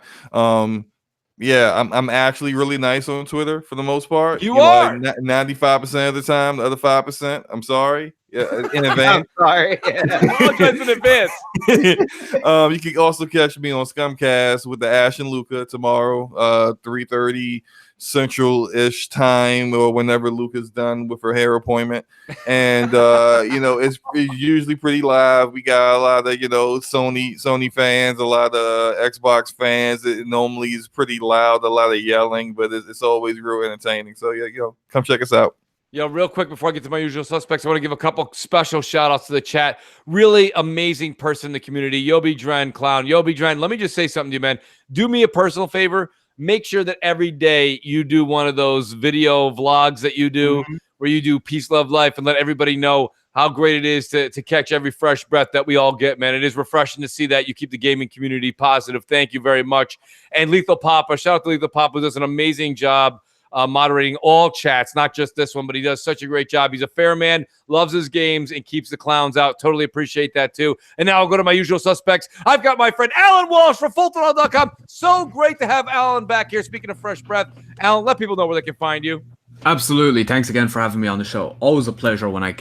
Yeah, I'm actually really nice on Twitter for the most part. You are like 95% of the time. The other 5%, I'm sorry. Yeah, in advance. I'm sorry. Apologize in advance. You can also catch me on Scumcast with the Ash and Luca tomorrow, 3:30 Central-ish time, or whenever Luca's done with her hair appointment. And it's usually pretty live. We got a lot of Sony fans, a lot of Xbox fans. It normally is pretty loud, a lot of yelling, but it's always real entertaining. So yeah, come check us out. Yo, real quick before I get to my usual suspects, I want to give a couple special shout outs to the chat. Really amazing person in the community, Yobi Dren Clown. Yobi Dren, let me just say something to you, man. Do me a personal favor. Make sure that every day you do one of those video vlogs that you do where you do peace, love, life, and let everybody know how great it is to catch every fresh breath that we all get, man. It is refreshing to see that you keep the gaming community positive. Thank you very much. And Lethal Papa, shout out to Lethal Papa, who does an amazing job moderating all chats, not just this one, but he does such a great job. He's a fair man, loves his games, and keeps the clowns out. Totally appreciate that, too. And now I'll go to my usual suspects. I've got my friend Alan Walsh from FultonHall.com. So great to have Alan back here. Speaking of fresh breath, Alan, let people know where they can find you. Absolutely. Thanks again for having me on the show. Always a pleasure when I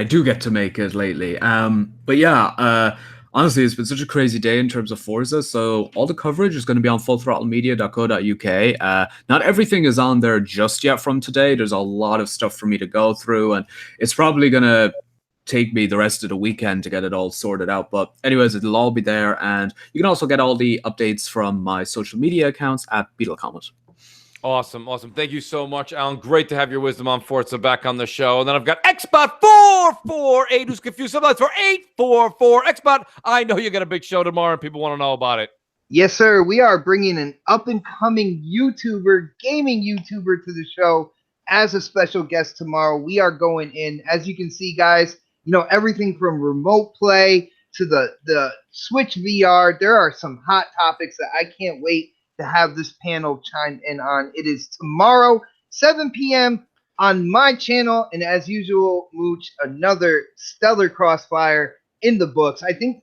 do get to make it lately. But yeah, honestly, it's been such a crazy day in terms of Forza. So all the coverage is going to be on fullthrottlemedia.co.uk. Not everything is on there just yet from today. There's a lot of stuff for me to go through, and it's probably going to take me the rest of the weekend to get it all sorted out. But anyways, it'll all be there. And you can also get all the updates from my social media accounts at Beetle Comet. Awesome. Thank you so much, Alan. Great to have your wisdom on Forza back on the show. And then I've got Xbot448, who's confused sometimes for 844. Xbot, I know you got a big show tomorrow and people want to know about it. Yes, sir. We are bringing an up-and-coming YouTuber, gaming YouTuber to the show as a special guest tomorrow. We are going in, as you can see, guys, everything from remote play to the Switch VR. There are some hot topics that I can't wait to have this panel chime in on. It is tomorrow, 7 p.m. on my channel, and as usual, Mooch, another stellar Crossfire in the books. I think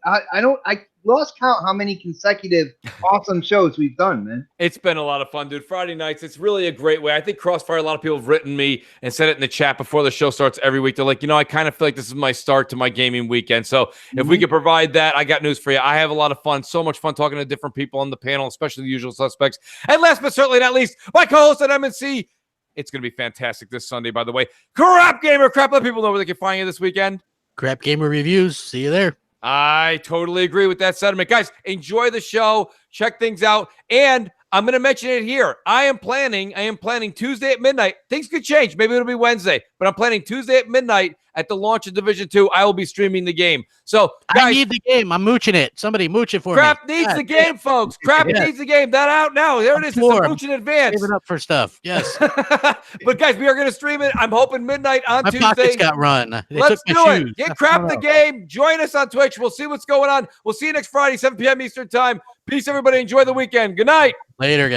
lost count how many consecutive awesome shows we've done, man. It's been a lot of fun, dude. Friday nights, it's really a great way. I think CrossFire, a lot of people have written me and said it in the chat before the show starts every week. They're like, I kind of feel like this is my start to my gaming weekend. So if we could provide that, I got news for you. I have a lot of fun. So much fun talking to different people on the panel, especially the usual suspects. And last but certainly not least, my co-host at MCC. It's going to be fantastic this Sunday, by the way. Crap Gamer. Crap, let people know where they can find you this weekend. Crap Gamer Reviews. See you there. I totally agree with that sentiment. Guys, enjoy the show. Check things out. And I'm going to mention it here. I am planning Tuesday at midnight. Things could change. Maybe it'll be Wednesday. But I'm planning Tuesday at midnight at the launch of Division 2. I will be streaming the game. So, guys, I need the game. I'm mooching it. Somebody mooch it for Crap me. needs the game, folks. Crap needs the game. That out now. There it is. It's a mooch in advance. Saving up for stuff. Yes. But, guys, we are going to stream it. I'm hoping midnight on Tuesday. My pockets got run. Let's do it. Get Crap the game. Join us on Twitch. We'll see what's going on. We'll see you next Friday, 7 p.m. Eastern Time. Peace, everybody. Enjoy the weekend. Good night. Later, guys.